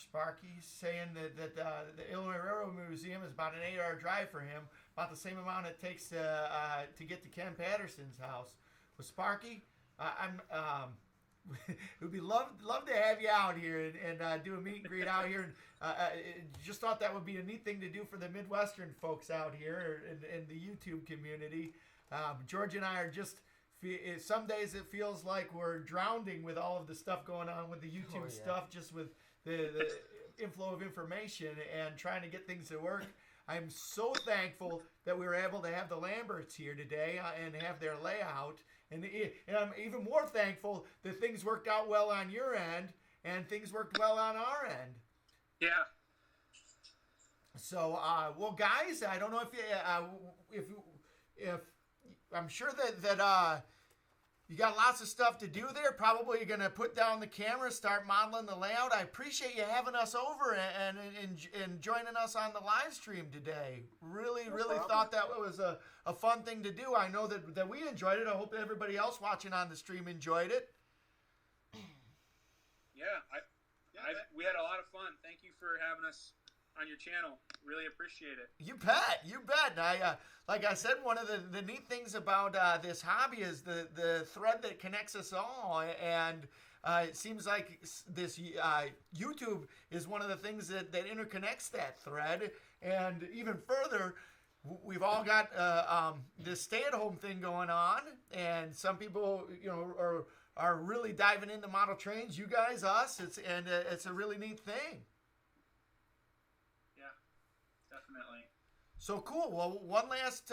Sparky's saying that the Illinois Railroad Museum is about an 8-hour drive for him, about the same amount it takes to get to Ken Patterson's house. With Sparky, we'd be love to have you out here and do a meet and greet out here. And just thought that would be a neat thing to do for the Midwestern folks out here in the YouTube community. George and I are just. Some days it feels like we're drowning with all of the stuff going on with the YouTube stuff, just with the inflow of information and trying to get things to work. I'm so thankful that we were able to have the Lamberts here today and have their layout. And I'm even more thankful that things worked out well on your end and things worked well on our end. Yeah. So, well, guys, I don't know if I'm sure that you got lots of stuff to do there. Probably you're going to put down the camera, start modeling the layout. I appreciate you having us over and joining us on the live stream today. Really thought that was a fun thing to do. I know that we enjoyed it. I hope that everybody else watching on the stream enjoyed it. Yeah, we had a lot of fun. Thank you for having us on your channel. Really appreciate it. You bet. I like I said, one of the neat things about this hobby is the thread that connects us all, and it seems like this YouTube is one of the things that interconnects that thread. And even further, we've all got this stay-at-home thing going on, and some people, are really diving into model trains. You guys, us, it's a really neat thing. Definitely. So cool. Well, one last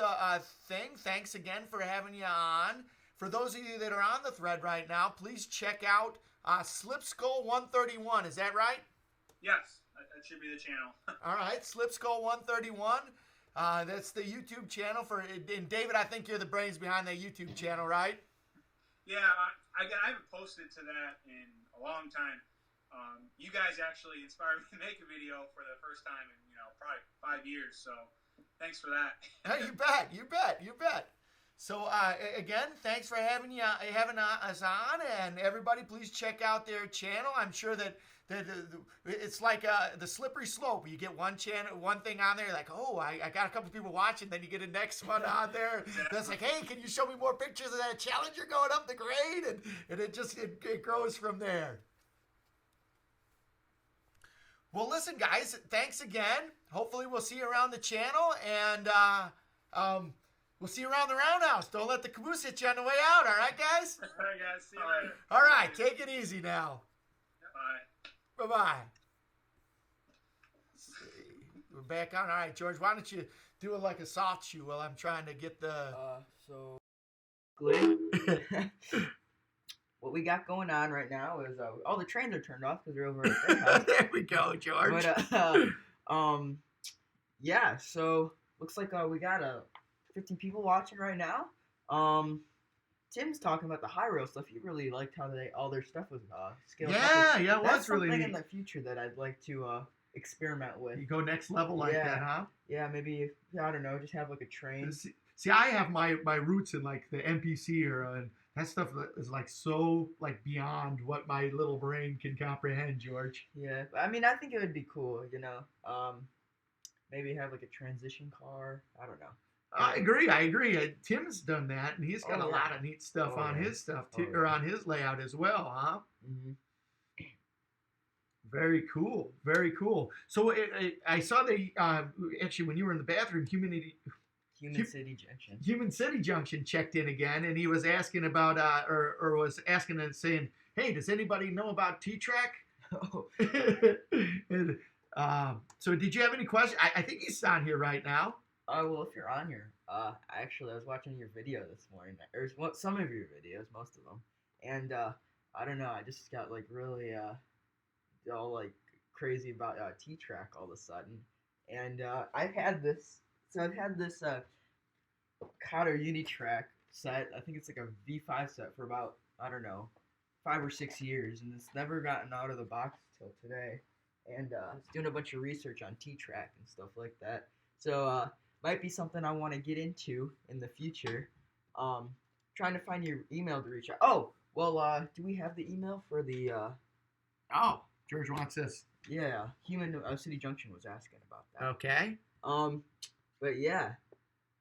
thing. Thanks again for having you on. For those of you that are on the thread right now, please check out Slip Skull 131. Is that right? Yes, that should be the channel. All right, Slip Skull 131. That's the YouTube channel for. And David, I think you're the brains behind that YouTube channel, right? Yeah, I haven't posted to that in a long time. You guys actually inspired me to make a video for the first time in probably 5 years. So thanks for that. Hey, you bet. So again, thanks for having us on, and everybody, please check out their channel. I'm sure that it's like the slippery slope. You get one thing on there, like, oh, I got a couple people watching. Then you get a next one on there that's like, hey, can you show me more pictures of that Challenger going up the grade? And it grows from there. Well, listen, guys, thanks again. Hopefully we'll see you around the channel, and we'll see you around the roundhouse. Don't let the caboose hit you on the way out, all right, guys? All right, guys. See you later. All right, take it easy now. Bye. Bye-bye. We're back on. All right, George, why don't you do it like a soft shoe while I'm trying to get the... What we got going on right now is all the trains are turned off because they're over at their house. There we go, George. But yeah. So looks like we got 15 people watching right now. Tim's talking about the high rail stuff. He really liked how all their stuff was scaled up. Yeah, it That's was really something neat. in the future that I'd like to experiment with. You go next level like that, huh? Yeah, maybe. I don't know. Just have like a train. See, I have my roots in like the NPC era, and that stuff is like so like beyond what my little brain can comprehend, George. Yeah, I mean, I think it would be cool, maybe have like a transition car. I don't know. I agree. Tim's done that, and he's got a lot of neat stuff on his stuff too, or on his layout as well, huh? Mm-hmm. Very cool. Very cool. So I saw they actually when you were in the bathroom, Human City Junction. Human City Junction checked in again, and he was asking about or was asking and saying, "Hey, does anybody know about T-Track?" Oh, and, so did you have any questions? I think he's on here right now. well, if you're on here, actually, I was watching your video this morning, or some of your videos, most of them, and I don't know, I just got like really all like crazy about T-Track all of a sudden, and I've had this Cotter Unitrack set. I think it's like a V5 set for about, I don't know, 5 or 6 years, and it's never gotten out of the box till today. And I was doing a bunch of research on T-Track and stuff like that. So might be something I want to get into in the future. Trying to find your email to reach out. Oh, well, do we have the email for the? Oh, George wants this. Yeah, Human City Junction was asking about that. Okay. But yeah.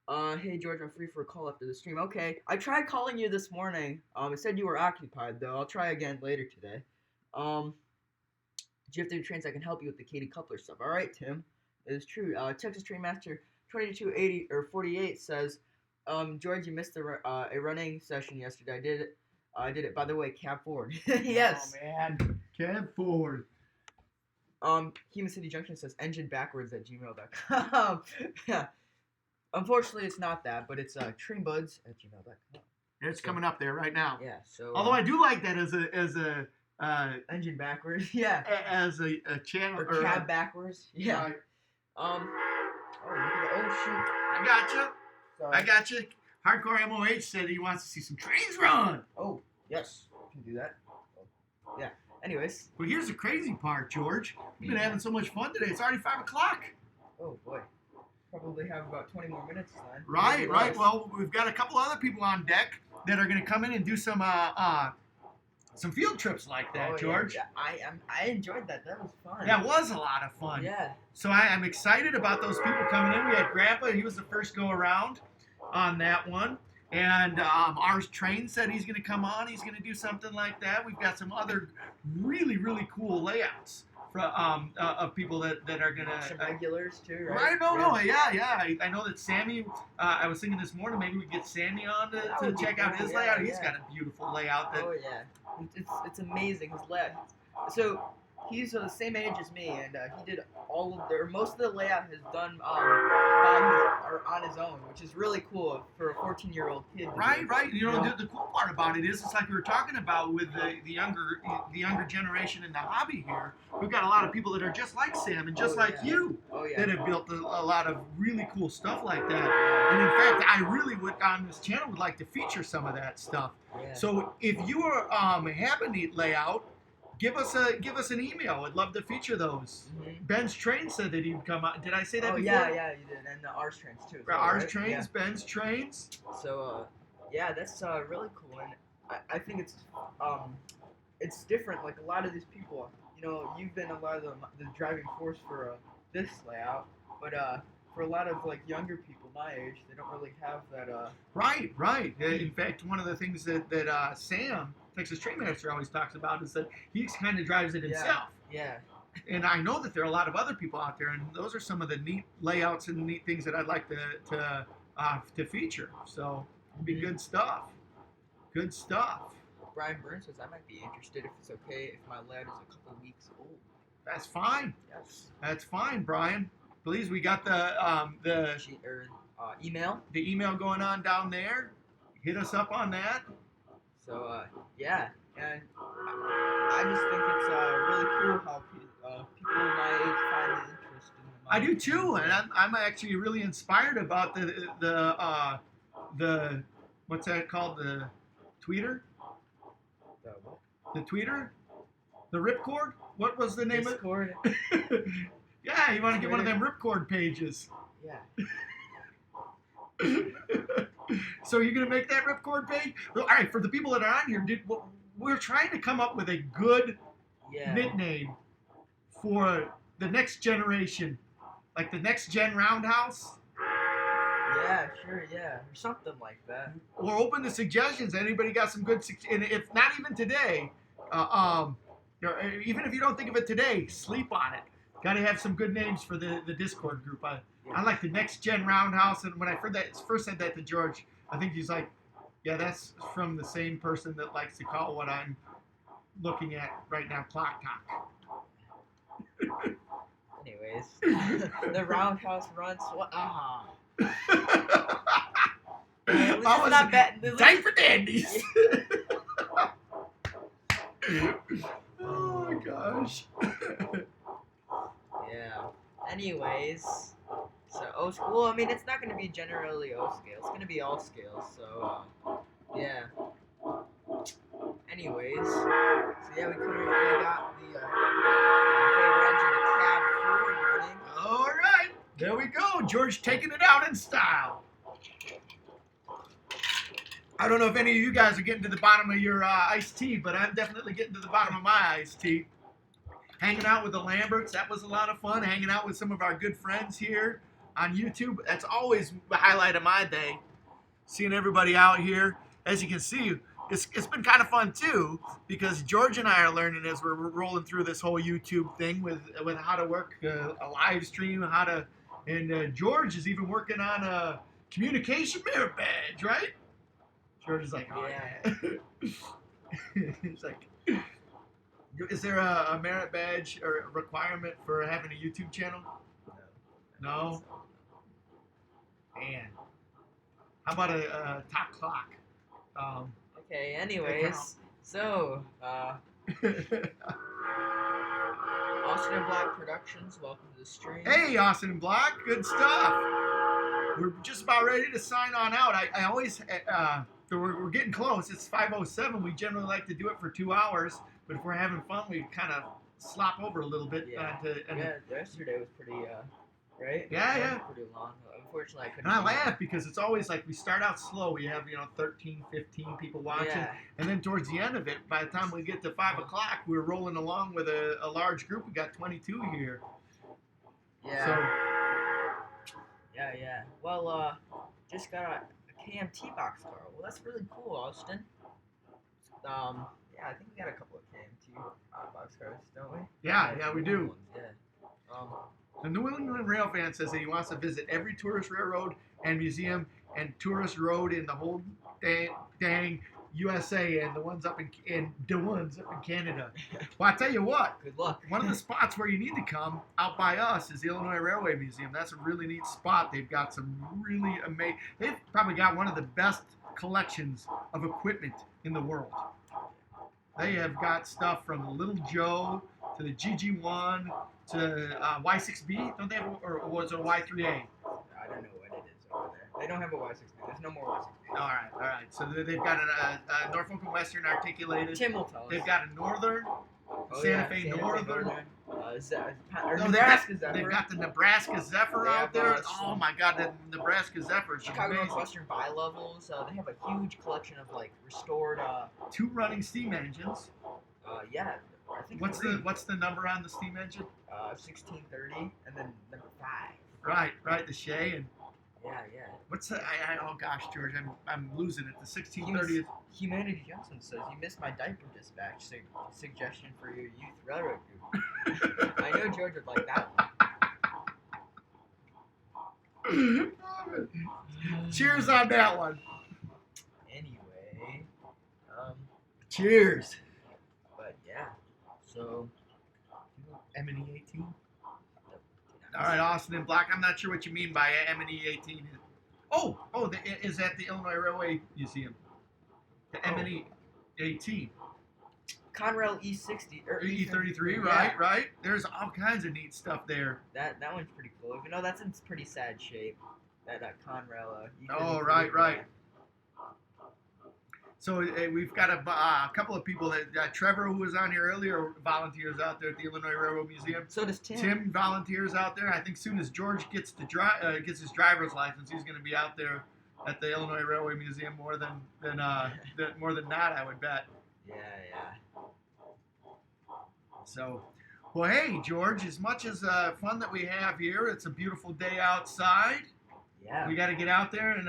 Hey George, I'm free for a call after the stream. Okay, I tried calling you this morning. It said you were occupied though. I'll try again later today. GFW Trains, I can help you with the Katie Coupler stuff. All right, Tim, it is true. Texas Train Master 2280 or 48 says, George, you missed a running session yesterday. I did it. By the way, cab forward. Yes. Oh man, cab forward. Human City Junction says engine backwards at gmail.com. Yeah. Unfortunately, it's not that, but it's trainbuds@gmail.com. It's coming up there right now. Yeah. So. Although I do like that as a engine backwards. Yeah. As a channel or cab backwards. Yeah. Right. Oh, look at the, oh shoot. I gotcha. Sorry. I gotcha. Hardcore MOH said he wants to see some trains run. Oh yes, can do that. Oh. Yeah. Anyways. Well, here's the crazy part, George. We've been having so much fun today. It's already 5 o'clock. Oh boy. Probably have about 20 more minutes then. Right. Well, we've got a couple other people on deck that are going to come in and do some field trips like that, George. Yeah. I enjoyed that. That was fun. That was a lot of fun. Yeah. So I'm excited about those people coming in. We had Grandpa. He was the first go around on that one. And Ours Train said he's going to come on. He's going to do something like that. We've got some other really, really cool layouts of people that are going to... Some regulars, too, right? Yeah. I know that Sammy... I was thinking this morning, maybe we could get Sammy on to check out his layout. He's got a beautiful layout. Oh, yeah. It's amazing, his layout. So... He's the same age as me, and he did most of the layout has done on his own, which is really cool for a 14-year-old kid. Right. You know, the cool part about it is, it's like we were talking about with the younger generation in the hobby here. We've got a lot of people that are just like Sam and just like you that have built a lot of really cool stuff like that. And in fact, I really would on this channel would like to feature some of that stuff. Yeah. So if you have a neat layout, give us an email. I'd love to feature those. Mm-hmm. Ben's Train said that he'd come out. Did I say that before? Yeah, you did. And the Ours Trains too. Ours Trains, yeah. Ben's Trains. So, yeah, that's really cool, and I think it's different. Like a lot of these people, you know, you've been a lot of the driving force for this layout, but for a lot of like younger people my age, they don't really have that. Right. In fact, one of the things that Sam, Texas Train Master, always talks about is that he kind of drives it himself. Yeah. And I know that there are a lot of other people out there, and those are some of the neat layouts and neat things that I'd like to feature. So it'd be good stuff. Good stuff. Brian Burns says I might be interested if it's okay if my lad is a couple weeks old. That's fine. Yes. That's fine, Brian. Please, we got the email. The email going on down there. Hit us up on that. So yeah, and I just think it's really cool how people my age find the interest in the. I do too, and I'm actually really inspired about the what's that called, the tweeter? The what? The tweeter? The ripcord? What was the name Discord. of it? Yeah, you want to get one of them ripcord pages. Yeah. So you're going to make that ripcord page? Well, all right, for the people that are on here, we're trying to come up with a good nickname for the next generation. Like the next gen roundhouse. Yeah, sure, yeah. Or something like that. We're open to suggestions. Anybody got some good suggestions? And if not even today, Even if you don't think of it today, sleep on it. Got to have some good names for the Discord group. I like the Next Gen Roundhouse, and when I first said that to George, I think he's like, yeah, that's from the same person that likes to call what I'm looking at right now Clock Talk. Anyways, the roundhouse runs. What? At least it's not bad. Diaper dandies. Oh my gosh. Yeah. Anyways, so O scale. Well, I mean, it's not going to be generally O scale. It's going to be all scales. So, yeah. Anyways, so yeah, we got the favorite engine, the cab forward running. All right, there we go. George taking it out in style. I don't know if any of you guys are getting to the bottom of your iced tea, but I'm definitely getting to the bottom of my iced tea. Hanging out with the Lamberts, that was a lot of fun. Hanging out with some of our good friends here on YouTube, that's always the highlight of my day. Seeing everybody out here. As you can see, it's been kind of fun too, because George and I are learning as we're rolling through this whole YouTube thing with how to work a live stream, and George is even working on a communication merit badge, right? George is like, oh yeah. He's like, is there a merit badge or a requirement for having a YouTube channel? No. Man. How about a top clock? Okay, anyways, so, Austin and Black Productions, welcome to the stream. Hey, Austin and Black, good stuff. We're just about ready to sign on out. I always, we're getting close. It's 5:07. We generally like to do it for 2 hours, but if we're having fun, we kind of slop over a little bit. Yeah, yesterday was pretty, right? Yeah. Pretty long. Unfortunately, I couldn't. And I laugh because it's always like we start out slow. We have 13, 15 people watching, and then towards the end of it, by the time we get to 5 o'clock, we're rolling along with a large group. We got 22 here. Yeah. So, Yeah. Well, just got a KMT box car. Well, that's really cool, Austin. Yeah, I think we got a couple of KMT box cars, don't we? Yeah, we do. Ones, yeah. The New England Rail fan says that he wants to visit every tourist railroad and museum and tourist road in the whole dang USA and the ones up in Canada. Well, I tell you what. Good luck. One of the spots where you need to come out by us is the Illinois Railway Museum. That's a really neat spot. They've got some really amazing. They've probably got one of the best collections of equipment in the world. They have got stuff from the Little Joe to the GG1 to Y6B. Don't they have, or was it a Y3A? I don't know what it is over there. They don't have a Y6B. There's no more Y6B. All right. So they've got a Norfolk and Western articulated. Tim will tell us. They've got a Northern, Santa Fe Northern. Nebraska Zephyr. They've got the Nebraska Zephyr They out have, there. Oh my God, the Nebraska Zephyr is Chicago amazing. Northwestern bi-levels. They have a huge collection of restored. 2 running steam engines. Yeah, I think. What's the number on the steam engine? 1630, and then number 5. Right, the Shea and. Yeah. What's the? Oh gosh, George, I'm losing it. The 1630. Humanity Johnson says you missed my diaper dispatch suggestion for your youth railroad group. I know George would like that one. Cheers on that one. Anyway, Cheers. But yeah, so M&E 18. All right, Austin and Black. I'm not sure what you mean by M&E 18. Is that the Illinois Railway Museum? The M&E 18. Conrail E60 or E33, yeah. right. There's all kinds of neat stuff there. That one's pretty cool. Even though that's in pretty sad shape. That Conrail E33. Oh, right. So we've got a couple of people that Trevor, who was on here earlier, volunteers out there at the Illinois Railroad Museum. So does Tim. Tim volunteers out there. I think soon as George gets his driver's license, he's going to be out there at the Illinois Railway Museum more than not, I would bet. Yeah. So, well, hey George, as much as fun that we have here, it's a beautiful day outside. Yeah. We got to get out there and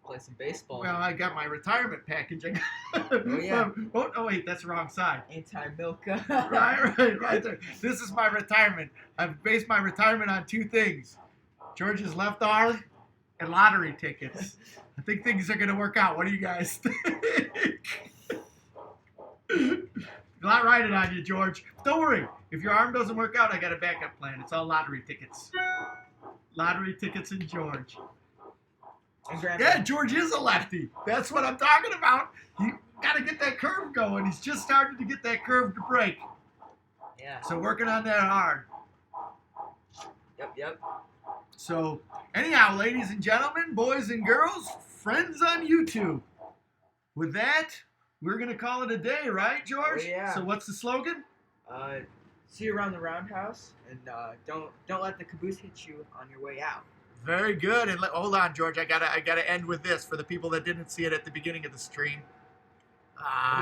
Play some baseball. Well, I got my retirement package. Oh, yeah. Oh, wait, that's the wrong side. Anti-Milka. Right there. This is my retirement. I've based my retirement on 2 things: George's left arm and lottery tickets. I think things are going to work out. What do you guys think? Not riding on you, George. Don't worry. If your arm doesn't work out, I got a backup plan. It's all lottery tickets. Lottery tickets and George. And Grandpa. Yeah, George is a lefty. That's what I'm talking about. You got to get that curve going. He's just starting to get that curve to break. Yeah. So working on that hard. Yep. So anyhow, ladies and gentlemen, boys and girls, friends on YouTube. With that, we're going to call it a day, right, George? Oh, yeah. So what's the slogan? See you around the roundhouse, and don't let the caboose hit you on your way out. Very good. And hold on, George. I gotta end with this for the people that didn't see it at the beginning of the stream.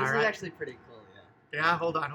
This is actually pretty cool, yeah. Yeah, hold on.